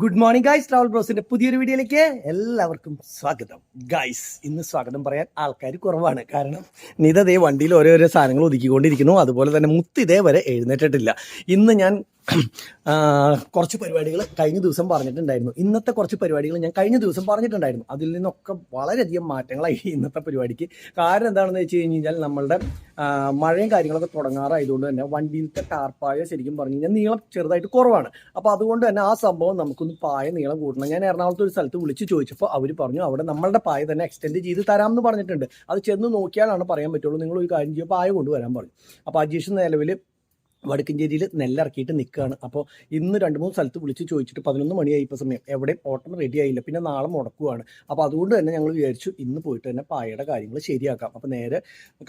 Good morning guys, travel ബ്രോസിന്റെ പുതിയൊരു വീഡിയോയിലേക്ക് എല്ലാവർക്കും സ്വാഗതം. ഗൈസ്, ഇന്ന് സ്വാഗതം പറയാൻ ആൾക്കാർ കുറവാണ്. കാരണം നിത ദേ വണ്ടിയിൽ ഓരോരോ സാധനങ്ങൾ ഒതുക്കിക്കൊണ്ടിരിക്കുന്നു. അതുപോലെ തന്നെ മുത്ത് ഇതേവരെ എഴുന്നേറ്റിട്ടില്ല. ഇന്ന് ഞാൻ കുറച്ച് പരിപാടികൾ കഴിഞ്ഞ ദിവസം പറഞ്ഞിട്ടുണ്ടായിരുന്നു. ഇന്നത്തെ കുറച്ച് പരിപാടികൾ ഞാൻ കഴിഞ്ഞ ദിവസം പറഞ്ഞിട്ടുണ്ടായിരുന്നു. അതിൽ നിന്നൊക്കെ വളരെയധികം മാറ്റങ്ങളായി ഇന്നത്തെ പരിപാടിക്ക്. കാരണം എന്താണെന്ന് വെച്ച് കഴിഞ്ഞാൽ നമ്മളുടെ മഴയും കാര്യങ്ങളൊക്കെ തുടങ്ങാറായതുകൊണ്ട് തന്നെ വണ്ടിയിലത്തെ ടാർപ്പായ ശരിക്കും പറഞ്ഞു കഴിഞ്ഞാൽ നീളം ചെറുതായിട്ട് കുറവാണ്. അപ്പോൾ അതുകൊണ്ട് തന്നെ ആ സംഭവം നമുക്കൊന്ന് പായ നീളം കൂട്ടണം. ഞാൻ എറണാകുളത്ത് ഒരു സ്ഥലത്ത് വിളിച്ച് ചോദിച്ചപ്പോൾ അവർ പറഞ്ഞു അവിടെ നമ്മളുടെ പായ തന്നെ എക്സ്റ്റെൻഡ് ചെയ്ത് തരാമെന്ന് പറഞ്ഞിട്ടുണ്ട്. അത് ചെന്ന് നോക്കിയാലാണ് പറയാൻ പറ്റുള്ളൂ. നിങ്ങൾ ഒരു കാര്യം ചെയ്യുമ്പോൾ പായ കൊണ്ടുവരാൻ പറഞ്ഞു. അപ്പോൾ അജീഷ് നിലവിൽ വടക്കഞ്ചേരിയിൽ നെല്ലിറക്കിയിട്ട് നിൽക്കുകയാണ്. അപ്പോൾ ഇന്ന് 2-3 സ്ഥലത്ത് വിളിച്ച് ചോദിച്ചിട്ട് 11 മണിയായി ഇപ്പോൾ സമയം. എവിടെയും ഓട്ടം റെഡി ആയില്ല. പിന്നെ നാളെ മുടക്കുവാണ്. അപ്പോൾ അതുകൊണ്ട് തന്നെ ഞങ്ങൾ വിചാരിച്ചു ഇന്ന് പോയിട്ട് തന്നെ പായയുടെ കാര്യങ്ങൾ ശരിയാക്കാം. അപ്പോൾ നേരെ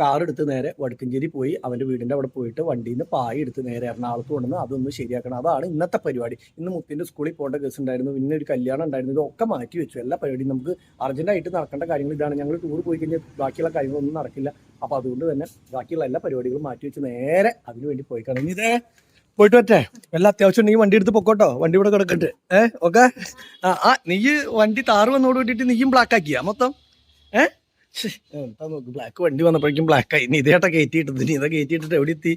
കാറെടുത്ത് നേരെ വടക്കഞ്ചേരി പോയി അവൻ്റെ വീടിൻ്റെ അവിടെ പോയിട്ട് വണ്ടിയിൽ നിന്ന് പായ എടുത്ത് നേരെ എറണാകുളത്ത് കൊണ്ടുവന്ന് അതൊന്ന് ശരിയാക്കണം. അതാണ് ഇന്നത്തെ പരിപാടി. ഇന്ന് മുത്തിൻ്റെ സ്കൂളിൽ പോകേണ്ട കേസ് ഉണ്ടായിരുന്നു. പിന്നെ ഒരു കല്യാണം ഉണ്ടായിരുന്നു. ഇതൊക്കെ മാറ്റി വെച്ചു. എല്ലാ പരിപാടിയും നമുക്ക് അർജൻറ്റായിട്ട് നടക്കേണ്ട കാര്യങ്ങൾ ഇതാണ്. ഞങ്ങൾ ടൂർ പോയി കഴിഞ്ഞാൽ ബാക്കിയുള്ള കാര്യങ്ങളൊന്നും നടക്കില്ല. അപ്പോൾ അതുകൊണ്ട് തന്നെ ബാക്കിയുള്ള എല്ലാ പരിപാടികളും മാറ്റി വെച്ച് നേരെ അതിന് വേണ്ടി പോയി കാണും. ഇതേ പോയിട്ട് പറ്റേ വല്ല അത്യാവശ്യം ഉണ്ടെങ്കിൽ വണ്ടി എടുത്ത് പൊക്കോട്ടോ. വണ്ടി ഇവിടെ കിടക്കട്ടെ. ഓക്കെ. നീ വണ്ടി താറ് വന്നോട് വേണ്ടിയിട്ട് നീയും ബ്ലാക്ക് ആക്കിയാ മൊത്തം. നോക്ക്, ബ്ലാക്ക് വണ്ടി വന്നപ്പോഴേക്കും ബ്ലാക്കായി. നീ ഇതേട്ടാ കയറ്റിയിട്ടത്. നീ ഇതാ കയറ്റിയിട്ടിട്ട് എവിടെ എത്തി?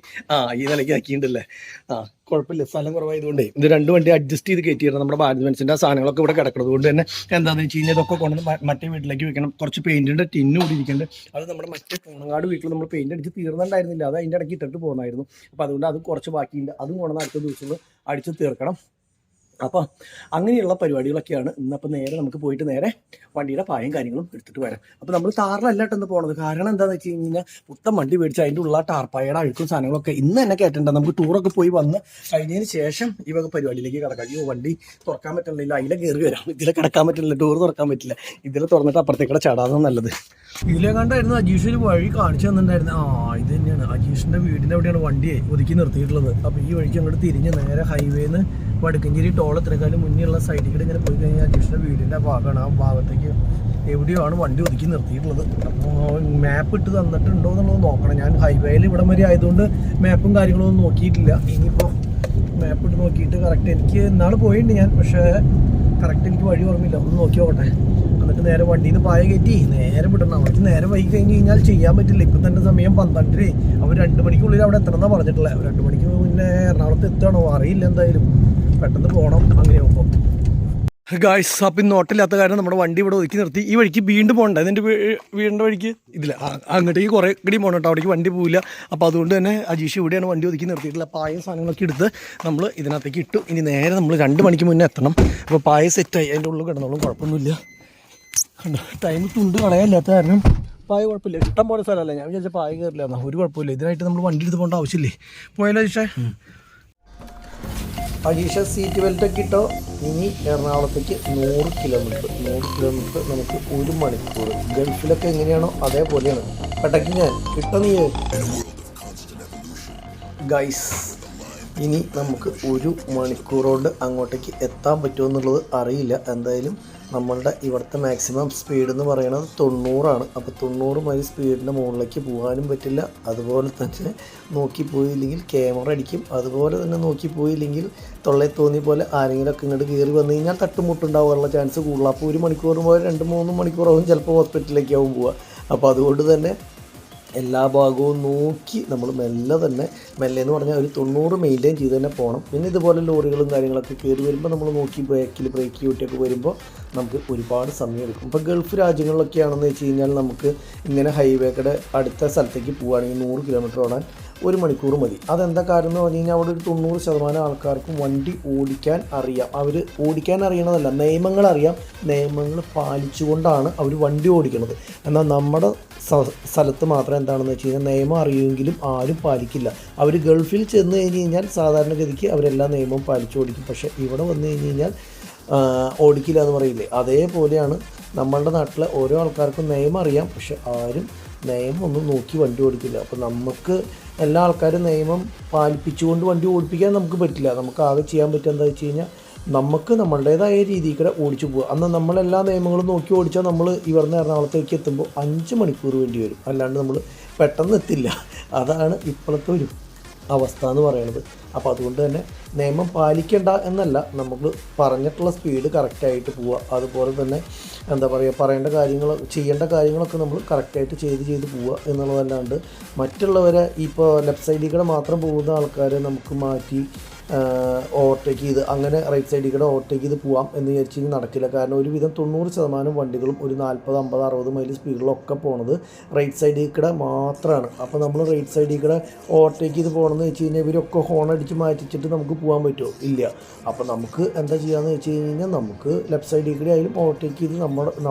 ഈ നിലയ്ക്ക് ആക്കിയിട്ടുണ്ടല്ലേ. കുഴപ്പമില്ല, സ്ഥലം കുറവായതുകൊണ്ടേ ഇത് 2 വണ്ടി അഡ്ജസ്റ്റ് ചെയ്ത് കയറ്റിയിരുന്നു. നമ്മുടെ ഭാരത് ബെൻസിൻ്റെ ആ സാധനങ്ങളൊക്കെ ഇവിടെ കിടക്കുന്നത് കൊണ്ട് തന്നെ എന്താണെന്ന് വെച്ച് കഴിഞ്ഞാൽ ഇതൊക്കെ കൊണ്ടുവന്ന് മറ്റേ വീട്ടിലേക്ക് വെക്കണം. കുറച്ച് പെയിൻറ്റിൻ്റെ ടിന്ന് കൂടി ഇരിക്കുന്നുണ്ട്. അത് നമ്മുടെ മറ്റേ കോണങ്ങാട് വീട്ടിൽ നമ്മൾ പെയിൻറ്റ് അടിച്ച് തീർന്നുണ്ടായിരുന്നില്ല. അത് അതിൻ്റെ ഇടയ്ക്ക് ഇട്ടിട്ട് പോകുന്നായിരുന്നു. അപ്പോൾ അതുകൊണ്ട് അത് കുറച്ച് ബാക്കിയുണ്ട്. അതും കൊണ്ടുവന്ന് അടുത്ത ദിവസങ്ങൾ അടിച്ച് തീർക്കണം. അപ്പോൾ അങ്ങനെയുള്ള പരിപാടികളൊക്കെയാണ് ഇന്നപ്പോൾ നേരെ നമുക്ക് പോയിട്ട് നേരെ വണ്ടിയുടെ പായും കാര്യങ്ങളും എടുത്തിട്ട് വരാം. അപ്പോൾ നമ്മൾ താറിലല്ലാട്ടെന്ന് പോണത്. കാരണം എന്താണെന്ന് വെച്ച് കഴിഞ്ഞാൽ പുത്തൻ വണ്ടി മേടിച്ച് അതിൻ്റെ ഉള്ള ടാർപ്പായയുടെ അഴുക്കും സാധനങ്ങളൊക്കെ ഇന്ന് തന്നെ കേട്ടിട്ടുണ്ട്. നമുക്ക് ടൂറൊക്കെ പോയി വന്ന് കഴിഞ്ഞതിന് ശേഷം ഈ വക പരിപാടിയിലേക്ക് കിടക്കാം. ഈ വണ്ടി തുറക്കാൻ പറ്റില്ല, അതിലെ കയറി വരാം. ഇതിലെ കിടക്കാൻ പറ്റില്ല, ടൂർ തുറക്കാൻ പറ്റില്ല. ഇതിൽ തുറന്നിട്ട് അപ്പുറത്തേക്കൂടെ ചാടാതെ നല്ലത്. ഇതിലെ കണ്ടായിരുന്നു അജീഷ് വഴി കാണിച്ചു തന്നിട്ടുണ്ടായിരുന്നു. ഇത് തന്നെയാണ് അജീഷിൻ്റെ വീടിൻ്റെ അവിടെയാണ് വണ്ടിയെ ഒതുക്കി നിർത്തിയിട്ടുള്ളത്. അപ്പോൾ ഈ വഴിക്ക് അങ്ങോട്ട് തിരിഞ്ഞ് നേരെ ഹൈവേന്ന് വടക്കഞ്ചേരി ടോൾ എത്രക്കാലം മുന്നേയുള്ള സൈഡിൽ കൂടെ ഇങ്ങനെ പോയി കഴിഞ്ഞാൽ അജീഷിൻ്റെ വീടിൻ്റെ ഭാഗമാണ്. ആ ഭാഗത്തേക്ക് എവിടെയാണ് വണ്ടി ഒതുക്കി നിർത്തിയിട്ടുള്ളത്. അപ്പോൾ മാപ്പ് ഇട്ട് തന്നിട്ടുണ്ടോ എന്നുള്ളത് നോക്കണം. ഞാൻ ഹൈവേയിൽ ഇവിടം വരെ ആയതുകൊണ്ട് മാപ്പും കാര്യങ്ങളൊന്നും നോക്കിയിട്ടില്ല. ഇനിയിപ്പോൾ മാപ്പ് ഇട്ട് നോക്കിയിട്ട് കറക്റ്റ് എനിക്ക് ഇന്നാൾ പോയിട്ടുണ്ട് ഞാൻ. പക്ഷേ കറക്റ്റ് എനിക്ക് വഴി ഓർമ്മയില്ല. ഒന്ന് നോക്കി നോക്കട്ടെ. എന്നിട്ട് നേരെ വണ്ടിയിൽ നിന്ന് പായ കയറ്റി നേരെ വിടണം. അവർക്ക് നേരെ വൈകി കഴിഞ്ഞ് കഴിഞ്ഞാൽ ചെയ്യാൻ പറ്റില്ല. ഇപ്പം തന്നെ സമയം 12. അവർ 2 മണിക്കുള്ളിൽ അവിടെ എത്തണമെന്നാണ് പറഞ്ഞിട്ടുള്ളത്. 2 മണിക്ക് മുന്നേ എറണാകുളത്ത് എത്തണോ അറിയില്ല. എന്തായാലും പെട്ടെന്ന് പോകണം. അങ്ങനെയാകുമ്പോൾ ഗായ്സ്, അപ്പം ഇന്ന് ഓട്ടില്ലാത്ത കാരണം നമ്മുടെ വണ്ടി ഇവിടെ ഒതുക്കി നിർത്തി. ഈ വഴിക്ക് വീണ്ടും പോകണ്ട. ഇതിൻ്റെ വീടിൻ്റെ വഴിക്ക് ഇതില്ല, അങ്ങോട്ടേക്ക് കുറേ കൂടി പോകണം കേട്ടോ. അവിടേക്ക് വണ്ടി പോവില്ല. അപ്പോൾ അതുകൊണ്ട് തന്നെ അജീഷ് ഇവിടെയാണ് വണ്ടി ഒതുക്കി നിർത്തിയിട്ടുള്ള. പായ സാധനങ്ങളൊക്കെ എടുത്ത് നമ്മൾ ഇതിനകത്തേക്ക് ഇട്ടു. ഇനി നേരെ നമ്മൾ 2 മണിക്ക് മുന്നേ എത്തണം. അപ്പോൾ പായ സെറ്റായി അതിൻ്റെ ഉള്ളിൽ കിടന്നോളും, കുഴപ്പമൊന്നുമില്ല. ടൈം തുണ്ട് കളയാനില്ലാത്ത കാരണം പായ കുഴപ്പമില്ല. ഇഷ്ടം പോലെ സ്ഥലമല്ല. ഞാൻ വിചാരിച്ച പായ കയറില്ല എന്നാൽ ഒരു കുഴപ്പമില്ല. ഇതിനായിട്ട് നമ്മൾ വണ്ടി എടുത്ത് പോകേണ്ട ആവശ്യമില്ലേ. പോയാലോ അജീഷേ? അജീഷ സീറ്റ് ബെൽറ്റൊക്കെ ഇട്ടോ. ഇനി എറണാകുളത്തേക്ക് 100 കിലോമീറ്റർ നമുക്ക് 1 മണിക്കൂർ. ഗൾഫിലൊക്കെ എങ്ങനെയാണോ അതേപോലെയാണ്. പെട്ടക്ക് ഞാൻ കിട്ടോ നീ ഗൈസ്. ഇനി നമുക്ക് 1 മണിക്കൂർ കൊണ്ട് അങ്ങോട്ടേക്ക് എത്താൻ പറ്റുമോ എന്നുള്ളത് അറിയില്ല. എന്തായാലും നമ്മളുടെ ഇവിടുത്തെ മാക്സിമം സ്പീഡ് എന്ന് പറയുന്നത് 90ആണ്. അപ്പോൾ 90 മൈൽ സ്പീഡിൻ്റെ മുകളിലേക്ക് പോകാനും പറ്റില്ല. അതുപോലെ തന്നെ നോക്കിപ്പോയില്ലെങ്കിൽ ക്യാമറ അടിക്കും. അതുപോലെ തന്നെ നോക്കിപ്പോയില്ലെങ്കിൽ തൊള്ളേ തോന്നിയ പോലെ ആരെങ്കിലുമൊക്കെ ഇങ്ങോട്ട് കയറി വന്നു കഴിഞ്ഞാൽ തട്ടുമുട്ടുണ്ടാവാനുള്ള ചാൻസ് കൂടുതൽ. അപ്പോൾ 1 മണിക്കൂർ പോയാൽ 2-3 മണിക്കൂറാവും ചിലപ്പോൾ ഹോസ്പിറ്റലിലേക്കാവും പോവുക. അപ്പോൾ അതുകൊണ്ട് തന്നെ എല്ലാ ഭാഗവും നോക്കി നമ്മൾ മെല്ലെ എന്ന് പറഞ്ഞാൽ ഒരു 90 മെയിൻറ്റെയിൻ ചെയ്ത് തന്നെ പോകണം. പിന്നെ ഇതുപോലെ ലോറികളും കാര്യങ്ങളൊക്കെ കയറി വരുമ്പോൾ നമ്മൾ നോക്കി ബ്രേക്ക് ഡ്യൂട്ടിയൊക്കെ വരുമ്പോൾ നമുക്ക് ഒരുപാട് സമയം എടുക്കും. ഇപ്പോൾ ഗൾഫ് രാജ്യങ്ങളിലൊക്കെയാണെന്ന് വെച്ച് കഴിഞ്ഞാൽ നമുക്ക് ഇങ്ങനെ ഹൈവേക്കടെ അടുത്ത സ്ഥലത്തേക്ക് പോവുകയാണെങ്കിൽ 100 കിലോമീറ്റർ ഓടാൻ 1 മണിക്കൂർ മതി. അതെന്താ കാരണം എന്ന് പറഞ്ഞു കഴിഞ്ഞാൽ അവിടെ ഒരു 90% ആൾക്കാർക്കും വണ്ടി ഓടിക്കാൻ അറിയാം. അവർ ഓടിക്കാൻ അറിയണതല്ല, നിയമങ്ങൾ അറിയാം. നിയമങ്ങൾ പാലിച്ചുകൊണ്ടാണ് അവർ വണ്ടി ഓടിക്കുന്നത്. എന്നാൽ നമ്മുടെ സ്ഥലത്ത് മാത്രം എന്താണെന്ന് വെച്ച് കഴിഞ്ഞാൽ നിയമം അറിയുമെങ്കിലും ആരും പാലിക്കില്ല. അവർ ഗൾഫിൽ ചെന്ന് കഴിഞ്ഞ് കഴിഞ്ഞാൽ സാധാരണഗതിക്ക് അവരെല്ലാ നിയമവും പാലിച്ചു ഓടിക്കും. പക്ഷേ ഇവിടെ വന്നു കഴിഞ്ഞ് കഴിഞ്ഞാൽ ഓടിക്കില്ല എന്ന് പറയില്ലേ, അതേപോലെയാണ് നമ്മളുടെ നാട്ടിലെ ഓരോ ആൾക്കാർക്കും നിയമം അറിയാം. പക്ഷെ ആരും നിയമം ഒന്നും നോക്കി വണ്ടി ഓടിക്കില്ല. അപ്പോൾ നമുക്ക് എല്ലാ ആൾക്കാരും നിയമം പാലിപ്പിച്ചുകൊണ്ട് വണ്ടി ഓടിപ്പിക്കാൻ നമുക്ക് പറ്റില്ല. നമുക്ക് ആകെ ചെയ്യാൻ പറ്റുക എന്താ വെച്ച് കഴിഞ്ഞാൽ നമുക്ക് നമ്മളുടേതായ രീതിയിൽ കൂടെ ഓടിച്ചു പോകുക. അന്ന് നമ്മളെല്ലാ നിയമങ്ങളും നോക്കി ഓടിച്ചാൽ നമ്മൾ ഇവിടുന്ന് എറണാകുളത്തേക്ക് എത്തുമ്പോൾ 5 മണിക്കൂർ വേണ്ടി വരും, അല്ലാണ്ട് നമ്മൾ പെട്ടെന്ന് എത്തില്ല. അതാണ് ഇപ്പോഴത്തെ ഒരു അവസ്ഥ എന്ന് പറയുന്നത്. അപ്പോൾ അതുകൊണ്ട് തന്നെ നിയമം പാലിക്കേണ്ട എന്നല്ല, നമുക്ക് പറഞ്ഞിട്ടുള്ള സ്പീഡ് കറക്റ്റായിട്ട് പോവുക. അതുപോലെ തന്നെ എന്താ പറയുക, പറയേണ്ട കാര്യങ്ങൾ ചെയ്യേണ്ട കാര്യങ്ങളൊക്കെ നമ്മൾ കറക്റ്റായിട്ട് ചെയ്ത് പോവുക എന്നുള്ളതല്ലാണ്ട് മറ്റുള്ളവരെ ഇപ്പോൾ ലെഫ്റ്റ് സൈഡിൽ കൂടെ മാത്രം പോകുന്ന ആൾക്കാരെ നമുക്ക് മാറ്റി ഓവർടേക്ക് ചെയ്ത് അങ്ങനെ റൈറ്റ് സൈഡിൽ കൂടെ ഓവർടേക്ക് ചെയ്ത് പോകാം എന്ന് വിചാരിച്ച് നടക്കില്ല. കാരണം ഒരുവിധം 90% വണ്ടികളും ഒരു 40, 50, 60 മൈൽ സ്പീഡിലൊക്കെ പോണത് റൈറ്റ് സൈഡിൽ കൂടെ മാത്രമാണ്. അപ്പോൾ നമ്മൾ റൈറ്റ് സൈഡിൽ കൂടെ ഓവർടേക്ക് ചെയ്ത് പോകണമെന്ന് വെച്ച് കഴിഞ്ഞാൽ ഇവരൊക്കെ ഹോൺ അടിച്ച് മാറ്റിച്ചിട്ട് നമുക്ക് പോകാൻ പറ്റുമോ? ഇല്ല. അപ്പോൾ നമുക്ക് എന്താ ചെയ്യാമെന്ന് വെച്ച് കഴിഞ്ഞാൽ നമുക്ക് ലെഫ്റ്റ് സൈഡിൽ കൂടെ ആയാലും ഓവർടേക്ക് ചെയ്ത്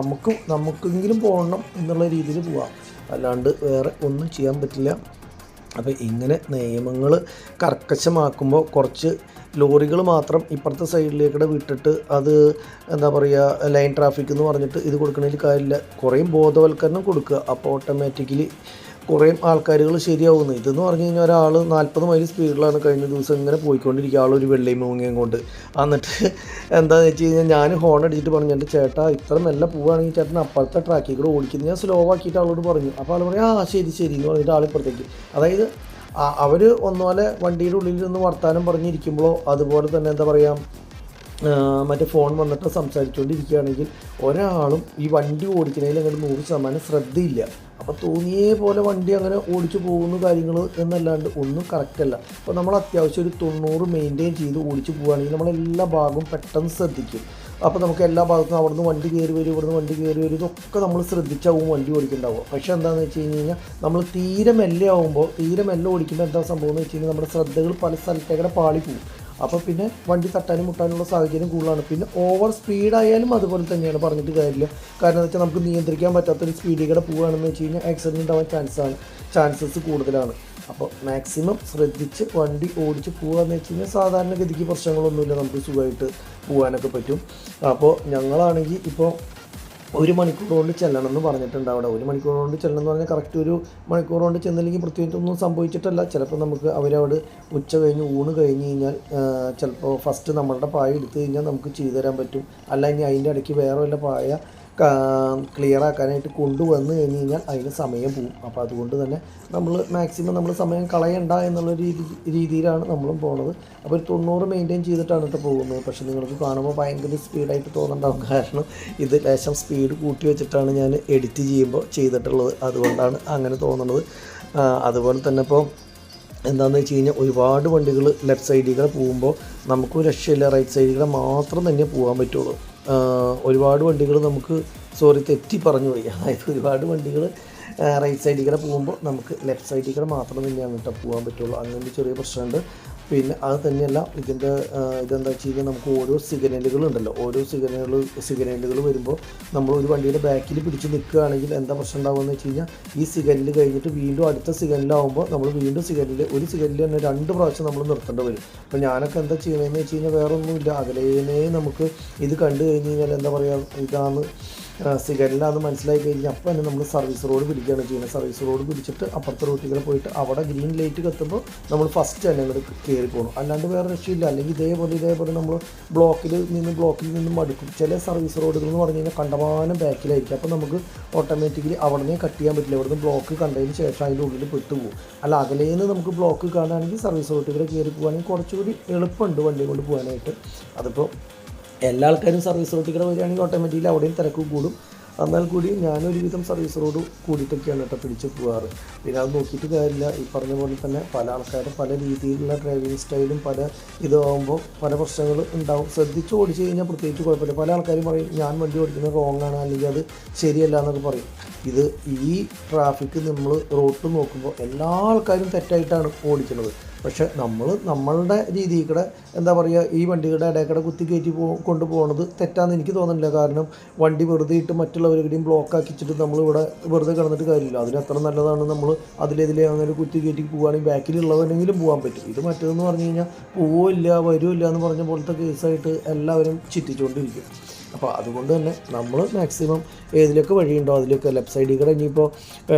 നമുക്കെങ്കിലും പോകണം എന്നുള്ള രീതിയിൽ പോകാം, അല്ലാണ്ട് വേറെ ഒന്നും ചെയ്യാൻ പറ്റില്ല. അപ്പോൾ ഇങ്ങനെ നിയമങ്ങൾ കർക്കശമാക്കുമ്പോൾ കുറച്ച് ലോറികൾ മാത്രം ഇപ്പുറത്തെ സൈഡിലേക്കൂടെ വിട്ടിട്ട് അത് എന്താ പറയുക ലൈൻ ട്രാഫിക് എന്ന് പറഞ്ഞിട്ട് ഇത് കൊടുക്കണതിൽ കാര്യമില്ല. കുറേ ബോധവൽക്കരണം കൊടുക്കുക, അപ്പോൾ ഓട്ടോമാറ്റിക്കലി കുറേ ആൾക്കാരുകൾ ശരിയാവുന്നു. ഇതെന്ന് പറഞ്ഞു കഴിഞ്ഞാൽ ഒരാൾ 40 മൈൽ സ്പീഡിലാണ് കഴിഞ്ഞ ദിവസം ഇങ്ങനെ പോയിക്കൊണ്ടിരിക്കുക, ആളൊരു വെള്ളയും മൂങ്ങയും കൊണ്ട്. എന്നിട്ട് എന്താണെന്ന് വെച്ച് കഴിഞ്ഞാൽ ഞാൻ ഹോൺ അടിച്ചിട്ട് പറഞ്ഞു, എൻ്റെ ചേട്ടാ ഇത്ര മെല്ലെ പോവുകയാണെങ്കിൽ ചേട്ടൻ അപ്പുറത്തെ ട്രാക്കിൽ കൂടെ ഓടിക്കുന്നത്. ഞാൻ സ്ലോ ആക്കിയിട്ട് ആളോട് പറഞ്ഞു. അപ്പോൾ ആൾ പറയും ശരി എന്ന് പറഞ്ഞിട്ട് ആളിപ്പുറത്തേക്ക്. അതായത് അവർ ഒന്നുപോലെ വണ്ടിയുടെ ഉള്ളിൽ നിന്ന് വർത്താനം പറഞ്ഞിരിക്കുമ്പോഴോ അതുപോലെ തന്നെ എന്താ പറയുക മറ്റേ ഫോൺ വന്നിട്ട് സംസാരിച്ചുകൊണ്ടിരിക്കുകയാണെങ്കിൽ ഒരാളും ഈ വണ്ടി ഓടിക്കുന്നതിൽ അങ്ങോട്ട് 100% ശ്രദ്ധയില്ല. അപ്പോൾ തോന്നിയേ പോലെ വണ്ടി അങ്ങനെ ഓടിച്ചു പോകുന്ന കാര്യങ്ങൾ എന്നല്ലാണ്ട് ഒന്നും കറക്റ്റല്ല. അപ്പോൾ നമ്മൾ അത്യാവശ്യം ഒരു 90 മെയിൻറ്റെയിൻ ചെയ്ത് ഓടിച്ചു പോവുകയാണെങ്കിൽ നമ്മളെല്ലാ ഭാഗവും പെട്ടെന്ന് ശ്രദ്ധിക്കും. അപ്പോൾ നമുക്ക് എല്ലാ ഭാഗത്തും അവിടുന്ന് വണ്ടി കയറി വരും, ഇവിടുന്ന് വണ്ടി കയറി വരും, ഇതൊക്കെ നമ്മൾ ശ്രദ്ധിച്ചാവും വണ്ടി ഓടിക്കേണ്ടാവുക. പക്ഷേ എന്താണെന്ന് വെച്ച് കഴിഞ്ഞാൽ നമ്മൾ തീരെ മെല്ലെ ഓടിക്കുമ്പോൾ എന്താ സംഭവം എന്ന് വെച്ച് കഴിഞ്ഞാൽ നമ്മുടെ ശ്രദ്ധകൾ പല സ്ഥലത്തേക്കൂടെ പാളിപ്പോവും. അപ്പോൾ പിന്നെ വണ്ടി തട്ടാനും മുട്ടാനുള്ള സാഹചര്യം കൂടുതലാണ്. പിന്നെ ഓവർ സ്പീഡായാലും അതുപോലെ തന്നെയാണ്, പറഞ്ഞിട്ട് കാര്യമില്ല. കാരണം എന്ന് വെച്ചാൽ നമുക്ക് നിയന്ത്രിക്കാൻ പറ്റാത്തൊരു സ്പീഡിൽ കൂടെ പോവുകയാണെന്ന് വെച്ച് കഴിഞ്ഞാൽ ആക്സിഡൻറ്റ് ഉണ്ടാവാൻ ചാൻസസ് കൂടുതലാണ്. അപ്പോൾ മാക്സിമം ശ്രദ്ധിച്ച് വണ്ടി ഓടിച്ച് പോകാമെന്ന് വെച്ച് കഴിഞ്ഞാൽ സാധാരണഗതിക്ക് പ്രശ്നങ്ങളൊന്നുമില്ല, നമുക്ക് സുഖമായിട്ട് പോകാനൊക്കെ പറ്റും. അപ്പോൾ ഞങ്ങളാണെങ്കിൽ ഇപ്പോൾ 1 മണിക്കൂർ കൊണ്ട് ചെല്ലണം എന്ന് പറഞ്ഞിട്ടുണ്ട് അവിടെ. 1 മണിക്കൂർ കൊണ്ട് ചെല്ലണം എന്ന് പറഞ്ഞാൽ കറക്റ്റ് 1 മണിക്കൂർ കൊണ്ട് ചെന്നില്ലെങ്കിൽ പ്രത്യേകിച്ചൊന്നും സംഭവിച്ചിട്ടല്ല. ചിലപ്പോൾ നമുക്ക് അവരവിടെ ഉച്ച കഴിഞ്ഞ് ഊണ് കഴിഞ്ഞ് കഴിഞ്ഞാൽ ചിലപ്പോൾ ഫസ്റ്റ് നമ്മളുടെ പായ എടുത്തു കഴിഞ്ഞാൽ നമുക്ക് ചെയ്തു തരാൻ പറ്റും. അല്ല ഇനി അതിൻ്റെ ഇടയ്ക്ക് വേറെ വല്ല പായ ക്ലിയർ ആക്കാനായിട്ട് കൊണ്ടുവന്ന് കഴിഞ്ഞ് കഴിഞ്ഞാൽ അതിന് സമയം പോകും. അപ്പോൾ അതുകൊണ്ട് തന്നെ നമ്മൾ മാക്സിമം നമ്മൾ സമയം കളയണ്ട എന്നുള്ള രീതിയിലാണ് നമ്മളും പോണത്. അപ്പോൾ ഒരു 90 മെയിൻറ്റെയിൻ ചെയ്തിട്ടാണ് കേട്ടോ പോകുന്നത്. പക്ഷേ നിങ്ങൾക്ക് കാണുമ്പോൾ ഭയങ്കര സ്പീഡായിട്ട് തോന്നുന്നുണ്ടാവും, കാരണം ഇത് ലേശം സ്പീഡ് കൂട്ടി വെച്ചിട്ടാണ് ഞാൻ എഡിറ്റ് ചെയ്യുമ്പോൾ ചെയ്തിട്ടുള്ളത്, അതുകൊണ്ടാണ് അങ്ങനെ തോന്നുന്നത്. അതുപോലെ തന്നെ ഇപ്പോൾ എന്താണെന്ന് വെച്ച് കഴിഞ്ഞാൽ ഒരുപാട് വണ്ടികൾ ലെഫ്റ്റ് സൈഡിൽ കൂടെ പോകുമ്പോൾ നമുക്ക് രക്ഷയില്ല, റൈറ്റ് സൈഡിൽ കൂടെ മാത്രം തന്നെ പോകാൻ പറ്റുള്ളൂ. ഒരുപാട് വണ്ടികൾ തെറ്റി പറഞ്ഞു പോയി. അതായത് ഒരുപാട് വണ്ടികൾ റൈറ്റ് സൈഡിൽ കൂടെ പോകുമ്പോൾ നമുക്ക് ലെഫ്റ്റ് സൈഡിൽ കൂടെ മാത്രം തന്നെയാണ് കേട്ടോ പോകാൻ പറ്റുള്ളൂ. അങ്ങനെ ചെറിയ പ്രശ്നമുണ്ട്. പിന്നെ അത് തന്നെയല്ല ഇതെന്താ വെച്ച് കഴിഞ്ഞാൽ നമുക്ക് ഓരോ സിഗ്നലുകളുണ്ടല്ലോ, ഓരോ സിഗ്നലുകൾ വരുമ്പോൾ നമ്മൾ ഒരു വണ്ടിയുടെ ബാക്കിൽ പിടിച്ച് നിൽക്കുകയാണെങ്കിൽ എന്താ പ്രശ്നം ഉണ്ടാകുമെന്ന് വെച്ച് കഴിഞ്ഞാൽ ഈ സിഗ്നൽ കഴിഞ്ഞിട്ട് വീണ്ടും അടുത്ത സിഗ്നലാകുമ്പോൾ നമ്മൾ വീണ്ടും ഒരു സിഗ്നലിൽ തന്നെ 2 പ്രാവശ്യം നമ്മൾ നിർത്തേണ്ടി വരും. അപ്പോൾ ഞാനൊക്കെ എന്താ ചെയ്യണമെന്ന് വെച്ച് കഴിഞ്ഞാൽ വേറെ ഒന്നുമില്ല, അകലേനെ നമുക്ക് ഇത് കണ്ടു കഴിഞ്ഞ് കഴിഞ്ഞാൽ എന്താ പറയുക ഇതാണ് സിഗ്നലാണെന്ന് മനസ്സിലായി കഴിഞ്ഞാൽ അപ്പോൾ തന്നെ നമ്മൾ സർവീസ് റോഡ് പിടിക്കുകയാണ് ചെയ്യുന്നത്. സർവീസ് റോഡ് പിടിച്ചിട്ട് അപ്പുറത്തെ റൂട്ടിൽ പോയിട്ട് അവിടെ ഗ്രീൻ ലൈറ്റ് കത്തുമ്പോൾ നമ്മൾ ഫസ്റ്റ് തന്നെ അങ്ങോട്ട് കയറി പോകണം, അല്ലാണ്ട് വേറെ രക്ഷയില്ല. അല്ലെങ്കിൽ ഇതേപോലെ നമ്മൾ ബ്ലോക്കിൽ നിന്ന് മടുക്കും. ചില സർവീസ് റോഡുകൾ എന്ന് പറഞ്ഞു കഴിഞ്ഞാൽ കണ്ടമാനം ബാക്കിലായിരിക്കും. അപ്പോൾ നമുക്ക് ഓട്ടോമാറ്റിക്കലി അവിടെ നിന്ന് കട്ട് ചെയ്യാൻ പറ്റില്ല. ഇവിടുന്ന് ബ്ലോക്ക് കണ്ടതിന് ശേഷം അതിൻ്റെ ഉള്ളിൽ പെട്ടുപോകും. അല്ല അകലേന്ന് നമുക്ക് ബ്ലോക്ക് കാണുകയാണെങ്കിൽ സർവീസ് റോഡിൽ കയറി പോകുകയാണെങ്കിൽ കുറച്ചുകൂടി എളുപ്പമുണ്ട് വണ്ടി കൊണ്ട് പോകാനായിട്ട്. അതിപ്പോൾ എല്ലാ ആൾക്കാരും സർവീസ് റോഡിൽ കൂടെ വരികയാണെങ്കിൽ ഓട്ടോമാറ്റിക്കലി അവിടെയും തിരക്ക് കൂടും. എന്നാൽ കൂടി ഞാനൊരുവിധം സർവീസ് റോഡ് കൂടിയിട്ടൊക്കെയാണ് കേട്ടോ പിടിച്ച് പോകാറ്. പിന്നെ അത് നോക്കിയിട്ട് കാര്യമില്ല, ഈ പറഞ്ഞ പോലെ തന്നെ പല ആൾക്കാരും പല രീതിയിലുള്ള ഡ്രൈവിംഗ് സ്റ്റൈലും പല ഇതാകുമ്പോൾ പല പ്രശ്നങ്ങൾ ഉണ്ടാവും. ശ്രദ്ധിച്ച് ഓടിച്ച് കഴിഞ്ഞാൽ പ്രത്യേകിച്ച് കുഴപ്പമില്ല. പല ആൾക്കാരും പറയും ഞാൻ വണ്ടി ഓടിക്കുന്നത് റോങ് ആണ് അല്ലെങ്കിൽ അത് ശരിയല്ല എന്നൊക്കെ പറയും. ഈ ട്രാഫിക്ക് നമ്മൾ റോഡ് നോക്കുമ്പോൾ എല്ലാ ആൾക്കാരും തെറ്റായിട്ടാണ് ഓടിക്കുന്നത്. പക്ഷേ നമ്മളുടെ രീതിയിൽ കൂടെ എന്താ പറയുക ഈ വണ്ടികളുടെ ഇടയ്ക്കിടെ കുത്തി കയറ്റി കൊണ്ടുപോകുന്നത് തെറ്റാന്ന് എനിക്ക് തോന്നുന്നില്ല. കാരണം വണ്ടി വെറുതെ ഇട്ട് മറ്റുള്ളവരുടെയും ബ്ലോക്ക് ആക്കിച്ചിട്ട് നമ്മളിവിടെ വെറുതെ കിടന്നിട്ട് കാര്യമില്ല. അതിനത്ര നല്ലതാണ് നമ്മൾ അതിലെതിലെ അങ്ങനെ കുത്തി കയറ്റി പോവുകയാണെങ്കിൽ ബാക്കിലുള്ളവരെങ്കിലും പോകാൻ പറ്റും. ഇത് മറ്റേതെന്ന് പറഞ്ഞു കഴിഞ്ഞാൽ പോവില്ല വരില്ല എന്ന് പറഞ്ഞ പോലത്തെ കേസായിട്ട് എല്ലാവരും ചിറ്റിച്ചുകൊണ്ടിരിക്കും. അപ്പോൾ അതുകൊണ്ട് തന്നെ നമ്മൾ മാക്സിമം ഏതിലൊക്കെ വഴിയുണ്ടോ അതിലൊക്കെ ലെഫ്റ്റ് സൈഡിൽ കൂടെ ഇനിയിപ്പോൾ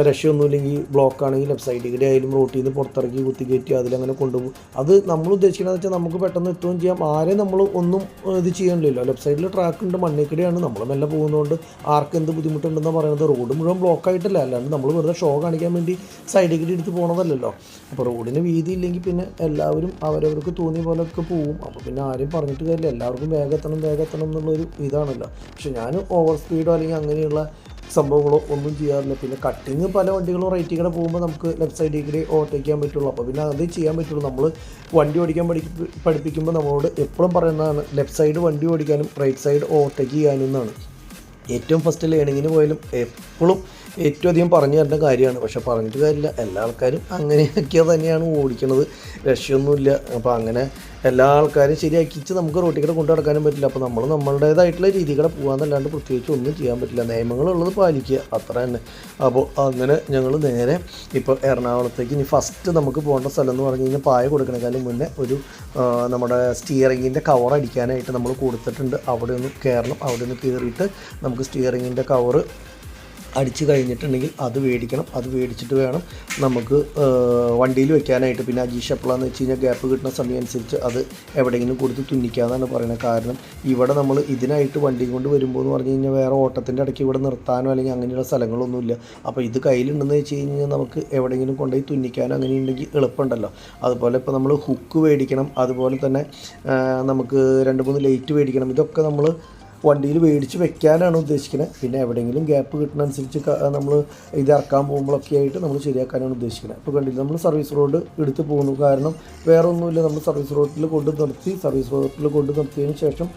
രക്ഷയൊന്നുമില്ലെങ്കിൽ ബ്ലോക്ക് ആണെങ്കിൽ ലെഫ്റ്റ് സൈഡിൽ കൂടെ ആയാലും റോട്ടിൽ നിന്ന് പുറത്തിറക്കി കുത്തിക്കയറ്റി അതിലങ്ങനെ കൊണ്ടുപോകും. അത് നമ്മൾ ഉദ്ദേശിക്കുന്നത് വെച്ചാൽ നമുക്ക് പെട്ടെന്ന് എത്തുകയും ചെയ്യാം, ആരെയും നമ്മൾ ഒന്നും ഇത് ചെയ്യണില്ലല്ലോ. ലെഫ്റ്റ് സൈഡിൽ ട്രാക്ക് ഉണ്ട്, മണ്ണിക്കിടെയാണ്, നമ്മൾ മെല്ലെ പോകുന്നതുകൊണ്ട് ആർക്ക് എന്ത് ബുദ്ധിമുട്ടുണ്ടെന്ന് പറയുന്നത്. റോഡ് മുഴുവൻ ബ്ലോക്ക് ആയിട്ടല്ല, അല്ലാണ്ട് നമ്മൾ വെറുതെ ഷോ കാണിക്കാൻ വേണ്ടി സൈഡിൽ കൂടി എടുത്ത് പോകണതല്ലല്ലോ. അപ്പോൾ റോഡിന് വീതി ഇല്ലെങ്കിൽ പിന്നെ എല്ലാവരും അവരവർക്ക് തോന്നിയ പോലെയൊക്കെ പോവും. അപ്പോൾ പിന്നെ ആരും പറഞ്ഞിട്ട് കാര്യമില്ല, എല്ലാവർക്കും വേഗം എത്തണം എന്നുള്ളൊരു ഇതാണല്ലോ. പക്ഷെ ഞാൻ ഓവർ സ്പീഡോ അല്ലെങ്കിൽ അങ്ങനെയുള്ള സംഭവങ്ങളോ ഒന്നും ചെയ്യാറില്ല. പിന്നെ കട്ടിങ് പല വണ്ടികളും റൈറ്റിൽ കൂടെ പോകുമ്പോൾ നമുക്ക് ലെഫ്റ്റ് സൈഡിൽ കൂടെ ഓവർടേക്ക് ചെയ്യാൻ പറ്റുള്ളൂ. അപ്പോൾ പിന്നെ അത് ചെയ്യാൻ പറ്റുള്ളൂ. നമ്മൾ വണ്ടി ഓടിക്കാൻ പഠിപ്പിക്കുമ്പോൾ നമ്മളോട് എപ്പോഴും പറയുന്നതാണ് ലെഫ്റ്റ് സൈഡ് വണ്ടി ഓടിക്കാനും റൈറ്റ് സൈഡ് ഓവർടേക്ക് ചെയ്യാനും എന്നാണ്. ഏറ്റവും ഫസ്റ്റ് ലേണിങ്ങിന് പോയാലും എപ്പോഴും ഏറ്റവും അധികം പറഞ്ഞു തരേണ്ട കാര്യമാണ്. പക്ഷെ പറഞ്ഞിട്ട് കാര്യമില്ല, എല്ലാ ആൾക്കാരും അങ്ങനെയൊക്കെ തന്നെയാണ് ഓടിക്കുന്നത്, രക്ഷയൊന്നുമില്ല. അപ്പോൾ അങ്ങനെ എല്ലാ ആൾക്കാരും ശരിയാക്കിച്ച് നമുക്ക് റോട്ടിൽ കൂടെ കൊണ്ടു നടക്കാനും പറ്റില്ല. അപ്പോൾ നമ്മൾ നമ്മളുടേതായിട്ടുള്ള രീതിയിൽ കൂടെ പോകാമെന്നല്ലാണ്ട് പ്രത്യേകിച്ച് ഒന്നും ചെയ്യാൻ പറ്റില്ല. നിയമങ്ങളുള്ളത് പാലിക്കുക, അത്ര തന്നെ. അപ്പോൾ അങ്ങനെ ഞങ്ങൾ നേരെ ഇപ്പോൾ എറണാകുളത്തേക്ക് ഇനി ഫസ്റ്റ് നമുക്ക് പോകേണ്ട സ്ഥലം എന്ന് പറഞ്ഞു കഴിഞ്ഞാൽ പായ കൊടുക്കണേക്കാളും മുന്നേ ഒരു നമ്മുടെ സ്റ്റിയറിങ്ങിൻ്റെ കവർ അടിക്കാനായിട്ട് നമ്മൾ കൊടുത്തിട്ടുണ്ട്. അവിടെ ഒന്ന് കയറണം. അവിടെ ഒന്ന് കയറിയിട്ട് നമുക്ക് സ്റ്റിയറിങ്ങിൻ്റെ കവറ് അടിച്ച് കഴിഞ്ഞിട്ടുണ്ടെങ്കിൽ അത് മേടിക്കണം. അത് മേടിച്ചിട്ട് വേണം നമുക്ക് വണ്ടിയിൽ വെക്കാനായിട്ട്. പിന്നെ അജീഷ് എപ്പോഴാന്ന് വെച്ച് കഴിഞ്ഞാൽ ഗ്യാപ്പ് കിട്ടുന്ന സമയം അനുസരിച്ച് അത് എവിടെയെങ്കിലും കൊടുത്ത് തുന്നിക്കാമെന്നാണ് പറയുന്നത്. കാരണം ഇവിടെ നമ്മൾ ഇതിനായിട്ട് വണ്ടി കൊണ്ട് വരുമ്പോൾ എന്ന് പറഞ്ഞു കഴിഞ്ഞാൽ വേറെ ഓട്ടത്തിൻ്റെ ഇടയ്ക്ക് ഇവിടെ നിർത്താനോ അല്ലെങ്കിൽ അങ്ങനെയുള്ള സ്ഥലങ്ങളൊന്നുമില്ല. അപ്പോൾ ഇത് കയ്യിലുണ്ടെന്ന് വെച്ച് കഴിഞ്ഞാൽ നമുക്ക് എവിടെയെങ്കിലും കൊണ്ടുപോയി തുന്നിക്കാനോ അങ്ങനെ ഉണ്ടെങ്കിൽ എളുപ്പമുണ്ടല്ലോ. അതുപോലെ ഇപ്പോൾ നമ്മൾ ഹുക്ക് മേടിക്കണം, അതുപോലെ തന്നെ നമുക്ക് 2-3 ലൈറ്റ് മേടിക്കണം. ഇതൊക്കെ നമ്മൾ വണ്ടിയിൽ മേടിച്ച് വെക്കാനാണ് ഉദ്ദേശിക്കുന്നത്. പിന്നെ എവിടെയെങ്കിലും ഗ്യാപ്പ് കിട്ടുന്ന അനുസരിച്ച് നമ്മൾ ഇത് ഇറക്കാൻ പോകുമ്പോഴൊക്കെ ആയിട്ട് നമ്മൾ ശരിയാക്കാനാണ് ഉദ്ദേശിക്കുന്നത്. ഇപ്പോൾ കണ്ടില്ല, നമ്മൾ സർവീസ് റോഡ് എടുത്ത് പോകുന്നു. കാരണം വേറെ ഒന്നുമില്ല, നമ്മൾ സർവീസ് റോഡിൽ കൊണ്ട് നിർത്തിയതിന് ശേഷം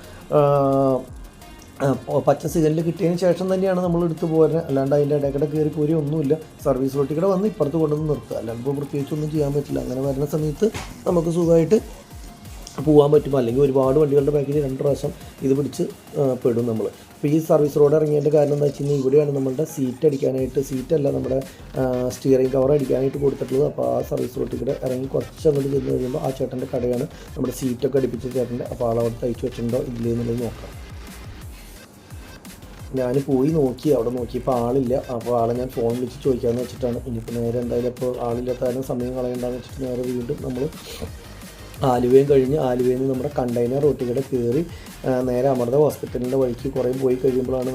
പച്ച സിഗ്നൽ കിട്ടിയതിന് ശേഷം തന്നെയാണ് നമ്മൾ എടുത്ത് പോരുന്നത്. അല്ലാണ്ട് അതിൻ്റെ ഇടയ്ക്കിടെ കയറി പോരി ഒന്നുമില്ല. സർവീസ് റോട്ടിൽ കൂടെ വന്ന് ഇപ്പുറത്ത് കൊണ്ടുവന്ന് നിർത്തുക, അല്ലാണ്ട് ഇപ്പോൾ പ്രത്യേകിച്ചൊന്നും ചെയ്യാൻ പറ്റില്ല. അങ്ങനെ വരുന്ന സമയത്ത് നമുക്ക് സുഖമായിട്ട് പോകാൻ പറ്റും. അല്ലെങ്കിൽ ഒരുപാട് വണ്ടികളുടെ ബാക്കിൽ 2 പ്രാവശ്യം ഇത് പിടിച്ച് പെടും നമ്മൾ. അപ്പോൾ ഈ സർവീസ് റോഡ് ഇറങ്ങിയതിൻ്റെ കാരണം എന്താ വെച്ച് കഴിഞ്ഞാൽ ഇവിടെയാണ് നമ്മളുടെ സീറ്റ് അടിക്കാനായിട്ട്, സീറ്റല്ല നമ്മുടെ സ്റ്റിയറിംഗ് കവർ അടിക്കാനായിട്ട് കൊടുത്തിട്ടുള്ളത്. അപ്പോൾ ആ സർവീസ് റോഡിൽ കൂടെ ഇറങ്ങി കുറച്ച് അങ്ങോട്ട് ചെന്ന് കഴിയുമ്പോൾ ആ ചേട്ടൻ്റെ കടയാണ് നമ്മുടെ സീറ്റൊക്കെ അടിപ്പിച്ച ചേട്ടൻ്റെ. അപ്പോൾ ആളവിടെ തയ്ച്ച് വെച്ചിട്ടുണ്ടോ ഇല്ലേ എന്നുള്ളത് നോക്കാം. ഞാൻ പോയി നോക്കി, അവിടെ നോക്കിയപ്പോൾ ആളില്ല. അപ്പോൾ ആളെ ഞാൻ ഫോൺ വിളിച്ച് ചോദിക്കാമെന്ന് വെച്ചിട്ടാണ്. ഇനിയിപ്പോൾ നേരെ എന്തായാലും ഇപ്പോൾ ആളില്ലാത്ത കാര്യം സമയം കളയണ്ടെന്ന് വെച്ചിട്ട് നേരെ വീണ്ടും നമ്മൾ ആലുവയും കഴിഞ്ഞ് ആലുവയിൽ നിന്ന് നമ്മുടെ കണ്ടെയ്നർ റോട്ടിൽ കൂടെ കയറി നേരെ അമൃത ഹോസ്പിറ്റലിൻ്റെ വഴിക്ക് കുറേ പോയി കഴിയുമ്പോഴാണ്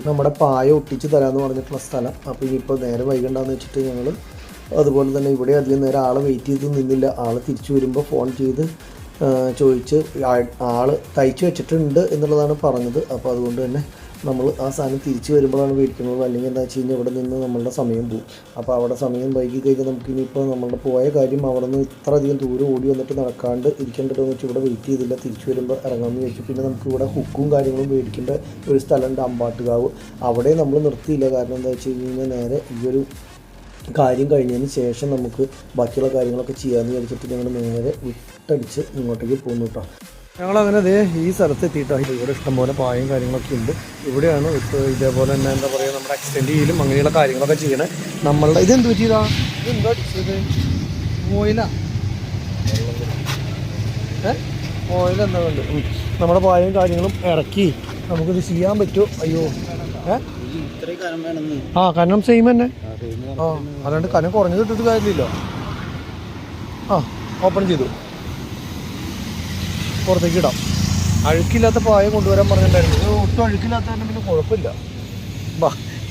നമ്മുടെ പായ ഒട്ടിച്ച് തരാമെന്ന് പറഞ്ഞിട്ടുള്ള സ്ഥലം. അപ്പോൾ ഇനിയിപ്പോൾ നേരെ വൈകണ്ടെന്ന് വെച്ചിട്ട് ഞങ്ങൾ അതുപോലെ തന്നെ ഇവിടെ അധികം നേരം ആളെ വെയിറ്റ് ചെയ്ത് നിന്നില്ല. ആൾ തിരിച്ചു വരുമ്പോൾ ഫോൺ ചെയ്ത് ചോദിച്ച് ആൾ തയ്ച്ച് വെച്ചിട്ടുണ്ട് എന്നുള്ളതാണ് പറഞ്ഞത്. അപ്പോൾ അതുകൊണ്ട് തന്നെ നമ്മൾ ആ സാധനം തിരിച്ച് വരുമ്പോഴാണ് മേടിക്കുന്നത്. അല്ലെങ്കിൽ എന്താ വെച്ച് കഴിഞ്ഞാൽ ഇവിടെ നിന്ന് നമ്മളുടെ സമയം പോകും. അപ്പോൾ അവിടെ സമയം വൈകി കഴിഞ്ഞാൽ നമുക്ക് ഇനിയിപ്പോൾ നമ്മളുടെ പോയ കാര്യം അവിടെ നിന്ന് ഇത്ര അധികം ദൂരം ഓടി വന്നിട്ട് നടക്കാണ്ട് ഇരിക്കേണ്ടതെന്ന് വെച്ചാൽ ഇവിടെ വെയിറ്റ് ചെയ്തില്ല. തിരിച്ചു വരുമ്പോൾ ഇറങ്ങാമെന്ന് ചോദിച്ചു. പിന്നെ നമുക്ക് ഇവിടെ ഹുക്കും കാര്യങ്ങളും മേടിക്കേണ്ട ഒരു സ്ഥലമുണ്ട്, അമ്പാട്ടുകാവ്. അവിടെ നമ്മൾ നിർത്തിയില്ല. കാരണം എന്താ വെച്ച് കഴിഞ്ഞാൽ നേരെ ഈ ഒരു കാര്യം കഴിഞ്ഞതിന് ശേഷം നമുക്ക് ബാക്കിയുള്ള കാര്യങ്ങളൊക്കെ ചെയ്യാമെന്ന് വിചാരിച്ചിട്ട് ഞങ്ങൾ നേരെ വിട്ടടിച്ച് ഇങ്ങോട്ടേക്ക് പോകുന്നു കേട്ടോ. ഞങ്ങളങ്ങനെ അതേ ഈ സ്ഥലത്ത് എത്തിയിട്ടാണ്. ഇവിടെ ഇഷ്ടംപോലെ പായും കാര്യങ്ങളൊക്കെ ഉണ്ട്. ഇവിടെയാണ് ഇപ്പോൾ ഇതേപോലെ തന്നെ എന്താ പറയുക നമ്മുടെ എക്സ്റ്റെൻഡ് ചെയ്യലും അങ്ങനെയുള്ള കാര്യങ്ങളൊക്കെ ചെയ്യണേ. നമ്മളുടെ ഇതെന്ത് പറ്റിയതാ, ഇതെന്താ അടിച്ചത്? ഓയിൽ എന്താ ഉണ്ട്. നമ്മുടെ പായും കാര്യങ്ങളും ഇറക്കി നമുക്കിത് ചെയ്യാൻ പറ്റുമോ? അയ്യോ കനം സെയിം തന്നെ. അല്ലാണ്ട് കനം കുറഞ്ഞത് ഇട്ടിട്ട് കാര്യമില്ലല്ലോ. ഓപ്പൺ ചെയ്തു, പുറത്തേക്ക് ഇടാം. അഴുക്കില്ലാത്ത പായ കൊണ്ടുവരാൻ പറഞ്ഞിട്ടുണ്ടായിരുന്നു. ഒട്ടും അഴുക്കില്ലാത്ത തന്നെ പിന്നെ കുഴപ്പമില്ല.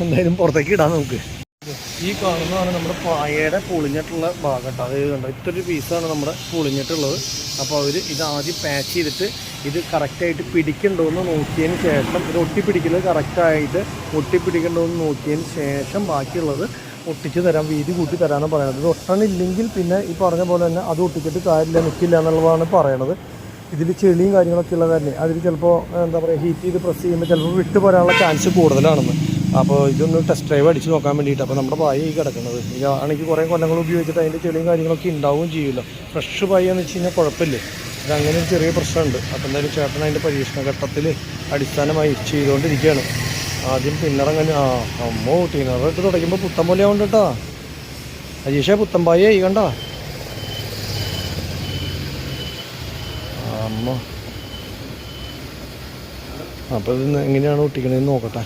എന്തായാലും പുറത്തേക്ക് ഇടാം നമുക്ക്. ഈ കാണുന്നതാണ് നമ്മുടെ പായയുടെ പൊളിഞ്ഞിട്ടുള്ള ഭാഗം കേട്ടോ. അത് കണ്ടോ, ഇത്രയൊരു പീസാണ് നമ്മുടെ പൊളിഞ്ഞിട്ടുള്ളത്. അപ്പോൾ അവർ ഇത് ആദ്യം പാച്ച് ചെയ്തിട്ട് ഇത് കറക്റ്റായിട്ട് പിടിക്കണ്ടോയെന്ന് നോക്കിയതിന് ശേഷം, ഇത് ഒട്ടിപ്പിടിക്കുന്നത് കറക്റ്റായിട്ട് ഒട്ടിപ്പിടിക്കണ്ടോയെന്ന് നോക്കിയതിന് ശേഷം ബാക്കിയുള്ളത് ഒട്ടിച്ച് തരാം, വീതി കൂട്ടി തരാമെന്ന് പറയുന്നത്. ഇത് ഒട്ടണില്ലെങ്കിൽ പിന്നെ ഈ പറഞ്ഞ പോലെ തന്നെ അത് ഒട്ടിച്ചിട്ട് കാര്യമില്ല, നിൽക്കില്ല എന്നുള്ളതാണ് പറയണത്. ഇതിൽ ചെളിയും കാര്യങ്ങളൊക്കെ ഉള്ള കാരണം അതിൽ ചിലപ്പോൾ എന്താ പറയുക ഹീറ്റ് ചെയ്ത് പ്രസ് ചെയ്യുമ്പോൾ ചിലപ്പോൾ വിട്ടു പോരാനുള്ള ചാൻസ് കൂടുതലാണെന്ന്. അപ്പോൾ ഇതൊന്ന് ടെസ്റ്റ് ഡ്രൈവ് അടിച്ച് നോക്കാൻ വേണ്ടിയിട്ട്. അപ്പോൾ നമ്മുടെ പായ ഈ കിടക്കുന്നത് ഇതാണെങ്കിൽ കുറേ കൊല്ലങ്ങൾ ഉപയോഗിച്ചിട്ട് അതിൻ്റെ ചെളിയും കാര്യങ്ങളൊക്കെ ഉണ്ടാവുകയും ചെയ്യുമല്ലോ. ഫ്രഷ് പായ എന്ന് വെച്ച് കഴിഞ്ഞാൽ കുഴപ്പമില്ല. ഇതങ്ങനെ ഒരു ചെറിയ പ്രശ്നമുണ്ട്. അപ്പോൾ എന്തായാലും ചേട്ടൻ അതിൻ്റെ പരീക്ഷണ ഘട്ടത്തിൽ അടിസ്ഥാനമായി ചെയ്തുകൊണ്ടിരിക്കുകയാണ്. ആദ്യം പിന്നറങ്ങനെ അമ്മോ ടീനറിട്ട് തുടയ്ക്കുമ്പോൾ പുത്തൻ പോലെ ആവുന്നുണ്ട് കേട്ടോ. അജീഷേ പുത്തൻ പായ ഈ കണ്ട അമ്മ അപ്പോൾ ഇത് എങ്ങനെയാണ് ഒട്ടിക്കണതെന്ന് നോക്കട്ടെ.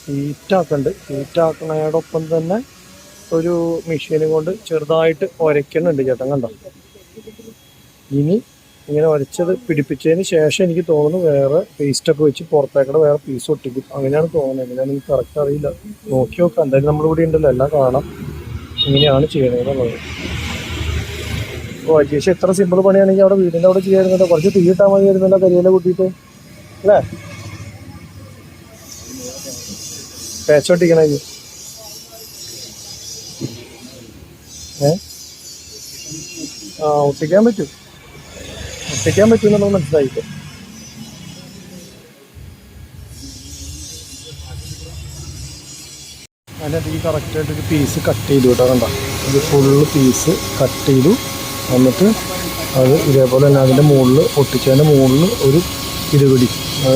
ഹീറ്റാക്കണയോടൊപ്പം തന്നെ ഒരു മെഷീനും കൊണ്ട് ചെറുതായിട്ട് ഉരയ്ക്കുന്നുണ്ട് ചേട്ടൻ, കണ്ടോ. ഇനി ഇങ്ങനെ ഉരച്ചത് പിടിപ്പിച്ചതിന് ശേഷം എനിക്ക് തോന്നുന്നു വേറെ പേസ്റ്റൊക്കെ വെച്ച് പുറത്തേക്കടെ വേറെ പീസ് ഒട്ടിക്കും, അങ്ങനെയാണ് തോന്നുന്നത്. എങ്ങനെയാണ് എനിക്ക് കറക്റ്റ് അറിയില്ല, നോക്കി നോക്കാം. എന്തായാലും നമ്മളിവിടെ ഉണ്ടല്ലോ, എല്ലാം കാണാം ഇങ്ങനെയാണ് ചെയ്യണതെന്നുള്ളത്. ഓ അജേഷ് എത്ര സിമ്പിൾ പണിയാണെങ്കിൽ അവിടെ വീടിൻ്റെ അവിടെ ചെയ്യാറുണ്ടല്ലോ, കുറച്ച് തീയിട്ടാൽ മതിയായിരുന്നല്ലോ കരിയില കൂട്ടിയിട്ട് അല്ലേ. പേച്ചൊട്ടിക്കണ ഒട്ടിക്കാൻ പറ്റും എന്നുള്ളത് മനസ്സിലായിപ്പോ. അതിനകത്ത് ഈ കറക്റ്റായിട്ടൊരു പീസ് കട്ട് ചെയ്തു കേട്ടോ, കണ്ട ഒരു ഫുള്ള് പീസ് കട്ട് ചെയ്തു. എന്നിട്ട് അത് ഇതേപോലെ തന്നെ അതിൻ്റെ മുകളിൽ ഒട്ടിച്ചതിൻ്റെ മുകളിൽ ഒരു ഇരുപിടി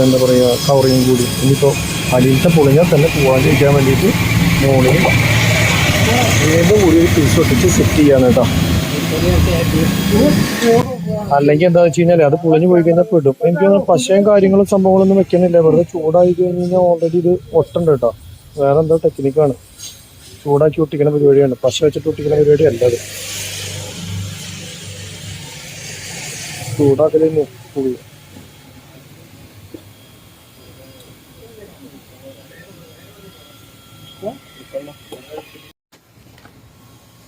എന്താ പറയുക കവറിങ് കൂടി. ഇനിയിപ്പോൾ അടിയിലത്തെ പൊളിഞ്ഞാൽ തന്നെ പോകാതിരിക്കാൻ വേണ്ടിയിട്ട് മുകളിൽ വീണ്ടും കൂടി ഒരു പീസ് ഒട്ടിച്ച് സെറ്റ് ചെയ്യാണ് കേട്ടോ. അല്ലെങ്കിൽ എന്താ വെച്ച് കഴിഞ്ഞാൽ അത് പൊളിഞ്ഞു പോയി കഴിഞ്ഞാൽ പെടും. എനിക്ക് പശയും കാര്യങ്ങളും സംഭവങ്ങളൊന്നും വെക്കുന്നില്ല, വെറുതെ ചൂടായി കഴിഞ്ഞ് കഴിഞ്ഞാൽ ഓൾറെഡി ഇത് ഒട്ടുണ്ട് കേട്ടോ. വേറെ എന്തോ ടെക്നിക്കാണ്, ചൂടാക്കി ഒട്ടിക്കുന്ന പരിപാടിയാണ്, പശ വെച്ചിട്ട് ഒട്ടിക്കുന്ന പരിപാടി അല്ല അത്. ചൂടാക്കലൊന്നും പോയി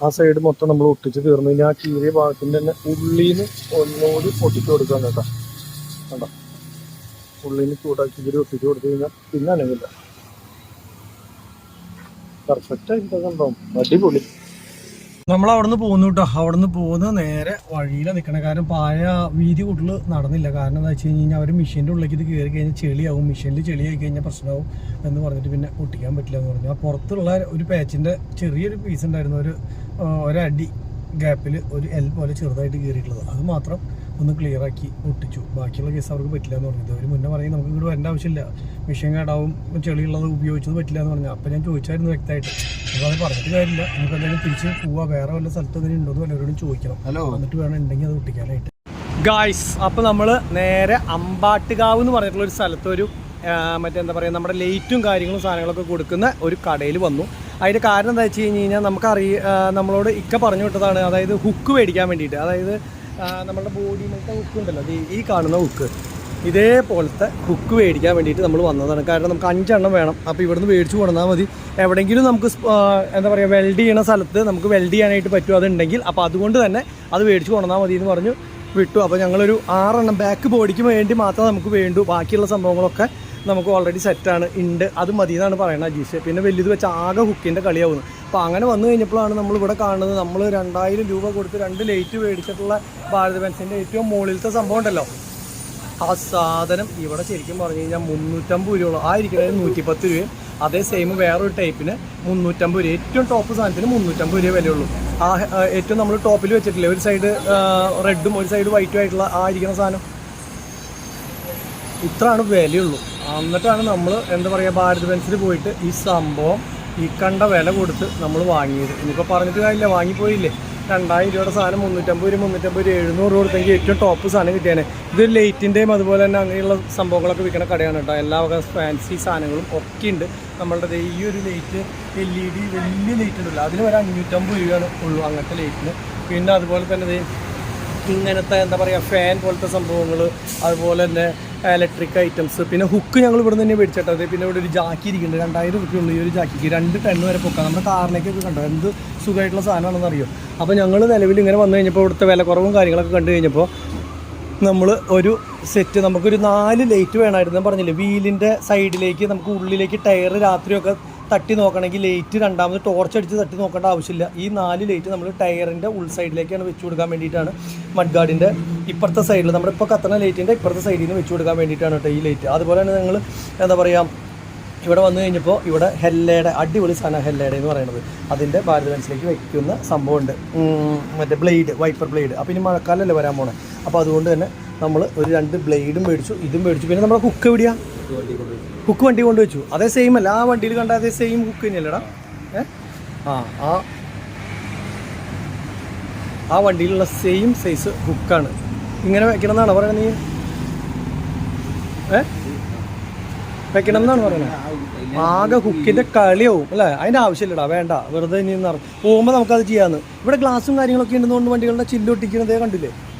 ആ സൈഡ് മൊത്തം നമ്മൾ ഒട്ടിച്ച് തീർന്നു കഴിഞ്ഞാൽ ആ കീറിയ ഭാഗത്തിൻ്റെ തന്നെ ഉള്ളിന്ന് ഒന്നുകൂടി ഒട്ടിച്ച് കൊടുക്കാൻ കേട്ടോ. കണ്ടോ, ഉള്ളിന്ന് ചൂടാക്കി ഇതിൽ ഒട്ടിച്ച് കൊടുത്തു കഴിഞ്ഞാൽ പിന്നെ അനങ്ങില്ല, പെർഫെക്റ്റ് ആയിട്ട് കണ്ടോ, അടിപൊളി. നമ്മൾ അവിടെ നിന്ന് പോകുന്നു കേട്ടോ. അവിടെ നിന്ന് പോകുന്ന നേരെ വഴിയിലാണ് നിൽക്കണം. കാരണം പായ വീതി കൂടുതൽ നടന്നില്ല. കാരണം എന്താ വെച്ച് കഴിഞ്ഞാൽ അവർ മെഷീൻ്റെ ഉള്ളിലേക്ക് ഇത് കയറി കഴിഞ്ഞാൽ ചെളിയാവും, മെഷീനിൽ ചെളിയായി കഴിഞ്ഞാൽ പ്രശ്നമാവും എന്ന് പറഞ്ഞിട്ട് പിന്നെ ഒട്ടിക്കാൻ പറ്റില്ല എന്ന് പറഞ്ഞു. ആ പുറത്തുള്ള ഒരു പാച്ചിൻ്റെ ചെറിയൊരു പീസ് ഉണ്ടായിരുന്നു, ഒരടി ഗ്യാപ്പിൽ ഒരു എൽ പോലെ ചെറുതായിട്ട് കയറിയിട്ടുള്ളത്, അത് മാത്രം ഒന്ന് ക്ലിയർ ആക്കി ഒട്ടിച്ചു. ബാക്കിയുള്ള കേസ് അവർക്ക് പറ്റില്ല എന്ന് പറഞ്ഞത്. അവർ മുന്നേ പറയും നമുക്ക് ഇങ്ങോട്ട് വരേണ്ട ആവശ്യമില്ല, മെഷീൻ കേടാവും, ചെളിയുള്ളത് ഉപയോഗിച്ചത് പറ്റില്ല എന്ന് പറഞ്ഞു. അപ്പോൾ ഞാൻ ചോദിച്ചായിരുന്നു വ്യക്തമായിട്ട്. അപ്പോൾ അത് പറഞ്ഞിട്ട് കാര്യമില്ല, നമുക്ക് എന്തായാലും തിരിച്ച് പോവാം, വേറെ വല്ല സ്ഥലത്ത് അതിന് ഉണ്ടോ എന്ന് വല്ലവരോടും ചോദിക്കണം, എന്നിട്ട് വേണം ഉണ്ടെങ്കിൽ അത് ഒട്ടിക്കാനായിട്ട്. ഗായ്സ്, അപ്പോൾ നമ്മൾ നേരെ അമ്പാട്ടുകാവ് എന്ന് പറഞ്ഞിട്ടുള്ള ഒരു സ്ഥലത്ത് ഒരു മറ്റെന്താ പറയുക നമ്മുടെ ലൈറ്റും കാര്യങ്ങളും സാധനങ്ങളൊക്കെ കൊടുക്കുന്ന ഒരു കടയിൽ വന്നു. അതിൻ്റെ കാരണം എന്താ വെച്ച് കഴിഞ്ഞാൽ നമ്മളോട് ഇക്ക പറഞ്ഞു വിട്ടതാണ്, അതായത് ഹുക്ക് മേടിക്കാൻ വേണ്ടിയിട്ട്. അതായത് നമ്മളുടെ ബോഡിയിലത്തെ ഹുക്ക് ഉണ്ടല്ലോ, ഈ കാണുന്ന ഹുക്ക്, ഇതേപോലത്തെ ഹുക്ക് മേടിക്കാൻ വേണ്ടിയിട്ട് നമ്മൾ വന്നതാണ്. കാരണം നമുക്ക് 5 എണ്ണം വേണം. അപ്പോൾ ഇവിടുന്ന് മേടിച്ച് കൊണ്ടുവന്നാൽ മതി. എവിടെയെങ്കിലും നമുക്ക് എന്താ പറയുക വെൽഡ് ചെയ്യണ സ്ഥലത്ത് നമുക്ക് വെൽഡ് ചെയ്യാനായിട്ട് പറ്റും അതുണ്ടെങ്കിൽ, അപ്പോൾ അതുകൊണ്ട് തന്നെ അത് മേടിച്ച് കൊണ്ടുവന്നാൽ മതി എന്ന് പറഞ്ഞു വിട്ടു. അപ്പോൾ ഞങ്ങളൊരു 6 എണ്ണം ബാക്ക് ബോഡിക്ക് വേണ്ടി മാത്രം നമുക്ക് വേണ്ടു, ബാക്കിയുള്ള സംഭവങ്ങളൊക്കെ നമുക്ക് ഓൾറെഡി സെറ്റാണ് ഉണ്ട്, അത് മതി എന്നാണ് പറയുന്നത് അജീഷ്. പിന്നെ വലിയത് വെച്ച് ആകെ ഹുക്കിൻ്റെ കളിയാവുന്നു. അപ്പോൾ അങ്ങനെ വന്നു കഴിഞ്ഞപ്പോഴാണ് നമ്മളിവിടെ കാണുന്നത്, നമ്മൾ 2000 രൂപ കൊടുത്ത് 2 ലൈറ്റ് മേടിച്ചിട്ടുള്ള ഭാരത് ബെൻസിൻ്റെ ഏറ്റവും മുകളിലത്തെ സംഭവം ഉണ്ടല്ലോ, ആ സാധനം ഇവിടെ ശരിക്കും പറഞ്ഞു കഴിഞ്ഞാൽ 350 രൂപ. ആ ഇരിക്കുന്നത് 110 രൂപയും, അതേ സെയിം വേറൊരു ടൈപ്പിന് 350 രൂപ. ഏറ്റവും ടോപ്പ് സാധനത്തിന് 350 രൂപ വിലയുള്ളൂ. ആ ഏറ്റവും നമ്മൾ ടോപ്പിൽ വെച്ചിട്ടില്ലേ, ഒരു സൈഡ് റെഡും ഒരു സൈഡ് വൈറ്റും ആയിട്ടുള്ള ആ ഇരിക്കുന്ന സാധനം, ഇത്രയാണ് വിലയുള്ളൂ. എന്നിട്ടാണ് നമ്മൾ എന്താ പറയുക ഭാരത് ബെൻസിൽ പോയിട്ട് ഈ സംഭവം ഈ കണ്ട വില കൊടുത്ത് നമ്മൾ വാങ്ങിയത്. ഇനിയിപ്പോൾ പറഞ്ഞിട്ട് കാര്യമില്ല, വാങ്ങിപ്പോയില്ലേ. 2000 രൂപയുടെ സാധനം 350 രൂപ 700 രൂപ കൊടുത്തെങ്കിൽ ഏറ്റവും ടോപ്പ് സാധനം കിട്ടിയാനെ. ഇത് ലൈറ്റിൻ്റെയും അതുപോലെ തന്നെ അങ്ങനെയുള്ള സംഭവങ്ങളൊക്കെ വിൽക്കുന്ന കടയാണ് കേട്ടോ. എല്ലാ വക ഫാൻസി സാധനങ്ങളും ഒക്കെ ഉണ്ട്. നമ്മളുടെ ഈ ഒരു ലൈറ്റ് LED വലിയ ലൈറ്റ് ഉണ്ടല്ലോ, അതിന് വരെ 550 രൂപയാണ് ഉള്ളൂ അങ്ങനത്തെ ലൈറ്റിന്. പിന്നെ അതുപോലെ തന്നെ ഇങ്ങനത്തെ എന്താ പറയുക ഫാൻ പോലത്തെ സംഭവങ്ങൾ, അതുപോലെ തന്നെ ഇലക്ട്രിക് ഐറ്റംസ്. പിന്നെ ഹുക്ക് ഞങ്ങൾ ഇവിടെ നിന്ന് തന്നെ മേടിച്ചിട്ടത്. പിന്നെ ഇവിടെ ഒരു ജാക്കി ഇരിക്കുന്നുണ്ട്, 2000 രൂപയ്ക്കുള്ള ഈ ഒരു ജാക്കിക്ക് 2 ടൺ വരെ പൊക്കാം. നമ്മുടെ കാറിലേക്കൊക്കെ കണ്ടോ എന്ത് സുഖമായിട്ടുള്ള സാധനമാണെന്ന് അറിയോ. അപ്പോൾ ഞങ്ങൾ നിലവിൽ ഇങ്ങനെ വന്നു കഴിഞ്ഞപ്പോൾ ഇവിടുത്തെ വിലക്കുറവും കാര്യങ്ങളൊക്കെ കണ്ടു കഴിഞ്ഞപ്പോൾ നമ്മൾ ഒരു സെറ്റ്, നമുക്കൊരു 4 ലൈറ്റ് വേണമായിരുന്നു. ഞാൻ പറഞ്ഞില്ലേ വീലിൻ്റെ സൈഡിലേക്ക് നമുക്ക് ഉള്ളിലേക്ക് ടയർ രാത്രിയൊക്കെ തട്ടി നോക്കണമെങ്കിൽ ലൈറ്റ് രണ്ടാമത് ടോർച്ച് അടിച്ച് തട്ടി നോക്കേണ്ട ആവശ്യമില്ല. ഈ 4 ലൈറ്റ് നമ്മൾ ടയറിൻ്റെ ഉൾ സൈഡിലേക്കാണ് വെച്ച് കൊടുക്കാൻ വേണ്ടിയിട്ടാണ്. മഡ് ഗാർഡിൻ്റെ ഇപ്പുറത്തെ സൈഡിൽ നമ്മളിപ്പോൾ കത്തുന്ന ലൈറ്റിൻ്റെ ഇപ്പുറത്തെ സൈഡിൽ നിന്ന് വെച്ച് കൊടുക്കാൻ വേണ്ടിയിട്ടാണ് കേട്ടോ ഈ ലൈറ്റ്. അതുപോലെ തന്നെ നിങ്ങൾ എന്താ പറയുക ഇവിടെ വന്നു കഴിഞ്ഞപ്പോൾ ഇവിടെ ഹെല്ലയുടെ അടിപൊളി സാധനം ഹെല്ലയുടെ എന്ന് പറയുന്നത്, അതിൻ്റെ ഭാരത് ബെൻസിലേക്ക് വയ്ക്കുന്ന സംഭവമുണ്ട്, മറ്റേ ബ്ലേഡ്, വൈപ്പർ ബ്ലേഡ്. അപ്പോൾ ഇനി മഴക്കാലമല്ലേ വരാൻ പോണേ, അപ്പോൾ അതുകൊണ്ട് തന്നെ നമ്മൾ ഒരു 2 ബ്ലേഡും മേടിച്ചു, ഇതും മേടിച്ചു. പിന്നെ നമ്മുടെ ഹുക്ക് എവിടെയാണ്, ഹുക്ക് വണ്ടി കൊണ്ട് വെച്ചു. അതേ സെയിം അല്ല, ആ വണ്ടിയിൽ കണ്ട അതേ സെയിം ഹുക്ക് തന്നെയല്ലേടാ. ആ ആ വണ്ടിയിലുള്ള സെയിം സൈസ് ഹുക്കാണ്. ഇങ്ങനെ വെക്കണം എന്നാണ് പറയുന്നത് നീ? വെക്കണം എന്നാണ് പറയുന്നത്. ആകെ ഹുക്കിൻ്റെ കളിയാവും അല്ലേ? അതിൻ്റെ ആവശ്യമില്ലടാ, വേണ്ട, വെറുതെ ഇനി പോകുമ്പോൾ നമുക്കത് ചെയ്യാമെന്ന്. ഇവിടെ ഗ്ലാസും കാര്യങ്ങളൊക്കെ ഉണ്ടെന്നുകൊണ്ട് വണ്ടികളുടെ ചില്ല് ഒട്ടിക്കുന്നതേ കണ്ടില്ലേ?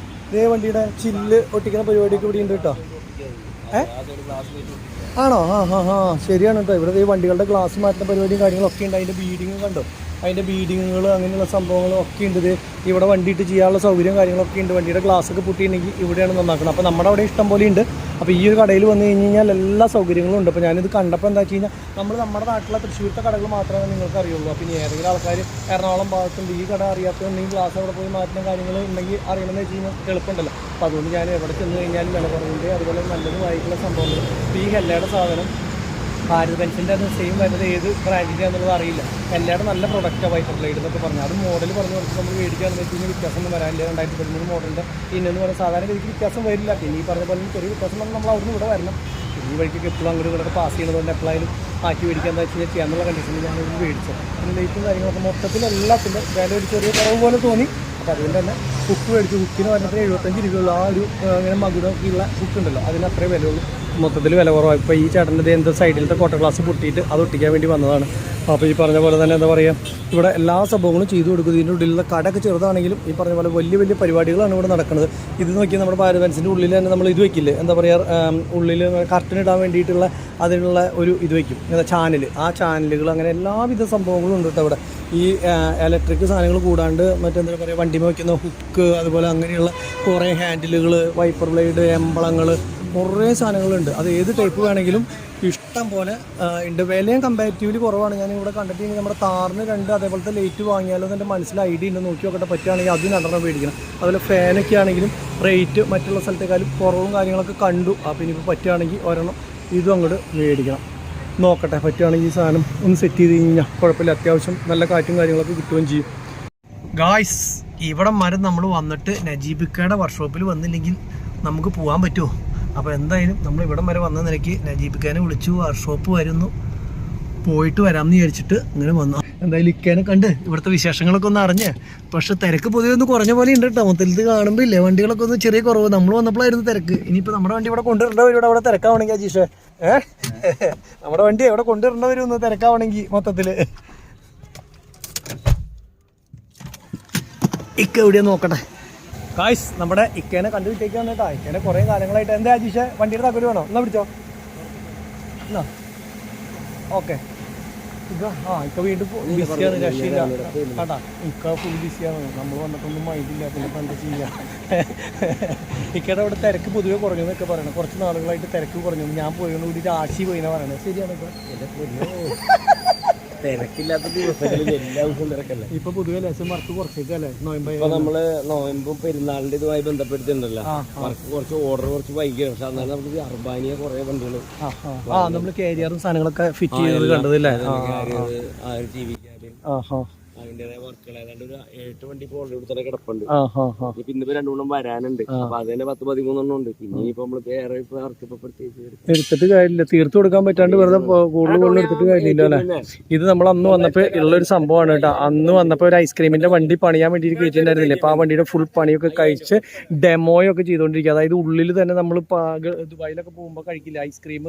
ഇതേ വണ്ടിയുടെ ചില്ല് ഒട്ടിക്കുന്ന പരിപാടിയൊക്കെ ഇവിടെ ഉണ്ട് കേട്ടോ. ആണോ? ശരിയാണ് കേട്ടോ. ഇവിടെ ഈ വണ്ടികളുടെ ഗ്ലാസ് മാറ്റുന്ന പരിപാടിയും കാര്യങ്ങളൊക്കെ ഉണ്ട്. അതിൻ്റെ ബീഡിങ് കണ്ടോ? അതിൻ്റെ ബീഡിങ്ങുകൾ അങ്ങനെയുള്ള സംഭവങ്ങളും ഒക്കെ ഉണ്ട്. ഇവിടെ വണ്ടിയിട്ട് ചെയ്യാനുള്ള സൗകര്യം കാര്യങ്ങളൊക്കെ ഉണ്ട്. വണ്ടിയുടെ ഗ്ലാസ്സൊക്കെ പൊട്ടിയിട്ടുണ്ടെങ്കിൽ ഇവിടെയാണ് നന്നാക്കണം. അപ്പോൾ നമ്മുടെ അവിടെ ഇഷ്ടം പോലെ ഉണ്ട്. അപ്പോൾ ഈ ഒരു കടയിൽ വന്നു കഴിഞ്ഞ് കഴിഞ്ഞാൽ എല്ലാ സൗകര്യങ്ങളും ഉണ്ട്. അപ്പോൾ ഞാനിത് കണ്ടപ്പോൾ എന്താ വെച്ച് കഴിഞ്ഞാൽ നമ്മുടെ നാട്ടിലെ തൃശ്ശൂരത്തെ കടകൾ മാത്രമേ നിങ്ങൾക്ക് അറിയുള്ളൂ. അപ്പോൾ ഇനി ഏതെങ്കിലും ആൾക്കാർ എറണാകുളം ഭാഗത്തുണ്ട് ഈ കട അറിയാത്തതുണ്ടെങ്കിൽ ഗ്ലാസ് അവിടെ പോയി മാറ്റുന്ന കാര്യങ്ങൾ ഉണ്ടെങ്കിൽ അറിയണമെന്ന് വെച്ച് കഴിഞ്ഞാൽ എളുപ്പമുണ്ടല്ലോ. അപ്പോൾ അതുകൊണ്ട് ഞാൻ എവിടെ ചെന്ന് കഴിഞ്ഞാലും വില കുറവുണ്ട്, അതുപോലെ നല്ലതുമായിട്ടുള്ള സംഭവങ്ങൾ. ഇപ്പോൾ ഈ ഹെല്ലയുടെ സാധനം ഭാരത് ബെൻസിൻ്റെ അത് സെയിം വരുന്നത് ഏത് ബ്രാൻഡിൻ്റെ എന്നുള്ളത് അറിയില്ല. എല്ലാവരും നല്ല പ്രൊഡക്റ്റാണ് വൈപ്പർ ബ്ലേഡ് എന്നൊക്കെ പറഞ്ഞു. അത് മോഡൽ പറഞ്ഞു കൊടുത്ത് നമ്മൾ മേടിക്കുകയാണെന്ന് വെച്ച് കഴിഞ്ഞാൽ വ്യത്യാസമൊന്നും വരാനില്ല. 2013 മോഡലിൻ്റെ ഇന്നെന്ന് പറഞ്ഞാൽ സാധാരണ രീതിക്ക് വ്യത്യാസം വരില്ല. പിന്നെ ഈ പറഞ്ഞ പോലെ ചെറിയ വ്യത്യാസം നമ്മൾ അവിടുന്ന് ഇവിടെ വരണം. ഈ വഴിക്കൊക്കെ എപ്പോഴും അങ്ങോട്ട് ഇവിടെ പാസ് ചെയ്യുന്നതുകൊണ്ട് എപ്പോഴായാലും മാറ്റി മേടിക്കുക എന്താ വെച്ച് കഴിഞ്ഞാൽ ചെയ്യാനുള്ള കണ്ടീഷനിൽ ഞാനത് മേടിച്ചത്. പിന്നെ ലൈറ്റും കാര്യങ്ങളൊക്കെ മൊത്തത്തിൽ എല്ലാത്തിൻ്റെ വില ഒരു ചെറിയ കുറവ് പോലെ തോന്നി. അപ്പോൾ അതുകൊണ്ട് തന്നെ ഹുക്ക് മേടിച്ചു. ഹുക്കിന് പറഞ്ഞിട്ട് 75 രൂപയുള്ള ആ ഒരു ഇങ്ങനെ മകുടമുള്ള ഹുക്ക് ഉണ്ടല്ലോ, അതിന് അത്രേ വിലയുള്ളൂ. മൊത്തത്തിൽ വില കുറവാണ്. ഇപ്പോൾ ഈ ചേട്ടൻ്റെ എന്താ സൈഡിലത്തെ കോട്ട ഗ്ലാസ് പൊട്ടിയിട്ട് അത് ഒട്ടിക്കാൻ വേണ്ടി വന്നതാണ്. അപ്പോൾ ഈ പറഞ്ഞ പോലെ തന്നെ എന്താ പറയുക, ഇവിടെ എല്ലാ സംഭവങ്ങളും ചെയ്തു കൊടുക്കും. ഇതിൻ്റെ ഉള്ളിലുള്ള കടയൊക്കെ ചെറുതാണെങ്കിലും ഈ പറഞ്ഞ പോലെ വലിയ വലിയ പരിപാടികളാണ് ഇവിടെ നടക്കുന്നത്. ഇത് നോക്കിയാൽ നമ്മുടെ ഭാരത് ബെൻസിൻ്റെ ഉള്ളിൽ തന്നെ നമ്മൾ ഇത് വയ്ക്കില്ലേ, എന്താ പറയുക, ഉള്ളിൽ കർട്ടൻ ഇടാൻ വേണ്ടിയിട്ടുള്ള അതിനുള്ള ഒരു ഇത് വയ്ക്കും, എന്താ ചാനൽ. ആ ചാനലുകൾ അങ്ങനെ എല്ലാവിധ സംഭവങ്ങളും ഉണ്ട് കേട്ടോ ഇവിടെ. ഈ ഇലക്ട്രിക് സാധനങ്ങൾ കൂടാണ്ട് മറ്റെന്താ പറയുക, വണ്ടിമ വയ്ക്കുന്ന ഹുക്ക്, അതുപോലെ അങ്ങനെയുള്ള കുറേ ഹാൻഡിലുകൾ, വൈപ്പർ ബ്ലേഡ്, എമ്പളങ്ങൾ, കുറേ സാധനങ്ങളുണ്ട്. അത് ഏത് ടൈപ്പ് വേണമെങ്കിലും ഇഷ്ടം പോലെ ഉണ്ട്. വിലയും കമ്പാരിറ്റീവ്ലി കുറവാണ്. ഞാൻ ഇവിടെ കണ്ടിട്ടുണ്ടെങ്കിൽ നമ്മുടെ താറിന് 2 അതേപോലത്തെ ലൈറ്റ് വാങ്ങിയാലോ എൻ്റെ മനസ്സിൽ ഐഡിയ ഉണ്ട്. നോക്കി നോക്കട്ടെ, പറ്റുകയാണെങ്കിൽ അതിന് 2 മേടിക്കണം. അതുപോലെ ഫാനൊക്കെ ആണെങ്കിലും റേറ്റ് മറ്റുള്ള സ്ഥലത്തേക്കാളും കുറവും കാര്യങ്ങളൊക്കെ കണ്ടു. അപ്പോൾ ഇനിയിപ്പോൾ പറ്റുകയാണെങ്കിൽ ഒരെണ്ണം ഇതും അങ്ങോട്ട് മേടിക്കണം. നോക്കട്ടെ, പറ്റുകയാണെങ്കിൽ ഈ സാധനം ഒന്ന് സെറ്റ് ചെയ്ത് കഴിഞ്ഞാൽ കുഴപ്പമില്ല. അത്യാവശ്യം നല്ല കാറ്റും കാര്യങ്ങളൊക്കെ കിട്ടുകയും ചെയ്യും. ഗായ്സ്, ഇവിടെ മരം നമ്മൾ വന്നിട്ട് നജീബിക്കയുടെ വർക്ക്ഷോപ്പിൽ വന്നില്ലെങ്കിൽ നമുക്ക് പോകാൻ പറ്റുമോ? അപ്പോൾ എന്തായാലും നമ്മൾ ഇവിടം വരെ വന്ന നിലയ്ക്ക് നജീബിക്കാനെ വിളിച്ചു, വർക്ക്ഷോപ്പ് വരുന്നു, പോയിട്ട് വരാമെന്ന് വിചാരിച്ചിട്ട് ഇങ്ങനെ വന്നു. എന്തായാലും ഇക്കാനെ കണ്ട് ഇവിടുത്തെ വിശേഷങ്ങളൊക്കെ ഒന്ന് അറിഞ്ഞ്. പക്ഷെ തിരക്ക് പൊതുവെ ഒന്ന് കുറഞ്ഞ പോലെ ഉണ്ട് കേട്ടോ. മൊത്തത്തിൽ ഇത് കാണുമ്പോൾ ഇല്ലേ, വണ്ടികളൊക്കെ ഒന്ന് ചെറിയ കുറവ്. നമ്മൾ വന്നപ്പോഴായിരുന്നു തിരക്ക്. ഇനിയിപ്പോൾ നമ്മുടെ വണ്ടി ഇവിടെ കൊണ്ടുവരേണ്ടവരും അവിടെ തിരക്കാവണമെങ്കിൽ അജീഷേ, നമ്മുടെ വണ്ടി എവിടെ കൊണ്ടുവരേണ്ടവരും ഒന്ന് തിരക്കാവണമെങ്കിൽ മൊത്തത്തിൽ. ഇക്ക എവിടെയാ നോക്കട്ടെ. കായ്സ്, നമ്മുടെ ഇക്കേനെ കണ്ടുപിടിച്ചേക്കാണ് കേട്ടോ. ഇക്കേനെ കുറേ കാലങ്ങളായിട്ട്. എന്താ അജീഷേ, വണ്ടിയുടെ താക്കോല് വേണോ? എന്നാ പിടിച്ചോ, എന്നാ ഓക്കെ. ഇക്ക വീണ്ടും ബിസിയാണ്, രക്ഷയില്ല കേട്ടാ. ഇക്ക ഫുൾ ബിസിയാണ്. നമ്മൾ വന്നിട്ടൊന്നും മൈൻഡില്ല. പിന്നെ ഇപ്പം എന്താ ചെയ്യുക? ഇക്കയുടെ അവിടെ തിരക്ക് പൊതുവെ കുറഞ്ഞു എന്നൊക്കെ പറയണം. കുറച്ച് നാളുകളായിട്ട് തിരക്ക് കുറഞ്ഞു. ഞാൻ പോയതുകൊണ്ട് കൂടി രാശി പോയിന്നാ പറയണത്. ശരിയാണ് തിരക്കില്ലാത്ത ദിവസങ്ങളിൽ എല്ലാ ദിവസവും തിരക്കല്ലേ. ഇപ്പൊ പൊതുവെ ലേശം വർക്ക് കുറച്ചേക്കല്ലേ? ഇപ്പൊ നമ്മള് നോയമ്പും പെരുന്നാളിന്റെ ഇതുമായി ബന്ധപ്പെടുത്തിട്ടുണ്ടല്ലോ, വർക്ക് കുറച്ച് ഓർഡർ കുറച്ച് വൈകിയാണ്. പക്ഷെ എന്നാലും നമുക്ക് അർബാനിയ കുറെ വണ്ടികൾ നമ്മള് കാരിയറും സാധനങ്ങളൊക്കെ ഫിറ്റ് ചെയ്ത് കണ്ടതല്ലേ. ടി വി ക്യാബിൻ അതിന്റേതായ വർക്കുകൾ ഏതാണ്ട് ഒരു 8 വണ്ടി ഇപ്പോൾ ഓൾറെഡി തന്നെ കിടപ്പുണ്ട്. പിന്നെ 2 വരാനുണ്ട്. അപ്പൊ അതിന്റെ 10-13 ഉണ്ട്. പിന്നെ ഇപ്പൊ നമ്മള് വേറെ വർക്ക് ഇപ്പൊ പ്രത്യേകിച്ച് എടുത്തിട്ട് കാര്യമില്ല. തീർത്തു കൊടുക്കാൻ പറ്റാണ്ട് വെറുതെ കൂടുതൽ എടുത്തിട്ട് കാര്യമില്ല അല്ലേ. ഇത് നമ്മൾ അന്ന് വന്നപ്പോ ഉള്ളൊരു സംഭവമാണ് കേട്ടോ. അന്ന് വന്നപ്പോ ഒരു ഐസ്ക്രീമിന്റെ വണ്ടി പണിയാൻ വേണ്ടിയിട്ട് കയറ്റിണ്ടായിരുന്നില്ലേ. അപ്പൊ ആ വണ്ടിയുടെ ഫുൾ പണിയൊക്കെ കഴിച്ച് ഡെമോയൊക്കെ ചെയ്തോണ്ടിരിക്കുക. അതായത് ഉള്ളിൽ തന്നെ നമ്മൾ ദുബായിലൊക്കെ പോകുമ്പോൾ കഴിക്കില്ല ഐസ്ക്രീം,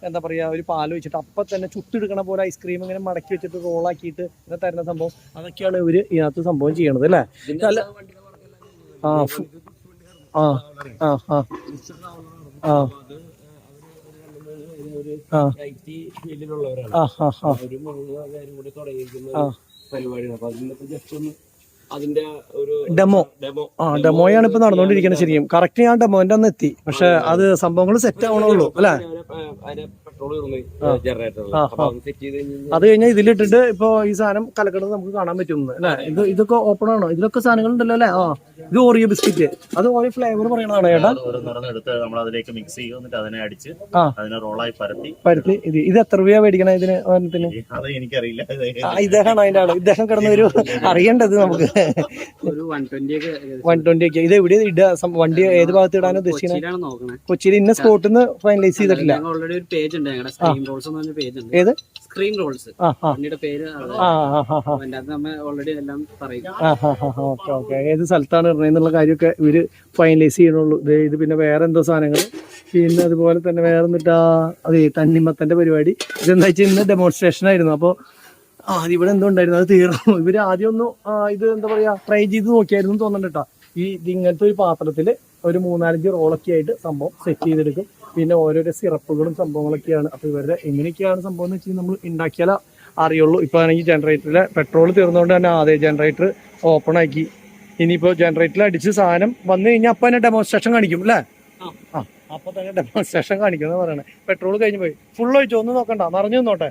എന്താ പറയാ, ഒരു പാൽ വെച്ചിട്ട് അപ്പൊ തന്നെ ചുട്ടെടുക്കണ പോലെ ഐസ്ക്രീം ഇങ്ങനെ മടക്കി വെച്ചിട്ട് റോളാക്കിയിട്ട് ഇങ്ങനെ തരുന്ന സംഭവം. അതൊക്കെയാണ് ഇവര് ഇതിനകത്ത് സംഭവം ചെയ്യണത് അല്ലേ. അതിന്റെ ഒരു ഡെമോയാണ് ഇപ്പൊ നടന്നുകൊണ്ടിരിക്കുന്നത്. ശരിക്കും കറക്റ്റ് ഞാൻ ഡെമോന്റെ അന്ന് എത്തി. പക്ഷെ അത് സംഭവങ്ങൾ സെറ്റ് ആവണുള്ളൂ അല്ലേ. അത് കഴിഞ്ഞാൽ ഇതിലിട്ടിട്ട് ഇപ്പൊ ഈ സാധനം കലക്കണത് നമുക്ക് കാണാൻ പറ്റും അല്ലേ. ഇതൊക്കെ ഓപ്പൺ ആണോ? ഇതിലൊക്കെ സാധനങ്ങൾ ഉണ്ടല്ലോ അല്ലേ. ഇത് ഓറിയോ ബിസ്ക്കറ്റ്. അത് ഓരോ ഫ്ലേവർ പറയണതാണോ ചേട്ടാ? പരത്തി ഇത് എത്ര രൂപ മേടിക്കണം ഇതിന്? എനിക്കറിയില്ല. ഇദ്ദേഹമാണ് അതിന്റെ ആള്. ഇദ്ദേഹം കിടന്ന ഒരു അറിയേണ്ടത് നമുക്ക്. 120 ഒക്കെ. ഇത് എവിടെ വണ്ടി ഏത് ഭാഗത്ത് ഇടാനോ ഉദ്ദേശിക്കുന്നത്? കൊച്ചിയിൽ ഇന്ന സ്പോട്ടിൽ നിന്ന് ഫൈനലൈസ് ചെയ്തിട്ടില്ല. ഓൾറെഡി ഒരു പേജ് ഉണ്ട് ഉണ്ട്, ഞങ്ങളുടെ സ്ക്രീൻ റോൾസ് എന്ന് പറഞ്ഞ പേജ് ഉണ്ട്. ഏത് സ്ക്രീൻ റോൾസ് ആ ആ വണ്ടിയുടെ പേര്. ആ ആ ആ ആ അതിന്റെ അകത്ത് നമ്മൾ ഓൾറെഡി എല്ലാം പറയും. ഓക്കെ ഓക്കെ ഏത് സ്ഥലത്താണ് ഇടുന്നതെന്നുള്ള കാര്യമൊക്കെ ഇവര് ഫൈനലൈസ് ചെയ്യണുള്ളൂ. ഇത് പിന്നെ വേറെ എന്തോ സാധനങ്ങൾ, പിന്നെ അതുപോലെ തന്നെ വേറെ എന്നിട്ടാ അതെ തണ്ണിമത്തന്റെ പരിപാടി. ഇതെന്താ വെച്ചാൽ ഇന്ന് ഡെമോൺസ്ട്രേഷൻ ആയിരുന്നു. അപ്പോൾ ഇവിടെ എന്തോ ഉണ്ടായിരുന്നു, അത് തീർന്നു. ഇവര് ആദ്യം ഒന്ന് ഇത് എന്താ പറയാ ട്രൈ ചെയ്ത് നോക്കിയായിരുന്നു തോന്നുന്നുണ്ട് കേട്ടോ. ഇങ്ങനത്തെ ഒരു പാത്രത്തിൽ ഒരു 3-4 റോളൊക്കെ ആയിട്ട് സംഭവം സെറ്റ് ചെയ്തെടുക്കും. പിന്നെ ഓരോരോ സിറപ്പുകളും സംഭവങ്ങളൊക്കെയാണ്. അപ്പോൾ ഇവരുടെ എങ്ങനെയൊക്കെയാണ് സംഭവം എന്ന് വെച്ചാൽ നമ്മൾ ഉണ്ടാക്കിയാലേ അറിയുള്ളൂ. ഇപ്പോൾ ആണെങ്കിൽ ജനറേറ്ററിലെ പെട്രോൾ തീർന്നുകൊണ്ട് തന്നെ അതെ ജനറേറ്റർ ഓപ്പൺ ആക്കി. ഇനിയിപ്പോൾ ജനറേറ്ററിൽ അടിച്ച് സാധനം വന്നു കഴിഞ്ഞാൽ അപ്പം തന്നെ ഡെമോൺസ്ട്രേഷൻ കാണിക്കും അല്ലേ? ആ അപ്പോൾ തന്നെ ഡെമോൺസ്ട്രേഷൻ കാണിക്കും എന്ന് പറയണേ. പെട്രോൾ കഴിഞ്ഞ് പോയി ഫുൾ ഒഴിച്ചോ, ഒന്നും നോക്കണ്ട, നിറഞ്ഞു നോട്ടെ.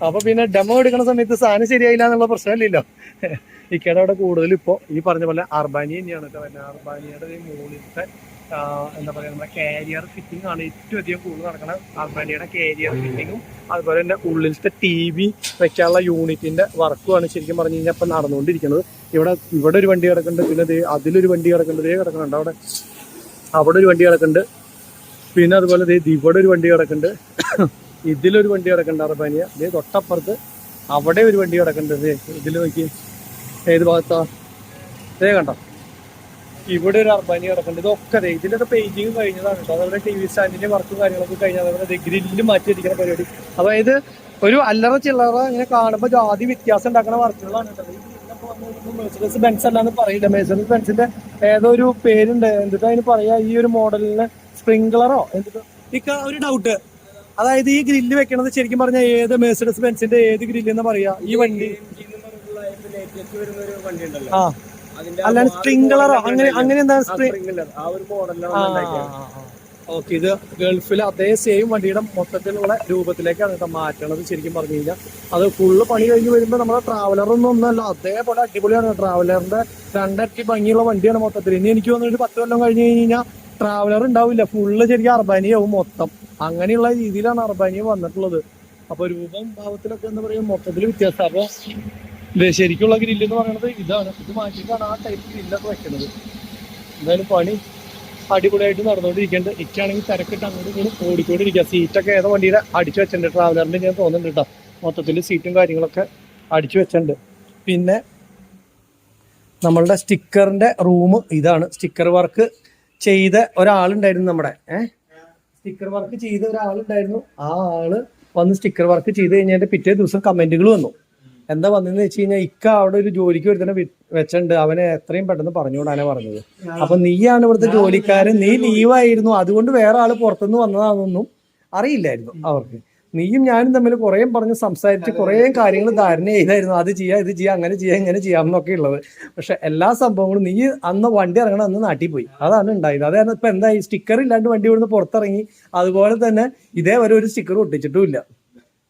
അപ്പൊ പിന്നെ ഡെമോ എടുക്കുന്ന സമയത്ത് സാധനം ശരിയായില്ല എന്നുള്ള പ്രശ്നമില്ലല്ലോ. ഇക്കയുടെ അവിടെ കൂടുതൽ ഇപ്പോൾ ഈ പറഞ്ഞ പോലെ അർബാനി തന്നെയാണ് കേട്ടോ. പിന്നെ അർബാനിയുടെ മുകളിലത്തെ എന്താ പറയുക നമ്മുടെ കാരിയർ ഫിറ്റിംഗ് ആണ് ഏറ്റവും അധികം കൂടുതൽ നടക്കുന്നത്. അർബാനിയുടെ കാരിയർ ഫിറ്റിങ്ങും അതുപോലെ തന്നെ ഉള്ളിലത്തെ TV വെക്കാനുള്ള യൂണിറ്റിന്റെ വർക്കുമാണ് ശരിക്കും പറഞ്ഞു കഴിഞ്ഞാൽ ഇപ്പം നടന്നുകൊണ്ടിരിക്കുന്നത്. ഇവിടെ ഒരു വണ്ടി കിടക്കുന്നുണ്ട്, പിന്നെ അതിലൊരു വണ്ടി കിടക്കുന്നുണ്ട്, കിടക്കുന്നുണ്ട് അവിടെ ഒരു വണ്ടി കിടക്കുന്നുണ്ട്, പിന്നെ അതുപോലെ ഇവിടെ ഒരു വണ്ടി കിടക്കുന്നുണ്ട്, ഇതിലൊരു വണ്ടി കിടക്കുന്നുണ്ട് അർബാനിയ. തൊട്ടപ്പുറത്ത് അവിടെ ഒരു വണ്ടി കിടക്കുന്നുണ്ട്. ഇതിൽ നോക്കി ഏത് ഭാഗത്താ കണ്ടോ, ഇവിടെ ഒരു അർബാനിയ കിടക്കുന്നുണ്ട്. ഇതൊക്കെ ഇതിലൊക്കെ പെയിന്റിങ് കഴിഞ്ഞതാണ് കേട്ടോ. അതുപോലെ TV സ്റ്റാൻഡിന്റെ വർക്കും കാര്യങ്ങളൊക്കെ കഴിഞ്ഞാൽ അതുപോലെ ഗ്രില്ല് മാറ്റി വെച്ചിരിക്കുന്ന പരിപാടി. അതായത് ഒരു അല്ലറ ചില്ലറ ഇങ്ങനെ കാണുമ്പോൾ ജാതി വ്യത്യാസം ഉണ്ടാക്കുന്ന വർക്കുകളാണ് കേട്ടോ. മെഴ്സിഡസ് ബെൻസ് അല്ലാന്ന് പറയില്ല, മെഴ്സിഡസ് ബെൻസിന്റെ ഏതോ ഒരു പേരുണ്ട്, എന്നിട്ട് അതിന് പറയാ ഈ ഒരു മോഡലിന് സ്പ്രിംഗ്ലറോ എന്നിട്ട്. ഒരു ഡൗട്ട്, അതായത് ഈ ഗ്രില്ല് വെക്കണത് ശരിക്കും പറഞ്ഞാൽ ഏത് മെഴ്സിഡസ് ബെൻസിന്റെ ഏത് ഗ്രില്ല് എന്ന് പറയാ? ഈ വണ്ടി ആ അല്ലാണ്ട് സ്പ്രിംഗ്ലറോ അങ്ങനെ എന്താ ഓക്കെ. ഇത് ഗൾഫിൽ അതേ സെയിം വണ്ടിയുടെ മൊത്തത്തിലുള്ള രൂപത്തിലേക്കാണ് കേട്ടോ മാറ്റണത്. ശരിക്കും പറഞ്ഞു കഴിഞ്ഞാൽ അത് ഫുള്ള് പണി കഴിഞ്ഞ് വരുമ്പോൾ നമ്മുടെ ട്രാവലറൊന്നും ഒന്നല്ല, അതേപോലെ അടിപൊളിയാണ്. ട്രാവലറിന്റെ 2 ഇരട്ടി ഭംഗിയുള്ള വണ്ടിയാണ് മൊത്തത്തിൽ. ഇനി എനിക്ക് തോന്നുന്നു 10 കൊല്ലം കഴിഞ്ഞ് കഴിഞ്ഞാൽ ട്രാവലർ ഉണ്ടാവില്ല, ഫുള്ള് ശരിക്കും അർബാനിയാവും മൊത്തം. അങ്ങനെയുള്ള രീതിയിലാണ് അർബാനിയ വന്നിട്ടുള്ളത്. അപ്പൊ രൂപം ഭാവത്തിലൊക്കെ എന്താ പറയുക മൊത്തത്തിൽ വ്യത്യാസം. അപ്പൊ ശരിക്കുള്ള ഗ്രില്ല് എന്ന് പറയുന്നത് ഇതാണ്. ഇത് മാറ്റിയിട്ടാണ് ആ ടൈപ്പ് ഗ്രില്ലൊക്കെ വെക്കുന്നത്. എന്തായാലും പണി അടിപൊളിയായിട്ട് നടന്നുകൊണ്ടിരിക്കുന്നുണ്ട്. ഇക്കാണെങ്കിൽ തിരക്കിട്ട് അങ്ങോട്ട് ഇങ്ങോട്ട് ഓടിക്കൊണ്ടിരിക്കുക. സീറ്റൊക്കെ ഏതോ വണ്ടിയുടെ അടിച്ചു വെച്ചിട്ടുണ്ട്, ട്രാവലറിന്റെ ഞാൻ തോന്നുന്നുണ്ട് കേട്ടോ. മൊത്തത്തിൽ സീറ്റും കാര്യങ്ങളൊക്കെ അടിച്ചു വെച്ചിട്ടുണ്ട്. പിന്നെ നമ്മളുടെ സ്റ്റിക്കറിന്റെ റൂം ഇതാണ്. സ്റ്റിക്കർ വർക്ക് ചെയ്ത ഒരാളുണ്ടായിരുന്നു നമ്മുടെ സ്റ്റിക്കർ വർക്ക് ചെയ്ത ഒരാളുണ്ടായിരുന്നു. ആ ആള് വന്ന് സ്റ്റിക്കർ വർക്ക് ചെയ്ത് കഴിഞ്ഞാൽ പിറ്റേ ദിവസം കമന്റുകൾ വന്നു. എന്താ വന്നതെന്ന് വെച്ച് കഴിഞ്ഞാൽ ഇക്ക അവിടെ ഒരു ജോലിക്ക് ഒരുത്തന്നെ വെച്ചിട്ടുണ്ട്, അവനെ എത്രയും പെട്ടെന്ന് പറഞ്ഞുകൊണ്ടാണ് പറഞ്ഞത്. അപ്പൊ നീയാണ് ഇവിടുത്തെ ജോലിക്കാരൻ, നീ ലീവായിരുന്നു, അതുകൊണ്ട് വേറെ ആള് പുറത്തുനിന്ന് വന്നതാണെന്നൊന്നും അറിയില്ലായിരുന്നു അവർക്ക്. നീയും ഞാനും തമ്മിൽ കുറേ പറഞ്ഞ് സംസാരിച്ച് കുറേ കാര്യങ്ങൾ ധാരണ ചെയ്തായിരുന്നു. അത് ചെയ്യാം, ഇത് ചെയ്യാം, അങ്ങനെ ചെയ്യാം, ഇങ്ങനെ ചെയ്യാം എന്നൊക്കെ ഉള്ളത്. പക്ഷെ എല്ലാ സംഭവങ്ങളും നീ അന്ന് വണ്ടി ഇറങ്ങണം, അന്ന് നാട്ടിൽ പോയി, അതാണ് ഉണ്ടായത്. അതായത് ഇപ്പൊ എന്തായി, സ്റ്റിക്കർ ഇല്ലാണ്ട് വണ്ടി ഇവിടുന്ന് പുറത്തിറങ്ങി. അതുപോലെ തന്നെ ഇതേവരെ ഒരു സ്റ്റിക്കർ ഒട്ടിച്ചിട്ടും ഇല്ല.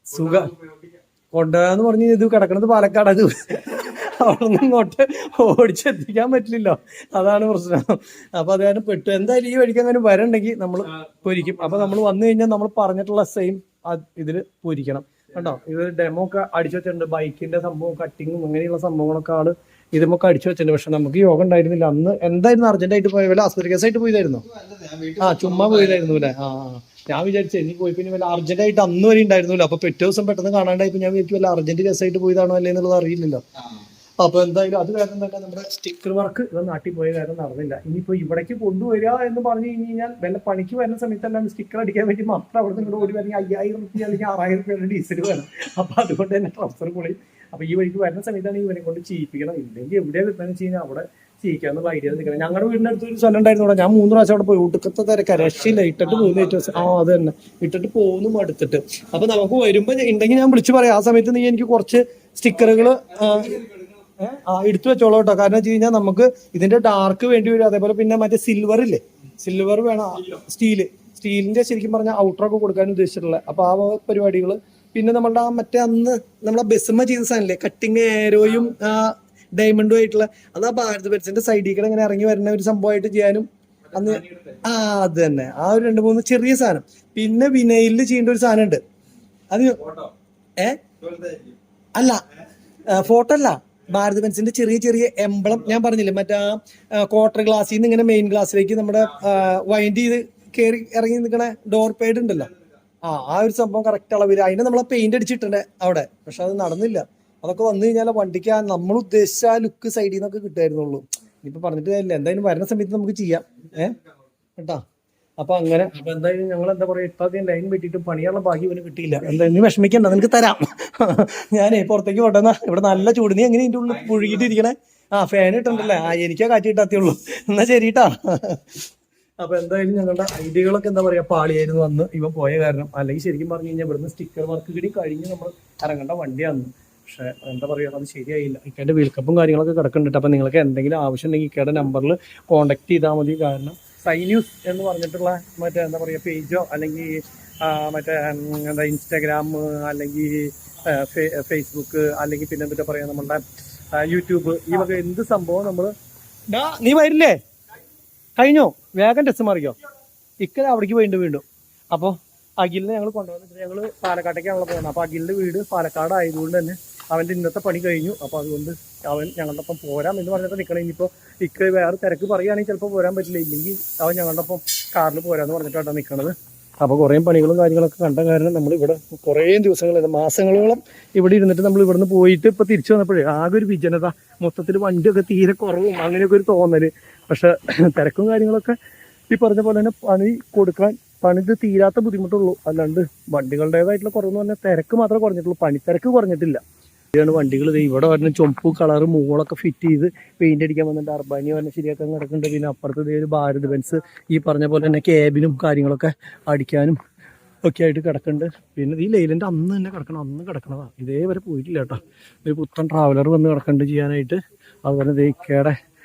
സുഖം കൊണ്ടുവരാന്ന് പറഞ്ഞ് ഇത് കിടക്കണത് പാലക്കാട്, അത് അവിടെ നിന്ന് ഇങ്ങോട്ട് ഓടിച്ചെത്തിക്കാൻ പറ്റില്ലല്ലോ, അതാണ് പ്രശ്നം. അപ്പൊ അത് കാരണം പെട്ടു. എന്തായാലും ഈ വഴിക്ക് അങ്ങനെ വരണ്ടെങ്കിൽ നമ്മൾ പൊരിക്കും. അപ്പൊ നമ്മൾ വന്നു കഴിഞ്ഞാൽ നമ്മൾ പറഞ്ഞിട്ടുള്ള സെയിം ഇതിൽ പൊരിക്കണം കേട്ടോ. ഇത് ഡെമോ ഒക്കെ അടിച്ചു വെച്ചിട്ടുണ്ട്, ബൈക്കിന്റെ സംഭവം കട്ടിങ്ങും അങ്ങനെയുള്ള സംഭവങ്ങളൊക്കെ ആള് ഇതുമൊക്കെ അടിച്ചു വെച്ചിട്ടുണ്ട്. പക്ഷെ നമുക്ക് യോഗ ഉണ്ടായിരുന്നില്ല അന്ന്. എന്തായിരുന്നു അർജന്റായിട്ട് പോയ വല്ല ആസ്പത്രി കേസായിട്ട് പോയതായിരുന്നു? ചുമ്മാ പോയതായിരുന്നു അല്ലേ? ഞാൻ വിചാരിച്ചു ഇനി പോയി പിന്നെ വല്ല അർജന്റായിട്ട് അന്ന് വരെ ഉണ്ടായിരുന്നില്ല. അപ്പൊ പിറ്റേ ദിവസം പെട്ടെന്ന് കാണാണ്ടായപ്പോ ഞാൻ വിചാരിച്ചു വല്ല അർജന്റ് കേസായിട്ട് പോയതാണോ അല്ലേ എന്നുള്ളത് അറിയില്ലല്ലോ. അപ്പൊ എന്തായാലും അത് കാരണം തന്നെ നമ്മുടെ സ്റ്റിക്കർ വർക്ക് ഇത് നാട്ടിൽ പോയ കാരണം നടന്നില്ല. ഇനിയിപ്പോ ഇവിടേക്ക് കൊണ്ടുവരിക എന്ന് പറഞ്ഞു കഴിഞ്ഞാൽ വല്ല പണിക്ക് വരുന്ന സമയത്തല്ലാണ്ട് സ്റ്റിക്കർ അടിക്കാൻ വേണ്ടി മാത്രം അവിടെ നിന്ന് ഓടി വരണമെങ്കിൽ 5000 രൂപ അല്ലെങ്കിൽ 6000 രൂപയുടെ ഡീസൽ വേണം. അപ്പൊ അതുകൊണ്ട് തന്നെ ട്രൗസർ പൊളി. അപ്പൊ ഈ വഴിക്ക് വരുന്ന സമയത്താണ് ഇവരെ കൊണ്ട് ചെയ്യിപ്പിക്കണം. ഇല്ലെങ്കിൽ എവിടെയാ കിട്ടുന്നത് വെച്ച് കഴിഞ്ഞാൽ അവിടെ ചെയ്യിക്കാന്നുള്ള ഐഡിയ നിൽക്കണം. ഞങ്ങളുടെ വീടിന്റെ അടുത്ത് ഒരു സ്ഥലം ഉണ്ടായിരുന്നു, അവിടെ ഞാൻ 3 പ്രാവശ്യം അവിടെ പോയി. ഒടുക്കത്തെ തിരക്ക, രക്ഷയില്ല. ഇട്ടിട്ട് പോകുന്ന ഏറ്റവും അത് തന്നെ ഇട്ടിട്ട് പോകുന്നു അടുത്തിട്ട്. അപ്പൊ നമുക്ക് വരുമ്പോ ഉണ്ടെങ്കിൽ ഞാൻ വിളിച്ചു പറയാം. ആ സമയത്ത് നീ എനിക്ക് കുറച്ച് സ്റ്റിക്കറുകൾ എടുത്തു വെച്ചോളൂ കേട്ടോ. കാരണം വെച്ച് കഴിഞ്ഞാൽ നമുക്ക് ഇതിന്റെ ഡാർക്ക് വേണ്ടി വരും. അതേപോലെ പിന്നെ മറ്റേ സിൽവർ ഇല്ലേ, സിൽവർ വേണം, സ്റ്റീലിന്റെ ശരിക്കും പറഞ്ഞാൽ ഔട്ടറൊക്കെ കൊടുക്കാൻ ഉദ്ദേശിച്ചിട്ടുള്ള. അപ്പൊ ആ പരിപാടികൾ. പിന്നെ നമ്മളുടെ ആ മറ്റേ അന്ന് നമ്മളെ ബെസ്മ ചെയ്ത സാധനല്ലേ, കട്ടിങ് ഏരോയും ഡയമണ്ടും ആയിട്ടുള്ള, അത് ആ ഭാരത് ബെൻസിന്റെ സൈഡിൽ കൂടെ ഇങ്ങനെ ഇറങ്ങി വരുന്ന ഒരു സംഭവമായിട്ട് ചെയ്യാനും അന്ന് അത് തന്നെ. ആ ഒരു 2-3 ചെറിയ സാധനം. പിന്നെ വിനയില് ചെയ്യേണ്ട ഒരു സാധനം ഉണ്ട്. അത് അല്ല, ഫോട്ടോ അല്ല, ഭാരത് ബെൻസിന്റെ ചെറിയ ചെറിയ എംബ്ലം ഞാൻ പറഞ്ഞില്ലേ, മറ്റേ ക്വാർട്ടർ ഗ്ലാസ്സിൽ നിന്ന് ഇങ്ങനെ മെയിൻ ഗ്ലാസ്സിലേക്ക് നമ്മുടെ വൈൻഡ് ചെയ്ത് കയറി ഇറങ്ങി നിൽക്കണ ഡോർ പേഡ് ഉണ്ടല്ലോ, ആ ഒരു സംഭവം കറക്റ്റ് അളവിൽ അതിന് നമ്മളെ പെയിന്റ് അടിച്ചിട്ടുണ്ട് അവിടെ. പക്ഷെ അത് നടന്നില്ല. അതൊക്കെ വന്നു കഴിഞ്ഞാൽ വണ്ടിക്ക് നമ്മൾ ഉദ്ദേശിച്ച ആ ലുക്ക് സൈഡിൽ നിന്നൊക്കെ കിട്ടായിരുന്നുള്ളൂ. ഇപ്പൊ പറഞ്ഞിട്ട് കാര്യമില്ല, എന്തായാലും വരുന്ന സമയത്ത് നമുക്ക് ചെയ്യാം. കേട്ടാ. അപ്പൊ അങ്ങനെ അപ്പൊ എന്തായാലും ഞങ്ങൾ എന്താ പറയാ ഇത്രയധികം ലൈൻ വെട്ടിയിട്ട് പണിയുള്ള ഭാഗ്യം ഇവന് കിട്ടിയില്ല. എന്താ നീ വിഷമിക്കണ്ട, നിനക്ക് തരാം. ഞാനേ പുറത്തേക്ക് പോട്ടെന്നാ, ഇവിടെ നല്ല ചൂട്. നീ എങ്ങനെ ഇതിന്റെ ഉള്ളിൽ പുഴുകിയിട്ടിരിക്കണേ? ഫാൻ ഇട്ടുണ്ടല്ലേ? എനിക്കാ കാറ്റ് കിട്ടാത്തേ എന്നാ ശരിട്ടാ. അപ്പൊ എന്തായാലും ഞങ്ങളുടെ ഐഡിയകളൊക്കെ എന്താ പറയാ പാളിയായിരുന്നു വന്ന് ഇവൻ പോയ കാരണം. അല്ലെങ്കിൽ ശരിക്കും പറഞ്ഞു കഴിഞ്ഞാൽ ഇവിടുന്ന് സ്റ്റിക്കർ വർക്ക് കൂടി കഴിഞ്ഞ് നമ്മൾ ഇറങ്ങേണ്ട വണ്ടിയാണ്. പക്ഷെ എന്താ പറയുക, അത് ശരിയായില്ല. ഇക്കയുടെ വീൽക്കപ്പും കാര്യങ്ങളൊക്കെ കിടക്കുന്നുണ്ട്. അപ്പൊ നിങ്ങൾക്ക് എന്തെങ്കിലും ആവശ്യം ഉണ്ടെങ്കിൽ ഇക്കയുടെ നമ്പറിൽ കോൺടാക്ട് ചെയ്താൽ മതി. കാരണം സൈ ന്യൂസ് എന്ന് പറഞ്ഞിട്ടുള്ള മറ്റേ എന്താ പറയുക പേജോ അല്ലെങ്കിൽ മറ്റേ എന്താ ഇൻസ്റ്റാഗ്രാം അല്ലെങ്കിൽ ഫേസ്ബുക്ക് അല്ലെങ്കിൽ പിന്നെ എന്താ പറയുക നമ്മളുടെ യൂട്യൂബ്, ഈ വക എന്ത് സംഭവം നമ്മൾ നീ വരില്ലേ? കഴിഞ്ഞോ? വേഗം ടെസ്റ്റ് മാറിക്കോ. ഇക്കൽ അവിടേക്ക് വീണ്ടും. അപ്പോൾ അഖിലിനെ ഞങ്ങൾ കൊണ്ടുവന്നിട്ട് ഞങ്ങൾ പാലക്കാട്ടേക്കാണല്ലോ പോകുന്നത്. അപ്പോൾ അഖിലിൻ്റെ വീട് പാലക്കാട് ആയതുകൊണ്ട് തന്നെ അവൻ്റെ ഇന്നത്തെ പണി കഴിഞ്ഞു. അപ്പോൾ അതുകൊണ്ട് അവൻ ഞങ്ങളുടെ ഒപ്പം പോരാം എന്ന് പറഞ്ഞിട്ട് നിൽക്കണം. ഇനിയിപ്പോൾ ഇക്ക വേറെ തിരക്ക് പറയുകയാണെങ്കിൽ ചിലപ്പോൾ പോരാൻ പറ്റില്ല, ഇല്ലെങ്കിൽ അവൻ ഞങ്ങളുടെ ഒപ്പം കാറിൽ പോരാന്ന് പറഞ്ഞിട്ടാണ് നിൽക്കുന്നത്. അപ്പോൾ കുറേ പണികളും കാര്യങ്ങളൊക്കെ കണ്ട കാരണം നമ്മൾ ഇവിടെ കുറേ ദിവസങ്ങൾ മാസങ്ങളോളം ഇവിടെ ഇരുന്നിട്ട് നമ്മൾ ഇവിടുന്ന് പോയിട്ട് ഇപ്പോൾ തിരിച്ചു വന്നപ്പോഴേ ആകെ ഒരു വിജനത, മൊത്തത്തിൽ വണ്ടിയൊക്കെ തീരെ കുറവും അങ്ങനെയൊക്കെ ഒരു തോന്നൽ. പക്ഷെ തിരക്കും കാര്യങ്ങളൊക്കെ ഈ പറഞ്ഞ പോലെ തന്നെ പണിത് തീരാത്ത ബുദ്ധിമുട്ടുള്ളൂ. അല്ലാണ്ട് വണ്ടികളുടേതായിട്ടുള്ള കുറവെന്ന് പറഞ്ഞാൽ തിരക്ക് മാത്രമേ കുറഞ്ഞിട്ടുള്ളൂ, പണിത്തിരക്ക് കുറഞ്ഞിട്ടില്ല. ഇതാണ് വണ്ടികൾ ഇവിടെ പറഞ്ഞ ചുമപ്പ് കളർ മൂളൊക്കെ ഫിറ്റ് ചെയ്ത് പെയിന്റ് അടിക്കാൻ വന്നിട്ട് അർബാനി പറഞ്ഞ ശരിയാക്കാൻ കിടക്കുന്നുണ്ട്. പിന്നെ അപ്പുറത്ത് ഒരു ഭാരത് ബെൻസ് ഈ പറഞ്ഞ പോലെ തന്നെ ക്യാബിനും കാര്യങ്ങളൊക്കെ അടിക്കാനും ഒക്കെ ആയിട്ട് കിടക്കുന്നുണ്ട്. പിന്നെ ഈ ലൈലൻ്റെ അന്ന് തന്നെ അന്ന് കിടക്കണതാണ്, ഇതേവരെ പോയിട്ടില്ല കേട്ടോ. ഒരു പുത്തൻ ട്രാവലർ വന്ന് കിടക്കുന്നുണ്ട് ചെയ്യാനായിട്ട്. അതുപോലെ ഇക്കയുടെ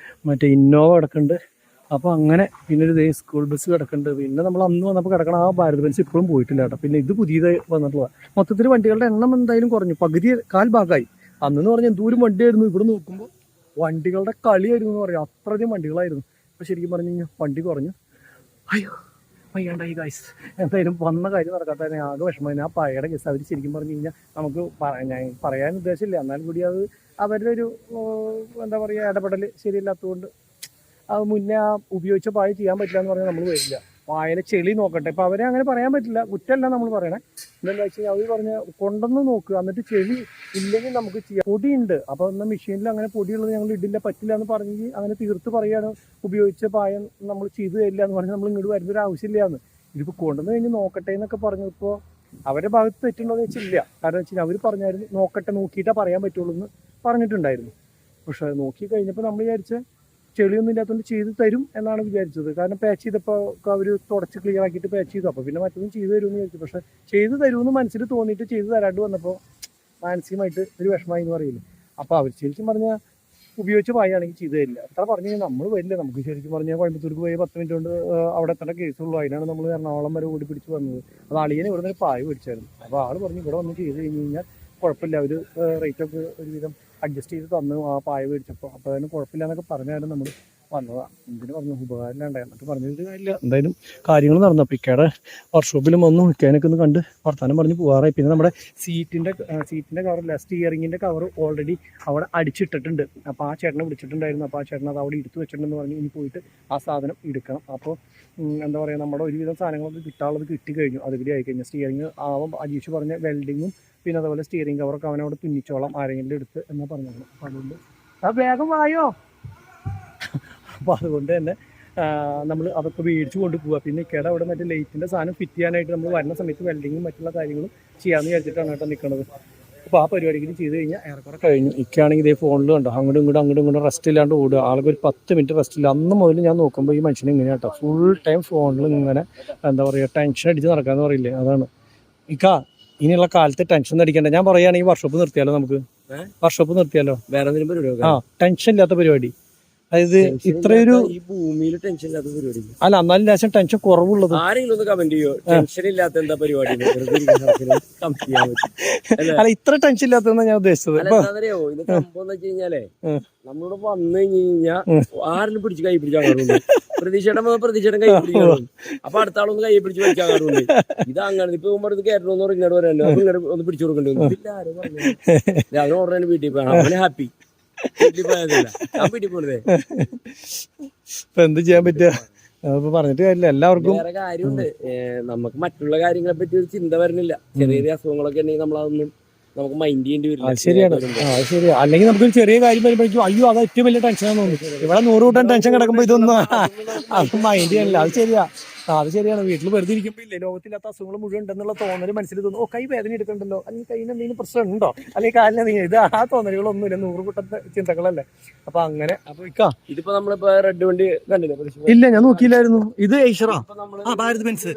മറ്റേ ഇന്നോവ കിടക്കുന്നുണ്ട്. അപ്പോൾ അങ്ങനെ പിന്നെ ഒരു സ്കൂൾ ബസ് കിടക്കുന്നുണ്ട്. പിന്നെ നമ്മൾ അന്ന് വന്നപ്പോൾ കിടക്കണം ആ ഭാരത് ബെൻസ് ഇപ്പോഴും പോയിട്ടില്ല കേട്ടോ. പിന്നെ ഇത് പുതിയതായി വന്നിട്ടുള്ളതാണ്. മൊത്തത്തിൽ വണ്ടികളുടെ എണ്ണം എന്തായാലും കുറഞ്ഞു, കാൽ ഭാഗമായി. അന്നെന്ന് പറഞ്ഞാൽ എന്തോരം വണ്ടിയായിരുന്നു. ഇവിടെ നോക്കുമ്പോൾ വണ്ടികളുടെ കളിയായിരുന്നു എന്ന് പറയാം, അത്രയധികം വണ്ടികളായിരുന്നു. അപ്പോൾ ശരിക്കും പറഞ്ഞു കഴിഞ്ഞാൽ വണ്ടി കുറഞ്ഞു. അയ്യോ വയ്യാണ്ടായി ഗൈസ്. എന്തായാലും വന്ന കാര്യം നടക്കാത്ത ആകെ വിഷമം. ആ പഴയുടെ കേസ് അവർ ശരിക്കും പറഞ്ഞു കഴിഞ്ഞാൽ നമുക്ക് ഞാൻ പറയാൻ ഉദ്ദേശമില്ല, എന്നാലും കൂടി അത് അവരുടെ ഒരു എന്താ പറയുക ഇടപെടൽ ശരിയല്ലാത്തതുകൊണ്ട് അത് മുന്നേ ആ ഉപയോഗിച്ച പായ ചെയ്യാൻ പറ്റില്ല എന്ന് പറഞ്ഞാൽ നമ്മൾ വരില്ല. പായയിലെ ചെളി നോക്കട്ടെ. ഇപ്പം അവരെ അങ്ങനെ പറയാൻ പറ്റില്ല, കുറ്റമല്ല നമ്മൾ പറയണേ. എന്താണെന്ന് വെച്ച് കഴിഞ്ഞാൽ അവർ പറഞ്ഞ കൊണ്ടുവന്ന് നോക്കുക, എന്നിട്ട് ചെളി ഇല്ലെങ്കിൽ നമുക്ക് ചെയ്യാം. പൊടിയുണ്ട്, അപ്പോൾ എന്നാൽ മെഷീനിൽ അങ്ങനെ പൊടിയുള്ളത് ഞങ്ങൾ ഇടില്ല പറ്റില്ല എന്ന് പറഞ്ഞ് അങ്ങനെ തീർത്ത് പറയുകയാണ്. ഉപയോഗിച്ച പായ നമ്മൾ ചെയ്തു തരില്ല എന്ന് പറഞ്ഞാൽ നമ്മൾ ഇങ്ങോട്ട് വരുന്നൊരു ആവശ്യമില്ലാന്ന്. ഇതിപ്പോൾ കൊണ്ടുവന്ന് കഴിഞ്ഞ് നോക്കട്ടെ എന്നൊക്കെ പറഞ്ഞപ്പോൾ അവരുടെ ഭാഗത്ത് തെറ്റുണ്ടോ എന്ന് വെച്ചില്ല. കാരണം വെച്ച് കഴിഞ്ഞാൽ അവർ പറഞ്ഞായിരുന്നു നോക്കട്ടെ, നോക്കിയിട്ടേ പറയാൻ പറ്റുള്ളൂ എന്ന് പറഞ്ഞിട്ടുണ്ടായിരുന്നു. പക്ഷെ നോക്കി കഴിഞ്ഞപ്പോൾ നമ്മൾ വിചാരിച്ച ചെളിയൊന്നും ഇല്ലാത്തതുകൊണ്ട് ചെയ്ത് തരും എന്നാണ് വിചാരിച്ചത്. കാരണം പാച്ച് ചെയ്തപ്പോൾ അവർ തുടച്ച് ക്ലിയർ ആക്കിയിട്ട് പാച്ച് ചെയ്തു. അപ്പോൾ പിന്നെ മറ്റൊന്നും ചെയ്തു തരുമെന്ന് വിചാരിച്ചു. പക്ഷെ ചെയ്തു തരുമെന്ന് മനസ്സിൽ തോന്നിയിട്ട് ചെയ്തു തരാണ്ട് വന്നപ്പോൾ മാനസികമായിട്ട് ഒരു വിഷമമായി എന്ന് പറയില്ല. അപ്പോൾ അവർ ശരിക്കും പറഞ്ഞാൽ ഉപയോഗിച്ച് പായാണെങ്കിൽ ചെയ്തു തരില്ല. അത്ര പറഞ്ഞു കഴിഞ്ഞാൽ നമ്മൾ വരില്ല. നമുക്ക് ശരിക്കും പറഞ്ഞാൽ കോയമ്പത്തൂർക്ക് പോയി 10 മിനിറ്റ് കൊണ്ട് അവിടെ എത്തേണ്ട കേസുള്ളൂ. അതിനാണ് നമ്മൾ എറണാകുളം വരെ ഓടി പിടിച്ച് വന്നത്. അത് അളിയനെ ഇവിടെ നിന്ന് പായ പിടിച്ചായിരുന്നു. അപ്പോൾ ആൾ പറഞ്ഞു ഇവിടെ വന്ന് ചെയ്ത് കഴിഞ്ഞ് കഴിഞ്ഞാൽ കുഴപ്പമില്ല, അവർ റേറ്റൊക്കെ ഒരുവിധം അഡ്ജസ്റ്റ് ചെയ്ത് തന്നു ആ പായ മേടിച്ചപ്പോൾ. അപ്പോൾ അതിന് കുഴപ്പമില്ല എന്നൊക്കെ പറഞ്ഞാലും നമ്മൾ വന്നതാണ്. എന്തിനു പറഞ്ഞു ഉപകാരമില്ലാണ്ട് എന്നിട്ട് പറഞ്ഞിട്ട് കാര്യമില്ല. എന്തായാലും കാര്യങ്ങൾ നടന്നു. അപ്പോൾ ഇക്കയുടെ വർക്ക്ഷോപ്പിലും വന്നു ഇക്കാനൊക്കെ ഒന്ന് കണ്ട് വർത്താനം പറഞ്ഞ് പോകാറായി. പിന്നെ നമ്മുടെ സീറ്റിൻ്റെ കവറില്ല, സ്റ്റിയറിങ്ങിൻ്റെ കവർ ഓൾറെഡി അവിടെ അടിച്ചിട്ടിട്ടുണ്ട്. അപ്പോൾ ആ ചേട്ടനെ വിളിച്ചിട്ടുണ്ടായിരുന്നു. അപ്പോൾ ആ ചേട്ടൻ അത് അവിടെ എടുത്ത് വെച്ചിട്ടുണ്ടെന്ന് പറഞ്ഞ് ഇനി പോയിട്ട് ആ സാധനം എടുക്കണം. അപ്പോൾ എന്താ പറയുക, നമ്മുടെ ഒരുവിധം സാധനങ്ങളൊക്കെ കിട്ടാനുള്ളത് കിട്ടിക്കഴിഞ്ഞു. അതുകൂടി ആയിക്കഴിഞ്ഞാൽ സ്റ്റിയറിങ് ആവും അജീഷ് പറഞ്ഞ വെൽഡിങ്ങും പിന്നെ അതുപോലെ സ്റ്റിയറിംഗ് കവറൊക്കെ അവനവിടെ തുന്നിച്ചോളാം ആരെങ്കിലും എടുത്ത് എന്നാ പറഞ്ഞത്. അപ്പോൾ അതുകൊണ്ട് ആ വേഗം വായോ. അപ്പോൾ അതുകൊണ്ട് തന്നെ നമ്മൾ അതൊക്കെ മേടിച്ച് കൊണ്ടുപോവുക. പിന്നെ ഇക്കയുടെ അവിടെ മറ്റേ ലൈറ്റിൻ്റെ സാധനം ഫിറ്റ് ചെയ്യാനായിട്ട് നമ്മൾ വരുന്ന സമയത്ത് വെൽഡിങ്ങും മറ്റുള്ള കാര്യങ്ങളും ചെയ്യാമെന്ന് വിചാരിച്ചിട്ടാണ് കേട്ടോ നിൽക്കുന്നത്. അപ്പോൾ ആ പരിപാടിക്കും ചെയ്ത് കഴിഞ്ഞാൽ ഏറെക്കുറെ കഴിഞ്ഞു. ഇക്കാണെങ്കിൽ ഇതേ ഫോണിൽ കണ്ടോ അങ്ങോട്ടും ഇങ്ങോട്ടും റെസ്റ്റ് ഇല്ലാണ്ട് ഓടുക. ആൾക്ക് ഒരു 10 മിനിറ്റ് റെസ്റ്റ് ഇല്ല. അന്ന് മുതൽ ഞാൻ നോക്കുമ്പോൾ ഈ മനുഷ്യനെ ഇങ്ങനെ കേട്ടോ ഫുൾ ടൈം ഫോണിൽ ഇങ്ങനെ എന്താ പറയുക ടെൻഷൻ അടിച്ച് നടക്കാമെന്ന് പറയില്ലേ, അതാണ്. ഇനിയുള്ള കാലത്ത് ടെൻഷൻ അടിക്കണ്ട. ഞാൻ പറയുകയാണെങ്കിൽ വർക്ക്ഷോപ്പ് നിർത്തിയാലോ, നമുക്ക് വർക്ക്ഷോപ്പ് നിർത്തിയാലോ, വേറെ പരിപാടി. ടെൻഷൻ ഇല്ലാത്ത പരിപാടി. അതായത് ഇത്രയൊരു ഈ ഭൂമിയിൽ ടെൻഷൻ ഇല്ലാത്ത പരിപാടി അല്ല, എന്നാലും ലേശം ടെൻഷൻ കുറവുള്ളത് ആരെങ്കിലും ഒന്ന് കമന്റ് ചെയ്യോ? ടെൻഷൻ ഇല്ലാത്ത എന്താ പരിപാടി? അല്ല, ഇത്ര ടെൻഷൻ ഇല്ലാത്തതെന്നാണ് ഞാൻ ഉദ്ദേശിച്ചത്. അറിയോ ഇത് സംഭവം എന്ന് വെച്ച് കഴിഞ്ഞാലേ നമ്മളോട് വന്നു കഴിഞ്ഞാൽ ആരെങ്കിലും പിടിച്ച് കൈ പിടിച്ചാൽ കാണുന്നു. പ്രതീക്ഷയുടെ കൈ പിടിച്ചാൽ അപ്പൊ അടുത്ത ആളൊന്ന് കൈ പിടിച്ച് വലിക്കാൻ കാണുന്നുണ്ട്. ഇത് അങ്ങനെ ഇപ്പൊ ഇത് കയറ്റണമെന്ന് പറഞ്ഞാൽ ഇങ്ങോട്ട് വരാനോ അപ്പൊ ഇങ്ങോട്ട് ഒന്ന് പിടിച്ചു കൊടുക്കേണ്ടി വന്നു. അവന് ഓർഡർ വീട്ടിൽ പോയാണ്, അവന് ഹാപ്പി. വീട്ടിൽ പോയതല്ല, ഞാൻ വീട്ടിൽ പോണതേ. ഇപ്പൊ എന്ത് ചെയ്യാൻ പറ്റുക? അതിപ്പോ പറഞ്ഞിട്ട് കാര്യമില്ല, എല്ലാവർക്കും വേറെ കാര്യമുണ്ട്, നമുക്ക് മറ്റുള്ള കാര്യങ്ങളെ പറ്റി ഒരു ചിന്ത വരുന്നില്ല. ചെറിയ ചെറിയ അസുഖങ്ങളൊക്കെ ഉണ്ടെങ്കിൽ നമ്മളതൊന്നും നമുക്ക് മൈൻഡ് ചെയ്യേണ്ടി വരില്ല. ശരിയാണ്. ശരിയാ. അല്ലെങ്കിൽ നമുക്കൊരു ചെറിയ കാര്യം വരുമ്പോഴേക്കും അയ്യോ അത് ഏറ്റവും വലിയ ടെൻഷനാന്ന് തോന്നുന്നു. ഇവിടെ 100 കൂട്ടം ടെൻഷൻ കിടക്കുമ്പോ ഇതൊന്നും അത് മൈൻഡ് ചെയ്യണില്ല. അത് ശരിയാ. അത് ശരിയാണ്. വീട്ടിൽ വെറുതെ ഇരിക്കുമ്പോൾ ഇല്ലേ ലോകത്തില്ലാത്ത അസുഖങ്ങൾ മുഴുവൻ ഉണ്ടെന്നുള്ള തോന്നല് മനസ്സിൽ തോന്നും. ഓ കൈ വേദന എടുക്കണ്ടല്ലോ, അല്ലെങ്കിൽ കൈയിന് എന്തെങ്കിലും പ്രശ്നം ഉണ്ടോ, അല്ലെങ്കിൽ കാലിന് നീ ഇത് ആ തോന്നലുകളൊന്നുമില്ല. 100 കൂട്ടത്തെ ചിന്തകളല്ലേ. അപ്പൊ അങ്ങനെ അപ്പൊ ഇതിപ്പോ നമ്മളിപ്പോ റെഡ് വണ്ടി കണ്ടില്ലേ? ഇല്ല, ഞാൻ നോക്കിയില്ലായിരുന്നു. ഇത് ഐഷറാ, ഭാരത് ബെൻസ്.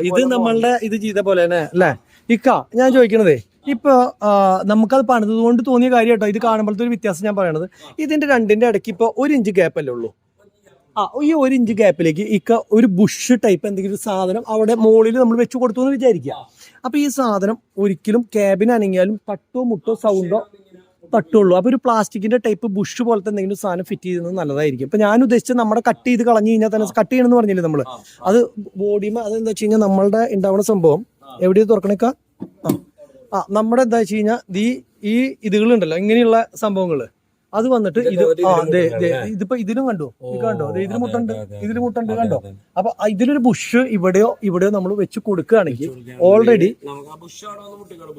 ഇത് നമ്മളുടെ ഇത് ചെയ്ത പോലെ തന്നെ അല്ലേ ഞാൻ ചോദിക്കണതേ. ഇപ്പൊ നമുക്കത് പണിത് കൊണ്ട് തോന്നിയ കാര്യം കേട്ടോ. ഇത് കാണുമ്പോഴത്തെ ഒരു വ്യത്യാസം ഞാൻ പറയണത്, ഇതിന്റെ രണ്ടിന്റെ ഇടയ്ക്ക് ഇപ്പൊ 1 ഇഞ്ച് ഗ്യാപ്പ് അല്ലേ ഉള്ളൂ. ഈ 1 ഇഞ്ച് ഗ്യാപ്പിലേക്ക് ഒരു ബുഷ് ടൈപ്പ് എന്തെങ്കിലും ഒരു സാധനം അവിടെ മുകളിൽ നമ്മൾ വെച്ച് കൊടുത്തു എന്ന് വിചാരിക്കുക. അപ്പൊ ഈ സാധനം ഒരിക്കലും ക്യാബിൻ അനങ്ങിയാലും തട്ടോ മുട്ടോ സൗണ്ടോ തട്ടുള്ളൂ. അപ്പൊ ഒരു പ്ലാസ്റ്റിക്കിന്റെ ടൈപ്പ് ബുഷ് പോലത്തെ എന്തെങ്കിലും സാധനം ഫിറ്റ് ചെയ്യുന്നത് നല്ലതായിരിക്കും. ഇപ്പൊ ഞാൻ ഉദ്ദേശിച്ചത് നമ്മുടെ കട്ട് ചെയ്ത് കളഞ്ഞു കഴിഞ്ഞാൽ തന്നെ, കട്ട് ചെയ്യണമെന്ന് പറഞ്ഞില്ലേ നമ്മള്, അത് ബോഡിമ അതെന്താ വെച്ച് കഴിഞ്ഞാൽ നമ്മളുടെ ഉണ്ടാവുന്ന സംഭവം എവിടെയും തുറക്കണേക്കാ നമ്മുടെ എന്താ വെച്ച് കഴിഞ്ഞാൽ ഈ ഇതുകളുണ്ടല്ലോ, ഇങ്ങനെയുള്ള സംഭവങ്ങള് അത് വന്നിട്ട് ഇതിപ്പോ ഇതിലും കണ്ടോ, ഇതിൽ മുട്ടുണ്ട് കണ്ടോ. അപ്പൊ ഇതിലൊരു ബുഷ് ഇവിടെയോ നമ്മൾ വെച്ച് കൊടുക്കുകയാണെങ്കിൽ ഓൾറെഡി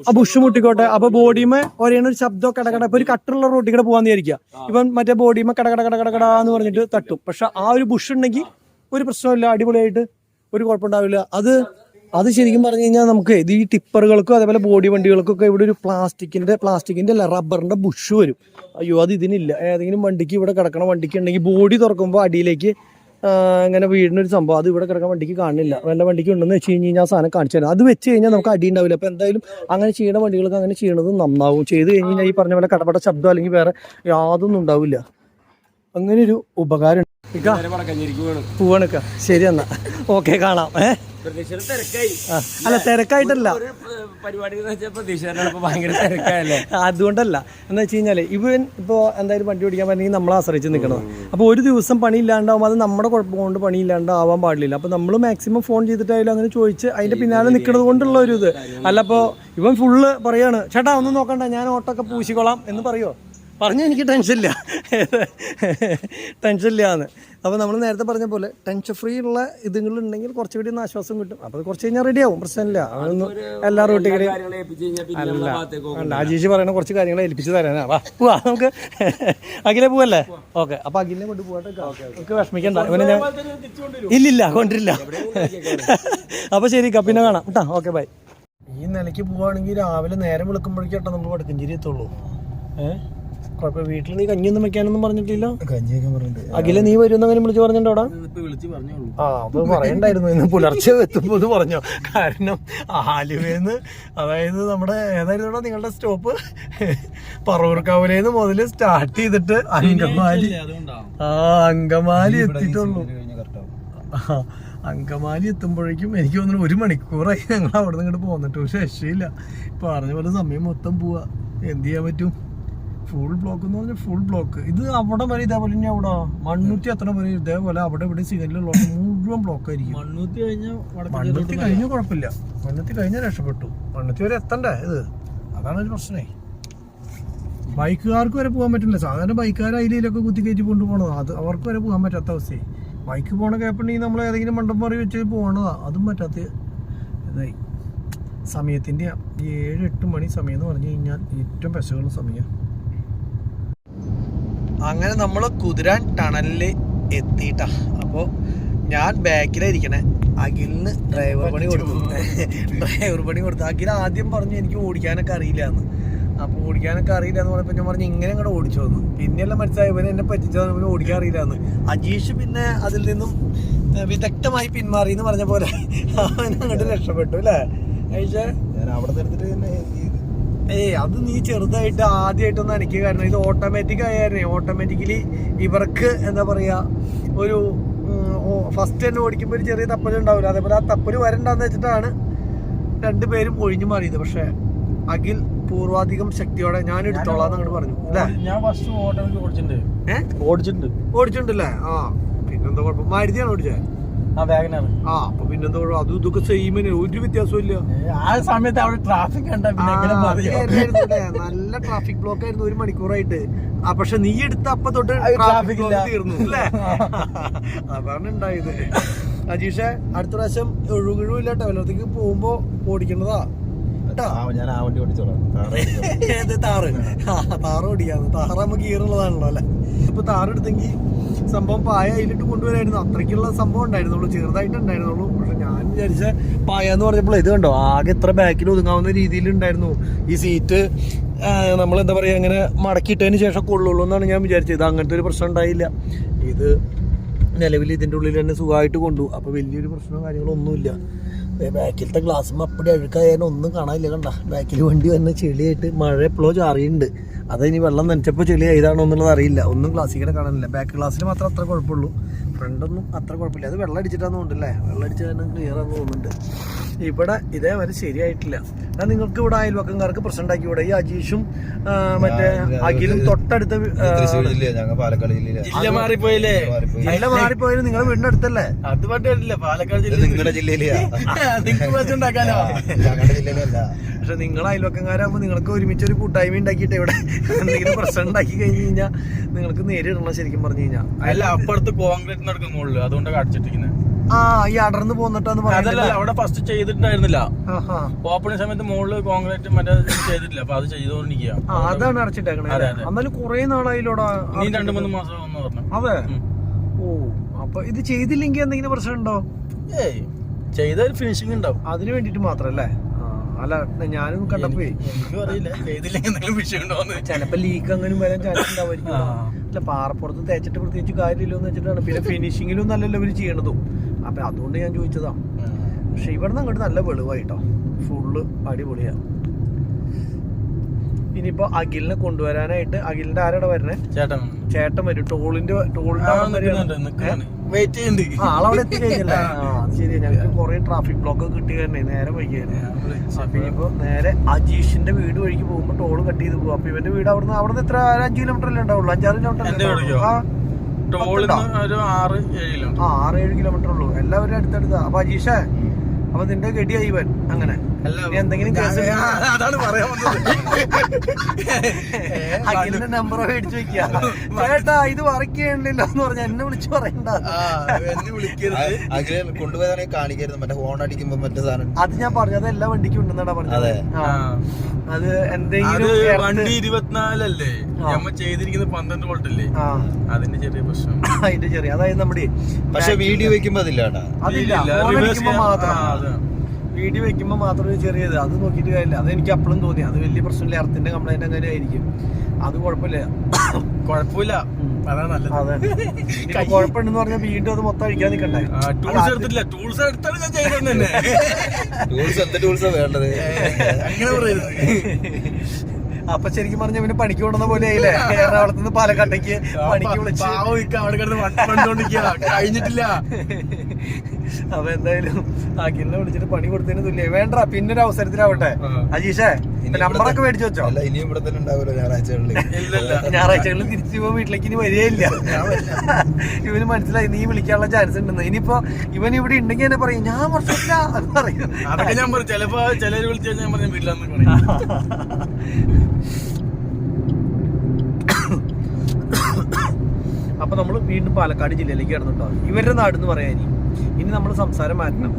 ആ ബുഷ് മുട്ടിക്കോട്ടെ. അപ്പൊ ബോഡിമേ ഒരേണ ഒരു ശബ്ദം കടകട, ഇപ്പൊ ഒരു കട്ടുള്ള റോട്ടിൽ കൂടെ പോകാന്ന് വിചാരിക്കുക, ഇവൻ മറ്റേ ബോഡിമേ കടകട എന്ന് പറഞ്ഞിട്ട് തട്ടും. പക്ഷെ ആ ഒരു ബുഷ് ഉണ്ടെങ്കിൽ ഒരു പ്രശ്നമില്ല, അടിപൊളിയായിട്ട് ഒരു കുഴപ്പമുണ്ടാവില്ല. അത് ശരിക്കും പറഞ്ഞു കഴിഞ്ഞാൽ നമുക്ക് ഇത് ഈ ടിപ്പറുകൾക്കും അതേപോലെ ബോഡി വണ്ടികൾക്കൊക്കെ ഇവിടെ ഒരു പ്ലാസ്റ്റിക്കിന്റെ അല്ല റബ്ബറിന്റെ ബുഷ് വരും. അയ്യോ അത് ഇതിനില്ല. ഏതെങ്കിലും വണ്ടിക്ക് ഇവിടെ കിടക്കണ വണ്ടിക്ക് ഉണ്ടെങ്കിൽ ബോഡി തുറക്കുമ്പോൾ അടിയിലേക്ക് ഇങ്ങനെ വീടിനൊരു സംഭവം അത് ഇവിടെ കിടക്കാൻ വണ്ടിക്ക് കാണില്ല. വല്ല വണ്ടിക്ക് ഉണ്ടെന്ന് വെച്ച് കഴിഞ്ഞാൽ ആ സാധനം കാണിച്ചു തരാം. അത് വെച്ച് കഴിഞ്ഞാൽ നമുക്ക് അടി ഉണ്ടാവില്ല. അപ്പോൾ എന്തായാലും അങ്ങനെ ചെയ്യുന്ന വണ്ടികൾക്ക് അങ്ങനെ ചെയ്യണത് നന്നാവും. ചെയ്ത് കഴിഞ്ഞാൽ ഈ പറഞ്ഞ പോലെ കടപട ശബ്ദം അല്ലെങ്കിൽ വേറെ യാതൊന്നും ഉണ്ടാവില്ല. അങ്ങനെ ഒരു ഉപകാരം പോവാണക്ക. ശരി എന്നാ ഓക്കെ, കാണാം. അല്ല തിരക്കായിട്ടല്ല, അതുകൊണ്ടല്ല. എന്ന് വെച്ച് കഴിഞ്ഞാല് ഇവൻ ഇപ്പൊ എന്തായാലും വണ്ടി ഓടിക്കാൻ പറ്റണമെങ്കിൽ നമ്മളെ ആശ്രയിച്ച് നിൽക്കണം. അപ്പൊ ഒരു ദിവസം പണി ഇല്ലാണ്ടാവും, അത് നമ്മുടെ കുഴപ്പം കൊണ്ട് പണി ഇല്ലാണ്ടാവാൻ പാടില്ല. അപ്പൊ നമ്മൾ മാക്സിമം ഫോൺ ചെയ്തിട്ടായാലും അങ്ങനെ ചോദിച്ച് അതിന്റെ പിന്നാലെ നിൽക്കുന്നത് കൊണ്ടുള്ള ഒരു ഇത് അല്ല. അപ്പൊ ഇവൻ ഫുള്ള് പറയാണ്, ചേട്ടാ ഒന്നും നോക്കണ്ട ഞാൻ ഓട്ടൊക്കെ പൂശിക്കൊള്ളാം എന്ന് പറയോ. പറഞ്ഞ എനിക്ക് ടെൻഷനില്ല എന്ന്. അപ്പോൾ നമ്മൾ നേരത്തെ പറഞ്ഞ പോലെ ടെൻഷൻ ഫ്രീ ഉള്ള ഇതുങ്ങളുണ്ടെങ്കിൽ കുറച്ചുകൂടി ഒന്ന് ആശ്വാസം കിട്ടും. അപ്പോൾ കുറച്ച് കഴിഞ്ഞാൽ റെഡി ആവും, പ്രശ്നമില്ല. അതൊന്നും എല്ലാ റൂട്ടിലും അല്ല. അജീഷ് പറയണ കുറച്ച് കാര്യങ്ങൾ ഏൽപ്പിച്ച് തരാനാ. പോവാ നമുക്ക്. അഖിലെ പോവല്ലേ? ഓക്കെ. അപ്പോൾ അഖിലിനെ കൊണ്ട് പോകട്ടെ, നമുക്ക് വിഷമിക്കണ്ട. ഇവനെ ഞാൻ ഇല്ലില്ല കൊണ്ടിരില്ല. അപ്പോൾ ശരി, പിന്നെ കാണാം കേട്ടോ. Okay bye. ഈ നിലയ്ക്ക് പോവുകയാണെങ്കിൽ രാവിലെ നേരം വിളിക്കുമ്പോഴേക്കും നമ്മൾ വടക്കഞ്ചേരി എത്തുള്ളൂ. കുഴപ്പമില്ല. വീട്ടിൽ നീ കഞ്ഞിയൊന്നും വെക്കാനൊന്നും പറഞ്ഞിട്ടില്ല? അഖില നീ വരുമെന്ന് അങ്ങനെ വിളിച്ച് പറഞ്ഞിട്ടുണ്ടോ? അത് പറയണ്ടായിരുന്നു. ഇന്ന് പുലർച്ചെ എത്തുമ്പോൾ ഇത് പറഞ്ഞോ. കാരണം ആലുവേന്ന്, അതായത് നമ്മുടെ ഏതായിരുന്നു നിങ്ങളുടെ സ്റ്റോപ്പ്, പറവൂർക്കാവിലേന്ന് മുതൽ സ്റ്റാർട്ട് ചെയ്തിട്ട് അങ്കമാലി എത്തിയിട്ടുള്ളൂ. അങ്കമാലി എത്തുമ്പോഴേക്കും എനിക്ക് തോന്നുന്നു 1 മണിക്കൂറായി ഞങ്ങൾ അവിടെ നിന്ന് ഇങ്ങോട്ട് പോന്നിട്ട്. പക്ഷെ രക്ഷയില്ല. പറഞ്ഞ പോലെ സമയം മൊത്തം പോവാ. എന്ത് ചെയ്യാൻ പറ്റും? ഫുൾ ബ്ലോക്ക് എന്ന് പറഞ്ഞാൽ ഫുൾ ബ്ലോക്ക്. ഇത് അവിടെ വരെ ഇതേപോലെ തന്നെ അവിടെ മണ്ണൂത്തി എത്ര വരെ ഇതേപോലെ അവിടെ ഇവിടെ സിഗ്നലുള്ള മുഴുവൻ ബ്ലോക്ക് ആയിരിക്കും. മണ്ണൂത്തി കഴിഞ്ഞ കുഴപ്പമില്ല, മണ്ണൂത്തി കഴിഞ്ഞാൽ രക്ഷപ്പെട്ടു. മണ്ണൂത്തി വരെ എത്തണ്ടേ ഇത്, അതാണ് ഒരു പ്രശ്നമേ. ബൈക്കുകാർക്ക് വരെ പോകാൻ പറ്റില്ല. സാധാരണ ബൈക്കുകാർ അതിലൊക്കെ കുത്തി കയറ്റി കൊണ്ടുപോകണത്, അത് അവർക്ക് വരെ പോകാൻ പറ്റാത്ത അവസ്ഥയായി. ബൈക്ക് പോണ കേപ്പുണ്ടെങ്കിൽ നമ്മൾ ഏതെങ്കിലും മണ്ടന്മാറി വെച്ച് പോകണതാ, അതും പറ്റാത്ത ഇതായി. സമയത്തിൻ്റെ 7-8 മണി സമയം എന്ന് പറഞ്ഞു കഴിഞ്ഞാൽ ഏറ്റവും പെശകുള്ള സമയം. അങ്ങനെ നമ്മൾ കുതിരാൻ ടണലില് എത്തിയിട്ടാ. അപ്പോൾ ഞാൻ ബാക്കിലായിരിക്കണേ. അഖിലിന് ഡ്രൈവർ പണി കൊടുത്തു. അഖിൽ ആദ്യം പറഞ്ഞു എനിക്ക് ഓടിക്കാനൊക്കെ അറിയില്ല എന്ന്. അപ്പോൾ ഓടിക്കാനൊക്കെ അറിയില്ല എന്ന് പറഞ്ഞപ്പോൾ ഞാൻ പറഞ്ഞു ഇങ്ങനെ അങ്ങോട്ട് ഓടിച്ചു വന്നു. പിന്നെയെല്ലാം മനസ്സിലായി ഇവനെ എന്നെ പറ്റിച്ചത്, ഇവന് ഓടിക്കാൻ അറിയില്ല എന്ന്. അജീഷ് പിന്നെ അതിൽ നിന്നും വിദഗ്ധമായി പിന്മാറി എന്ന് പറഞ്ഞ പോലെ അവൻ അങ്ങോട്ട് രക്ഷപ്പെട്ടു അല്ലേ അയച്ച. ഞാൻ അവിടെ നിർത്തിട്ട് അത് നീ ചെറുതായിട്ട് ആദ്യമായിട്ടൊന്നും അനക്കുക. കാരണം ഇത് ഓട്ടോമാറ്റിക് ആയായിരുന്നേ. ഓട്ടോമാറ്റിക്കലി ഇവർക്ക് എന്താ പറയാ, ഒരു ഫസ്റ്റ് തന്നെ ഓടിക്കുമ്പോൾ ഒരു ചെറിയ തപ്പൽ ഉണ്ടാവില്ല. അതേപോലെ ആ തപ്പല് വരണ്ടാന്ന് വെച്ചിട്ടാണ് 2 പേരും ഒഴിഞ്ഞു മാറിയത്. പക്ഷെ അഖിൽ പൂർവാധികം ശക്തിയോടെ ഞാൻ എടുത്തോളാം അങ്ങോട്ട് പറഞ്ഞു അല്ലേ. ഞാൻ ഫസ്റ്റ് ഓടിച്ചിട്ടുണ്ടല്ലേ? പിന്നെന്താ കുഴപ്പം? മാരുതിയാണ് ഓടിച്ചത്? അപ്പൊ പിന്നെന്തോ അതും ഇതൊക്കെ സെയിം ഒരു വ്യത്യാസവും ഇല്ല. ആ സമയത്ത് അവിടെ ട്രാഫിക് കണ്ട നല്ല ട്രാഫിക് ബ്ലോക്ക് ആയിരുന്നു 1 മണിക്കൂറായിട്ട്. പക്ഷെ നീ എടുത്ത അപ്പൊ തൊട്ട് ട്രാഫിക് തീർന്നു അല്ലേ? അതാണ് ഉണ്ടായത്. അജീഷെ അടുത്ത പ്രാവശ്യം ഒഴുകിഴില്ല ടവലത്തേക്ക് പോകുമ്പോ ഓടിക്കേണ്ടതാ. ഞാൻ ആ വണ്ടി ഓടിച്ചോളാം. ഏത് താറ്? താറ് ഓടിക്കാന്ന്. താറാകുമ്പോ ഗീറുള്ളതാണല്ലോ അല്ലെ? ഇപ്പൊ താറെടുത്തെങ്കിൽ സംഭവം പായ അതിലിട്ട് കൊണ്ടുവരായിരുന്നു. അത്രയ്ക്കുള്ള സംഭവം ഉണ്ടായിരുന്നുള്ളൂ, ചെറുതായിട്ട് ഉണ്ടായിരുന്നുള്ളൂ. പക്ഷെ ഞാൻ വിചാരിച്ച പായ എന്ന് പറഞ്ഞപ്പോൾ ഇത് കണ്ടോ, ആകെ എത്ര ബാക്കിൽ ഒതുങ്ങാവുന്ന രീതിയിൽ ഉണ്ടായിരുന്നു. ഈ സീറ്റ് നമ്മളെന്താ പറയുക, അങ്ങനെ മടക്കിയിട്ടതിന് ശേഷം കൊള്ളുള്ളൂ എന്നാണ് ഞാൻ വിചാരിച്ചത്. ഇത് അങ്ങനത്തെ ഒരു പ്രശ്നം ഉണ്ടായില്ല. ഇത് നിലവിൽ ഇതിൻ്റെ ഉള്ളിൽ തന്നെ സുഖമായിട്ട് കൊണ്ടു. അപ്പോൾ വലിയൊരു പ്രശ്നവും കാര്യങ്ങളൊന്നുമില്ല. ബാക്കിലത്തെ ഗ്ലാസ്സും അപ്പടി അഴുക്കായാലും ഒന്നും കാണാനില്ല. കണ്ട ബാക്കിൽ വണ്ടി വന്ന് ചെളിയായിട്ട് മഴ എപ്പോഴോ ചാറിയുണ്ട്. അതിനി വെള്ളം നനച്ചപ്പോൾ ചെളി ഏതാണോ എന്നുള്ളത് അറിയില്ല. ഒന്നും ഗ്ലാസ്സിൽ കാണാനില്ല. ബാക്ക് ഗ്ലാസ്സിൽ മാത്രം അത്ര കുഴപ്പമുള്ളൂ, ഫ്രണ്ടൊന്നും അത്ര കുഴപ്പമില്ല. അത് വെള്ളം അടിച്ചിട്ടാന്ന് തോന്നുന്നില്ലേ? വെള്ളം അടിച്ച് തന്നെ ക്ലിയർ ആണെന്ന് തോന്നുന്നുണ്ട്. ഇവിടെ ഇതേവരെ ശരിയായിട്ടില്ല. എന്നാൽ നിങ്ങൾക്ക് ഇവിടെ അയൽവക്കംകാർക്ക് പ്രശ്നം ഉണ്ടാക്കി. ഇവിടെ ഈ അജീഷും മറ്റേ അഖിലും തൊട്ടടുത്ത ജില്ല മാറിപ്പോയില്ലേ? ജില്ല മാറിപ്പോയാലും നിങ്ങളുടെ വീടിന്റെ അടുത്തല്ലേ? അത് പറ്റില്ല, പാലക്കാട് ജില്ല നിങ്ങളുടെ ജില്ലയിലെയാ. പക്ഷെ നിങ്ങൾ അയൽവക്കംകാരാകുമ്പോൾ നിങ്ങൾക്ക് ഒരുമിച്ചൊരു കൂട്ടായ്മ ഉണ്ടാക്കിയിട്ട് ഇവിടെ എന്തെങ്കിലും പ്രശ്നം ഉണ്ടാക്കി കഴിഞ്ഞ് കഴിഞ്ഞാൽ നിങ്ങൾക്ക് നേരിടണം. ശരിക്കും പറഞ്ഞു കഴിഞ്ഞാൽ അല്ല, അപ്പുറത്ത് കോൺക്രീറ്റ് നടക്കുന്നുള്ളൂ, അതുകൊണ്ടാണ് അടിച്ചിട്ടിരിക്കുന്നത്. ഈ അടർന്ന് പോന്നിട്ടാന്ന് പറയുന്നത് അവിടെ ഫസ്റ്റ് ചെയ്തിട്ടുണ്ടായിരുന്നില്ല. ഓപ്പണിംഗ് സമയത്ത് മുകളിൽ കോൺക്രീറ്റ് മറ്റേ ചെയ്തിട്ടില്ല, അപ്പൊ അത് ചെയ്തോണ്ടിരിക്കുക. അതാണ് അടച്ചിട്ടേക്കണേ. എന്നാലും കുറെ നാളായില്ലോടാ. 2-3 മാസം വന്നു പറഞ്ഞു. അതെ. ഓ, അപ്പൊ ഇത് ചെയ്തില്ലെങ്കിൽ എന്തെങ്കിലും പ്രശ്നം ഉണ്ടോ? ഏയ്, ചെയ്ത ഫിനിഷിംഗ് ഉണ്ടാവും. അതിന് വേണ്ടിട്ട് മാത്രല്ലേ? അല്ല, ഞാനും കണ്ടപ്പോ എനിക്കും അറിയില്ല ചെയ്തില്ലെങ്കിൽ എന്തെങ്കിലും വിഷയം ഉണ്ടോന്ന്. ചിലപ്പോ ലീക്ക് അങ്ങനെ വരാൻ ചാൻസ് ഉണ്ടാവായിരിക്കും. അല്ല, പാറപ്പുറത്ത് തേച്ചിട്ട് പ്രത്യേകിച്ച് കാര്യമില്ലോ എന്ന് വെച്ചിട്ടാണ്. പിന്നെ ഫിനിഷിങ്ങിലും നല്ലല്ലോ ഇവര് ചെയ്യണതും. അപ്പൊ അതുകൊണ്ട് ഞാൻ ചോദിച്ചതാ. പക്ഷെ ഇവിടുന്ന് അങ്ങോട്ട് നല്ല വെളിവായിട്ടോ, ഫുള്ള് അടിപൊളിയാ. ഇനിയിപ്പോ അഖിലിനെ കൊണ്ടുവരാനായിട്ട് അഖിലിന്റെ ആരാടെ വരണേ? ചേട്ടൻ വരും. ടോളിന്റെ വെയിറ്റ് ചെയ്യുന്നുണ്ട്. ആളവിടെ എത്തി കഴിഞ്ഞല്ലേ? ശരി. ഞങ്ങൾക്ക് കുറെ ട്രാഫിക് ബ്ലോക്ക് കിട്ടി തന്നെ നേരെ വൈകിയായിരുന്നു. അപ്പൊ ഇനിയിപ്പോ നേരെ അജീഷിന്റെ വീട് വഴിക്ക് പോകുമ്പോ ടോള് കട്ട് ചെയ്ത് പോകും. അപ്പൊ ഇവന്റെ വീട് അവിടുന്ന് എത്ര 5 കിലോമീറ്റർ അല്ലേ ഉണ്ടാവുള്ളൂ? 5-6 കിലോമീറ്റർ. 6-7 കിലോമീറ്റർ ഉള്ളൂ. എല്ലാവരും അടുത്തടുത്താ. അപ്പൊ അജീഷേ, അപ്പൊ നിന്റെ ഗഡിയായി ഇവൻ. അങ്ങനെ എന്തെങ്കിലും അതാണ് പറയാൻ അഖിലിന്റെ നമ്പർ മേടിച്ചു വെക്കുക. ചേട്ടാ ഇത് വർക്ക് ചെയ്യണ്ടല്ലോ എന്ന് പറഞ്ഞ എന്നെ വിളിച്ചു പറയണ്ട. കൊണ്ടുപോയി കാണിക്കരുത്, മറ്റേ ഹോൺ അടിക്കുമ്പോ മറ്റേ സാധനം. അത് ഞാൻ പറഞ്ഞു, അത് എല്ലാ വണ്ടിക്കും ഉണ്ടെന്നാണ് പറഞ്ഞത്. അത് എന്തെങ്കിലും വണ്ടി 24 അല്ലേ, നമ്മൾ ചെയ്തിരിക്കുന്നത് 12 വോൾട്ട് അല്ലേ, അതിന്റെ ചെറിയ പ്രശ്നം. അതിന്റെ ചെറിയ, അതായത് നമ്മുടെ പക്ഷെ വീഡിയോ വെക്കുമ്പോ അതില്ല. വീഡിയോ വെക്കുമ്പോ മാത്രം ഒരു ചെറിയത്, അത് നോക്കിയിട്ട് കാര്യമില്ല. അത് എനിക്ക് അപ്പോഴും തോന്നി അത് വലിയ പ്രശ്നമില്ല. എർത്തിന്റെ കംപ്ലൈന്റ് അങ്ങനെ ആയിരിക്കും. അത് കുഴപ്പമില്ല. അതാണ് നല്ലത്. അതെ, കുഴപ്പമുണ്ടെന്ന് പറഞ്ഞാൽ വീണ്ടും അത് മൊത്തം അഴിക്കാൻ നിൽക്കണ്ടേ? ടൂൾസ് എടുത്തില്ല, ടൂൾസ് എടുത്താണ് ഞാൻ ചെയ്തത് തന്നെ. എന്ത് ടൂൾസാ വേണ്ടത് അങ്ങനെ പറയരുത്. അപ്പൊ ശരിക്കും പറഞ്ഞ പിന്നെ പണിക്ക് കൊണ്ടുവന്ന പോലെ ആയില്ലേ? എറണാകുളത്ത് നിന്ന് പാലക്കാട്ടേക്ക് പണിക്ക് വിളിച്ച് കഴിഞ്ഞിട്ടില്ല. അപ്പൊ എന്തായാലും അഖിലിനെ വിളിച്ചിട്ട് പണി കൊടുത്തതിന് തുല്യ വേണ്ട. പിന്നെ ഒരു അവസരത്തിലാവട്ടെ അജീഷേ, നമ്പറൊക്കെ മേടിച്ചു വെച്ചോ. ഇനിയും ഇവിടെ തന്നെ ഉണ്ടാവില്ല ഞായറാഴ്ചകളിൽ തിരിച്ചു പോകാൻ വീട്ടിലേക്ക് ഇനി വരികയില്ല. ഇവന് മനസ്സിലായി നീ വിളിക്കാനുള്ള ചാൻസ് ഉണ്ടെന്ന്. ഇനിയിപ്പോ ഇവൻ ഇവിടെ ഉണ്ടെങ്കിൽ തന്നെ പറയും ഞാൻ വർഷമില്ല എന്ന് പറയും. അതൊക്കെ ഞാൻ പറയും. ചിലപ്പോ ചിലര് വിളിച്ചു കഴിഞ്ഞാൽ ഞാൻ പറഞ്ഞ വീട്ടിലാന്ന് പറയും. അപ്പൊ നമ്മള് വീണ്ടും പാലക്കാട് ജില്ലയിലേക്ക് കിടന്നിട്ടോ. ഇവരുടെ നാടെന്ന് പറയാൻ ഇനി നമ്മൾ സംസാരം മാറ്റണം.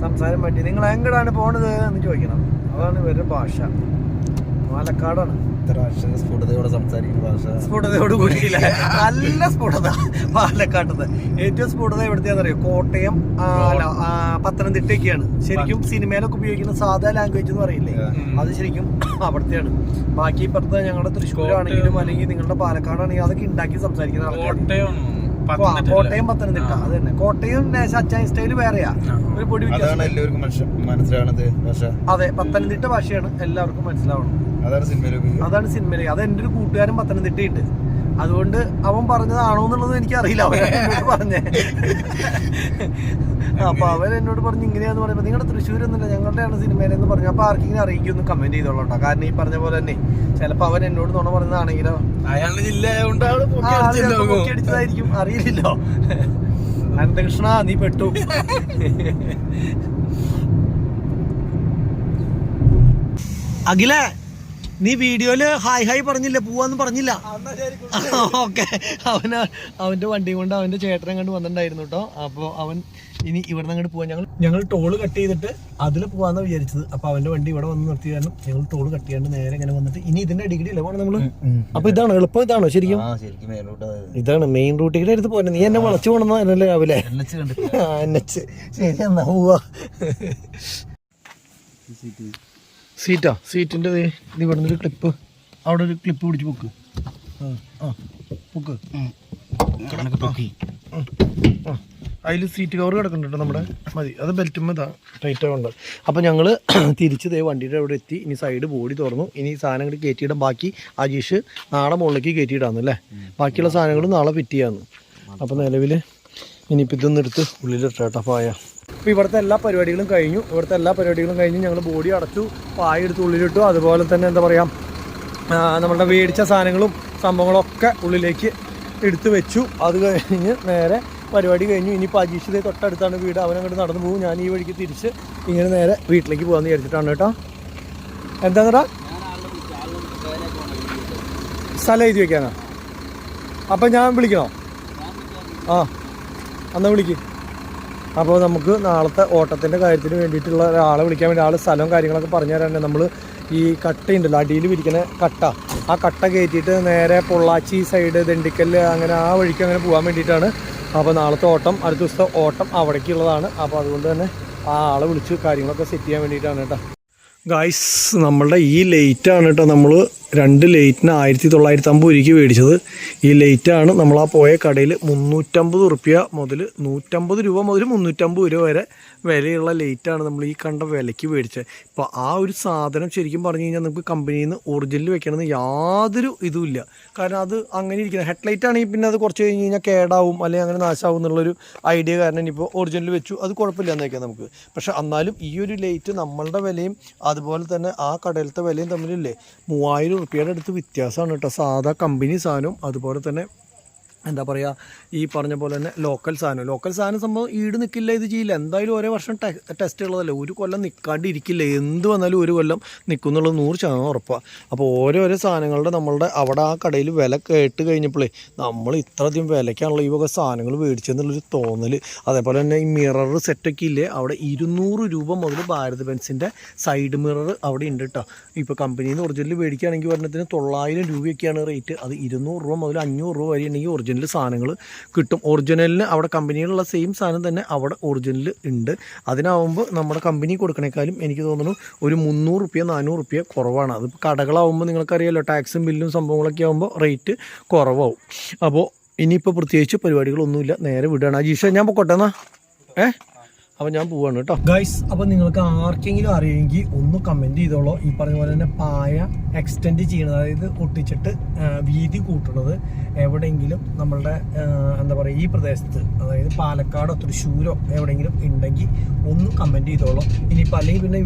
സംസാരം മാറ്റി നിങ്ങൾ എങ്ങടാണ് പോണത് എന്ന് ചോദിക്കണം. അതാണ് ഇവരുടെ ഭാഷ. പാലക്കാടാണ്. സ്ഫുടതയോട് കൂടിയില്ല, നല്ല സ്ഫുടത പാലക്കാട്ടത്. ഏറ്റവും സ്ഫുടത എവിടത്തെയാണെന്നറിയോ? കോട്ടയം, പത്തനംതിട്ടയൊക്കെയാണ്. ശരിക്കും സിനിമയിലൊക്കെ ഉപയോഗിക്കുന്ന സാധാ ലാംഗ്വേജ് എന്ന് പറയില്ലേ, അത് ശരിക്കും അവിടത്തെയാണ്. ബാക്കി ഇപ്പുറത്തെ ഞങ്ങളുടെ തൃശ്ശൂരാണെങ്കിലും അല്ലെങ്കിൽ നിങ്ങളുടെ പാലക്കാടാണെങ്കിലും അതൊക്കെ ഉണ്ടാക്കി സംസാരിക്കുന്ന ആൾക്കാർ. കോട്ടയം, പത്തനംതിട്ട, അത് തന്നെ. കോട്ടയം അച്ചായൻ സ്റ്റൈല് വേറെയാ, ഒരു പൊടി വ്യത്യാസം. അതെ, പത്തനംതിട്ട ഭാഷയാണ് എല്ലാവർക്കും മനസ്സിലാവണം. അതാണ് സിനിമയിലേക്ക്. അത് എൻ്റെ ഒരു കൂട്ടുകാരൻ പത്തനംതിട്ടയുണ്ട്. അതുകൊണ്ട് അവൻ പറഞ്ഞതാണോ എന്നുള്ളത് എനിക്കറിയില്ല. അവൻ എന്നോട് പറഞ്ഞേ. അപ്പൊ അവൻ എന്നോട് പറഞ്ഞു ഇങ്ങനെയാന്ന് പറയുമ്പോ നിങ്ങളുടെ തൃശ്ശൂർ എന്നല്ല ഞങ്ങളുടെയാണ് സിനിമയിലെന്ന് പറഞ്ഞു. അപ്പൊ ആർക്കെങ്കിലും അറിയിക്കൊന്ന് കമന്റ് ചെയ്തോളൂ കേട്ടോ. കാരണം ഈ പറഞ്ഞ പോലെ തന്നെ ചിലപ്പോ അവൻ എന്നോട് നുണ പറഞ്ഞതാണെങ്കിലോ അയാളുടെ ജില്ല അടിച്ചതായിരിക്കും, അറിയില്ലല്ലോ. അനന്തകൃഷ്ണ നീ പെട്ടു. അഖിലേ, നീ വീഡിയോയില് ഹായ് പറഞ്ഞില്ല, പോവാന്ന് പറഞ്ഞില്ല. ഓക്കെ, അവന്റെ വണ്ടിയും കൊണ്ട് അവന്റെ ചേട്ടനെ കണ്ട് വന്നിട്ടുണ്ടായിരുന്നു കേട്ടോ. അപ്പോൾ അവൻ ഇനി ഇവിടെ നിന്ന് അങ്ങോട്ട് പോവാൻ ഞങ്ങൾ ടോള് കട്ട് ചെയ്തിട്ട് അതിൽ പോവാന്ന് വിചാരിച്ചത്. അപ്പൊ അവന്റെ വണ്ടി ഇവിടെ വന്ന് നിർത്തി കാരണം ഞങ്ങൾ ടോള് കട്ട് ചെയ്യാണ്ട് നേരെ ഇങ്ങനെ വന്നിട്ട് ഇനി ഇതിന്റെ ഡിഗ്രി അല്ലേ പോകണം നമ്മള്. അപ്പൊ ഇതാണ് എളുപ്പം, ഇതാണോ ശരിക്കും? ഇതാണ് മെയിൻ റൂട്ടിൽ അടുത്ത് പോലെ. നീ എന്നെ വളച്ചു പോണെന്നല്ലേ രാവിലെ. ശരി, എന്നാ പോവാ. സീറ്റാ, സീറ്റിന്റെ ഇവിടെ നിന്നൊരു ക്ലിപ്പ്, അവിടെ ഒരു ക്ലിപ്പ് പിടിച്ച് പൊക്ക്. പൊക്ക്. അതിൽ സീറ്റ് കവർ കിടക്കുന്നുണ്ട് നമ്മുടെ. മതി, അത് ബെൽറ്റുമ്പോൾ ടൈറ്റ് ആവുണ്ട്. അപ്പം ഞങ്ങൾ തിരിച്ച് വണ്ടിയുടെ അവിടെ എത്തി. ഇനി സൈഡ് ബോഡി തുറന്നു. ഇനി സാധനങ്ങൾ കയറ്റിയിടാം. ബാക്കി അജീഷ് നാളെ മുകളിലേക്ക് കയറ്റിയിടാന്ന് അല്ലേ. ബാക്കിയുള്ള സാധനങ്ങൾ നാളെ ഫിറ്റ് ചെയ്യാന്ന്. അപ്പം നിലവിൽ ഇനിയിപ്പോൾ ഇതൊന്നും എടുത്ത് ഉള്ളിലിട്ടാ പായ. അപ്പോൾ ഇവിടുത്തെ എല്ലാ പരിപാടികളും കഴിഞ്ഞു. ഞങ്ങൾ ബോഡി അടച്ചു, പായ എടുത്ത് ഉള്ളിലിട്ടു. അതുപോലെ തന്നെ എന്താ പറയുക, നമ്മളുടെ മേടിച്ച സാധനങ്ങളും സംഭവങ്ങളൊക്കെ ഉള്ളിലേക്ക് എടുത്ത് വെച്ചു. അത് കഴിഞ്ഞ് നേരെ പരിപാടി കഴിഞ്ഞു. ഇനിയിപ്പോൾ അജീഷിതേ തൊട്ടടുത്താണ് വീട്. അവനങ്ങോട്ട് നടന്നു പോകും. ഞാൻ ഈ വഴിക്ക് തിരിച്ച് ഇങ്ങനെ നേരെ വീട്ടിലേക്ക് പോകാമെന്ന് വിചാരിച്ചിട്ടാണ് കേട്ടോ. എന്താണെടാ സ്ഥലം എഴുതി വെക്കാനാ? അപ്പം ഞാൻ വിളിക്കണോ? എന്നാൽ വിളിക്ക്. അപ്പോൾ നമുക്ക് നാളത്തെ ഓട്ടത്തിൻ്റെ കാര്യത്തിന് വേണ്ടിയിട്ടുള്ള ഒരാളെ വിളിക്കാൻ വേണ്ടി ആൾ സ്ഥലവും കാര്യങ്ങളൊക്കെ പറഞ്ഞു തരാൻ. നമ്മൾ ഈ കട്ടയുണ്ടല്ലോ, അടിയിൽ വിരിക്കുന്ന കട്ട, ആ കട്ട കയറ്റിയിട്ട് നേരെ പൊള്ളാച്ചി സൈഡ്, ദിണ്ടിക്കൽ, അങ്ങനെ ആ വഴിക്ക് അങ്ങനെ പോകാൻ വേണ്ടിയിട്ടാണ്. അപ്പോൾ നാളത്തെ ഓട്ടം, അടുത്ത ദിവസത്തെ ഓട്ടം അവിടേക്കുള്ളതാണ്. അപ്പോൾ അതുകൊണ്ട് തന്നെ ആ ആളെ വിളിച്ച് കാര്യങ്ങളൊക്കെ സെറ്റ് ചെയ്യാൻ വേണ്ടിയിട്ടാണ് കേട്ടോ. ഗായ്സ്, നമ്മളുടെ ഈ ലൈറ്റാണ് കേട്ടോ. നമ്മൾ 2 ലൈറ്റിന് 1950 രൂപയ്ക്ക് മേടിച്ചത്. ഈ ലൈറ്റാണ് നമ്മൾ ആ പോയ കടയിൽ 350 റുപ്യ മുതൽ 150 രൂപ മുതൽ 350 രൂപ വരെ വിലയുള്ള ലൈറ്റാണ് നമ്മൾ ഈ കണ്ട വിലയ്ക്ക് മേടിച്ചത്. ഇപ്പോൾ ആ ഒരു സാധനം ശരിക്കും പറഞ്ഞു കഴിഞ്ഞാൽ നമുക്ക് കമ്പനിയിൽ നിന്ന് ഒറിജിനൽ വെക്കണമെന്ന് യാതൊരു ഇതുമില്ല. കാരണം അത് അങ്ങനെ ഇരിക്കുന്നത് ഹെഡ്ലൈറ്റ് ആണെങ്കിൽ പിന്നെ അത് കുറച്ച് കഴിഞ്ഞ് കഴിഞ്ഞാൽ കേടാവും അല്ലെങ്കിൽ അങ്ങനെ നാശമാവും എന്നുള്ളൊരു ഐഡിയ കാരണം ഇനിയിപ്പോൾ ഒറിജിനൽ വെച്ചു, അത് കുഴപ്പമില്ല എന്ന് വയ്ക്കാം നമുക്ക്. പക്ഷെ എന്നാലും ഈ ഒരു ലൈറ്റ് നമ്മളുടെ വിലയും അതുപോലെ തന്നെ ആ കടയിലത്തെ വിലയും തമ്മിലില്ലേ 3000 റുപ്യയുടെ അടുത്ത് വ്യത്യാസമാണ് കേട്ടോ. സാധാ കമ്പനി സാധനവും അതുപോലെ തന്നെ എന്താ പറയുക, ഈ പറഞ്ഞ പോലെ തന്നെ ലോക്കൽ സാധനം സംഭവം ഈട് നിൽക്കില്ല, ഇത് ചെയ്യില്ല. എന്തായാലും ഓരോ വർഷം ടെസ്റ്റ് ഉള്ളതല്ലേ, ഒരു കൊല്ലം നിൽക്കാണ്ട് ഇരിക്കില്ല. എന്ത് വന്നാലും ഒരു കൊല്ലം നിൽക്കും എന്നുള്ളത് 100% ഉറപ്പാണ്. അപ്പോൾ ഓരോരോ സാധനങ്ങളുടെ നമ്മളുടെ അവിടെ ആ കടയിൽ വില കേട്ട് കഴിഞ്ഞപ്പോഴേ നമ്മൾ ഇത്രയധികം വിലയ്ക്കാണല്ലോ ഈ വക സാധനങ്ങൾ മേടിച്ചെന്നുള്ളൊരു തോന്നൽ. അതേപോലെ തന്നെ ഈ മിറർ സെറ്റൊക്കെ ഇല്ലേ, അവിടെ 200 രൂപ മുതൽ ഭാരത് ബെൻസിൻ്റെ സൈഡ് മിറർ അവിടെ ഉണ്ട് കേട്ടോ. ഇപ്പോൾ കമ്പനിയിൽ നിന്ന് ഒറിജിനൽ മേടിക്കുകയാണെങ്കിൽ ഒരെണ്ണത്തിന് 900 രൂപയൊക്കെയാണ് റേറ്റ്. അത് 200 രൂപ മുതൽ 500 രൂപ വരെ ഉണ്ടെങ്കിൽ ഒറിജിനൽ സാധനങ്ങൾ കിട്ടും. ഒറിജിനലിന് അവിടെ കമ്പനിയിലുള്ള സെയിം സാധനം തന്നെ അവിടെ ഒറിജിനൽ ഉണ്ട്. അതിനാവുമ്പോൾ നമ്മുടെ കമ്പനി കൊടുക്കണേക്കാളും എനിക്ക് തോന്നുന്നു ഒരു 300 റുപ്യ 400 റുപ്യ കുറവാണ്. അത് കടകളാവുമ്പോൾ നിങ്ങൾക്കറിയാമല്ലോ, ടാക്സും ബില്ലും സംഭവങ്ങളൊക്കെ ആകുമ്പോൾ റേറ്റ് കുറവാവും. അപ്പോൾ ഇനിയിപ്പോൾ പ്രത്യേകിച്ച് പരിപാടികളൊന്നുമില്ല, നേരെ വിടുകയാണ്. അജീഷ, ഞാൻ പൊക്കോട്ടെ എന്നാ. അപ്പോൾ ഞാൻ പോവാണ് കേട്ടോ. ഗൈസ്, അപ്പോൾ നിങ്ങൾക്ക് ആർക്കെങ്കിലും അറിയുമെങ്കിൽ ഒന്ന് കമൻറ്റ് ചെയ്തോളൂ. ഈ പറഞ്ഞ പോലെ തന്നെ പായ എക്സ്റ്റെൻഡ് ചെയ്യണത്, അതായത് ഒട്ടിച്ചിട്ട് വീതി കൂട്ടുന്നത് എവിടെയെങ്കിലും നമ്മളുടെ എന്താ പറയുക ഈ പ്രദേശത്ത്, അതായത് പാലക്കാടോ തൃശ്ശൂരോ എവിടെയെങ്കിലും ഉണ്ടെങ്കിൽ ഒന്ന് കമൻറ്റ് ചെയ്തോളൂ. ഇനിയിപ്പോൾ അല്ലെങ്കിൽ പിന്നെ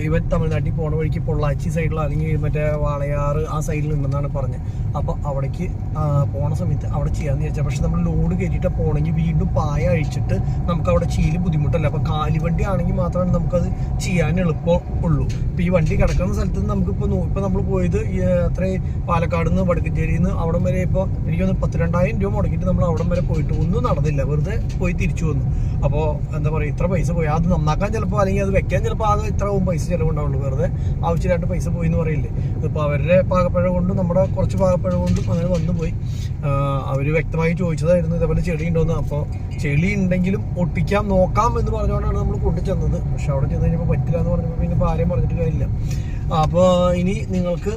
ഇവർ തമിഴ്നാട്ടിൽ പോണ വഴിക്ക് പൊള്ളാച്ചി സൈഡിലോ അല്ലെങ്കിൽ മറ്റേ വാളയാറ് ആ സൈഡിലുണ്ടെന്നാണ് പറഞ്ഞത്. അപ്പോൾ അവിടേക്ക് പോണ സമയത്ത് അവിടെ ചെയ്യാമെന്ന് വിചാരിച്ചാൽ, പക്ഷെ നമ്മൾ ലോഡ് കയറ്റിയിട്ട് പോകണമെങ്കിൽ വീണ്ടും പായ അഴിച്ചിട്ട് നമുക്ക് അവിടെ ചെയ്യൽ ബുദ്ധിമുട്ടല്ല. അപ്പോൾ കാലിവണ്ടി ആണെങ്കിൽ മാത്രമാണ് നമുക്കത് ചെയ്യാൻ എളുപ്പം ഉള്ളൂ. ഇപ്പോൾ ഈ വണ്ടി കിടക്കുന്ന സ്ഥലത്ത് നിന്ന് നമുക്കിപ്പോൾ നമ്മൾ പോയത് അത്രയും പാലക്കാട് നിന്ന് വടക്കഞ്ചേരിയിൽ നിന്ന് അവിടം വരെ ഇപ്പോൾ എനിക്കൊന്ന് 12,000 രൂപ മുടക്കിയിട്ട് നമ്മൾ അവിടം വരെ പോയിട്ട് ഒന്നും നടന്നില്ല, വെറുതെ പോയി തിരിച്ചു വന്നു. അപ്പോൾ എന്താ പറയുക, ഇത്ര പൈസ പോയി. അത് നന്നാക്കാൻ ചിലപ്പോൾ അല്ലെങ്കിൽ അത് വെക്കാൻ ചിലപ്പോൾ ആകെ ഇത്ര പൈസ ചിലവുണ്ടാവുള്ളൂ. വെറുതെ ആവശ്യമില്ലാണ്ട് പൈസ പോയി എന്ന് പറയില്ലേ. ഇപ്പോൾ അവരുടെ പാകപ്പഴ കൊണ്ടും നമ്മുടെ കുറച്ച് പാകപ്പഴ കൊണ്ടും അങ്ങനെ വന്നു പോയി. അവർ വ്യക്തമായി ചോദിച്ചതായിരുന്നു ഇതേപോലെ ചെളി ഉണ്ടോയെന്ന്. അപ്പോൾ ചെളി ഉണ്ടെങ്കിലും ഒട്ടിക്കാം നോക്കാം എന്ന് പറഞ്ഞുകൊണ്ടാണ് നമ്മൾ കൊണ്ടുചെന്നത്. പക്ഷെ അവിടെ ചെന്ന് കഴിഞ്ഞപ്പോൾ പറ്റില്ല എന്ന് പറഞ്ഞപ്പോൾ പിന്നെ ഇപ്പോൾ ആരെയും പറഞ്ഞിട്ട് കാര്യമില്ല. അപ്പോൾ ഇനി നിങ്ങൾക്ക്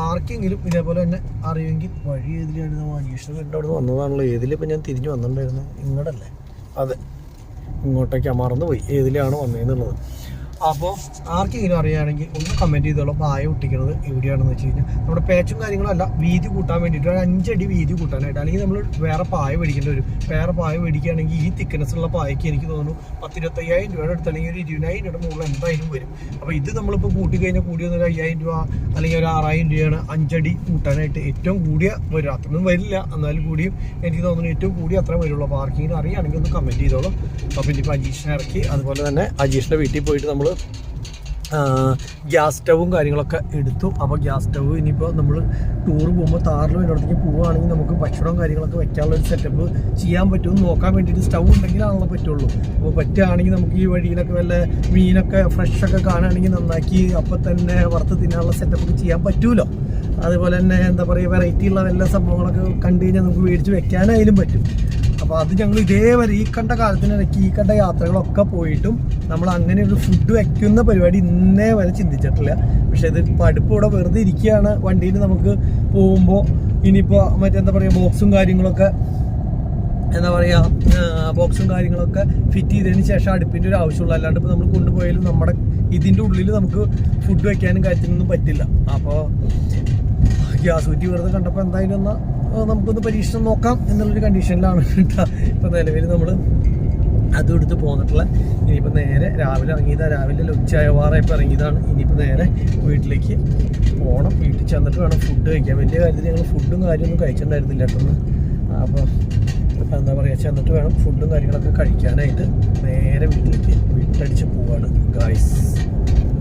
ആർക്കെങ്കിലും ഇതേപോലെ തന്നെ അറിയുമെങ്കിൽ വഴി ഏതിലായിരുന്നു അന്വേഷണം എൻ്റെ അവിടെ നിന്ന് വന്നതാണല്ലോ. ഏതിലിപ്പോൾ ഞാൻ തിരിഞ്ഞ് വന്നിട്ടുണ്ടായിരുന്നു, ഇങ്ങോട്ടല്ലേ? അതെ, ഇങ്ങോട്ടേക്ക് മറന്നു പോയി ഏതിലാണ് വന്നതെന്നുള്ളത്. അപ്പോൾ ആർക്കെങ്കിലും അറിയുകയാണെങ്കിൽ ഒന്ന് കമൻറ്റ് ചെയ്തോളൂ പായ ഒട്ടിക്കുന്നത് എവിടെയാണെന്ന് വെച്ച് കഴിഞ്ഞാൽ നമ്മുടെ പേച്ചും കാര്യങ്ങളും അല്ല വീതി കൂട്ടാൻ വേണ്ടിയിട്ട് ഒരു 5 അടി വീതി കൂട്ടാനായിട്ട്. അല്ലെങ്കിൽ നമ്മൾ വേറെ പായ മേടിക്കേണ്ടി വരും. വേറെ പായ മേടിക്കുകയാണെങ്കിൽ ഈ തിക്നെസ്സുള്ള പായക്ക് എനിക്ക് തോന്നുന്നു 10-25,000 രൂപയുടെ അടുത്ത് അല്ലെങ്കിൽ ഒരു 20,000 രൂപയുടെ മുകളിൽ എന്തായാലും വരും. അപ്പോൾ ഇത് നമ്മളിപ്പോൾ കൂട്ടി കഴിഞ്ഞാൽ കൂടി വന്നൊരു 5,000 രൂപ അല്ലെങ്കിൽ ഒരു 6,000 രൂപയാണ് 5 അടി കൂട്ടാനായിട്ട് ഏറ്റവും കൂടിയ വരും. അത്രയൊന്നും വരില്ല, എന്നാലും കൂടിയും എനിക്ക് തോന്നുന്നു ഏറ്റവും കൂടി അത്രയും വരുള്ളൂ. അപ്പോൾ ആർക്കെങ്കിലും അറിയുകയാണെങ്കിൽ ഒന്ന് കമൻറ്റ് ചെയ്തോളൂ. അപ്പോൾ ഇനിയിപ്പോൾ അജീഷിനെ ഇറക്കി അതുപോലെ തന്നെ അജീഷിൻ്റെ വീട്ടിൽ പോയിട്ട് നമ്മൾ ഗ്യാസ് സ്റ്റവും കാര്യങ്ങളൊക്കെ എടുത്തു. അപ്പോൾ ഗ്യാസ് സ്റ്റവ് ഇനിയിപ്പോൾ നമ്മൾ ടൂർ പോകുമ്പോൾ താറിൽ വരുന്നിടത്തേക്ക് പോവുകയാണെങ്കിൽ നമുക്ക് ഭക്ഷണവും കാര്യങ്ങളൊക്കെ വെക്കാനുള്ള ഒരു സെറ്റപ്പ് ചെയ്യാൻ പറ്റുമെന്ന് നോക്കാൻ വേണ്ടിയിട്ട് സ്റ്റവ് ഉണ്ടെങ്കിലാണല്ലോ പറ്റുള്ളൂ. അപ്പോൾ പറ്റുകയാണെങ്കിൽ നമുക്ക് ഈ വഴിയിലൊക്കെ വല്ല മീനൊക്കെ ഫ്രഷൊക്കെ കാണുകയാണെങ്കിൽ നന്നാക്കി അപ്പം തന്നെ വറുത്ത് തിന്നാനുള്ള സെറ്റപ്പൊക്കെ ചെയ്യാൻ പറ്റുമല്ലോ. അതുപോലെ തന്നെ എന്താ പറയുക വെറൈറ്റി ഉള്ള വല്ല സംഭവങ്ങളൊക്കെ കണ്ടു കഴിഞ്ഞാൽ നമുക്ക് മേടിച്ച് വെക്കാനായാലും പറ്റും. അപ്പോൾ അത് ഞങ്ങൾ ഇതേവരെ ഈ കണ്ട കാലത്തിനിടയ്ക്ക് ഈ കണ്ട യാത്രകളൊക്കെ പോയിട്ടും നമ്മൾ അങ്ങനെ ഒരു ഫുഡ് വയ്ക്കുന്ന പരിപാടി ഇന്നേ വരെ ചിന്തിച്ചിട്ടില്ല. പക്ഷെ ഇത് ഇപ്പോൾ അടുപ്പ് ഇവിടെ വെറുതെ ഇരിക്കുകയാണ് വണ്ടിയിൽ നമുക്ക് പോകുമ്പോൾ. ഇനിയിപ്പോൾ മറ്റെന്താ പറയുക ബോക്സും കാര്യങ്ങളൊക്കെ ഫിറ്റ് ചെയ്തതിന് ശേഷം അടുപ്പിൻ്റെ ഒരു ആവശ്യമുള്ളൂ. അല്ലാണ്ട് ഇപ്പോൾ നമ്മൾ കൊണ്ടുപോയാലും നമ്മുടെ ഇതിൻ്റെ ഉള്ളിൽ നമുക്ക് ഫുഡ് വയ്ക്കാനും കാര്യത്തിനൊന്നും പറ്റില്ല. അപ്പോൾ ഗ്യാസ് കുറ്റി വെറുതെ കണ്ടപ്പോൾ എന്തായാലും എന്നാൽ നമുക്കൊന്ന് പരീക്ഷണം നോക്കാം എന്നുള്ളൊരു കണ്ടീഷനിലാണ് കേട്ടോ. ഇപ്പോൾ നിലവിൽ നമ്മൾ അതും എടുത്ത് പോന്നിട്ടുള്ള. ഇനിയിപ്പോൾ നേരെ രാവിലെ ഇറങ്ങിയതാണ്, രാവിലെ ഉച്ചയാവാറായപ്പോൾ ഇറങ്ങിയതാണ്. ഇനിയിപ്പോൾ നേരെ വീട്ടിലേക്ക് പോകണം. വീട്ടിൽ ചെന്നിട്ട് വേണം ഫുഡ് കഴിക്കാൻ. വലിയ കാര്യത്തിൽ ഞങ്ങൾ ഫുഡും കാര്യമൊന്നും കഴിച്ചിട്ടുണ്ടായിരുന്നില്ല കേട്ടോ. അപ്പോൾ എന്താ പറയുക, ചെന്നിട്ട് വേണം ഫുഡും കാര്യങ്ങളൊക്കെ കഴിക്കാനായിട്ട്. നേരെ വീട്ടിലേക്ക് വീട്ടിലടിച്ച് പോവാണ് ഗായ്സ്.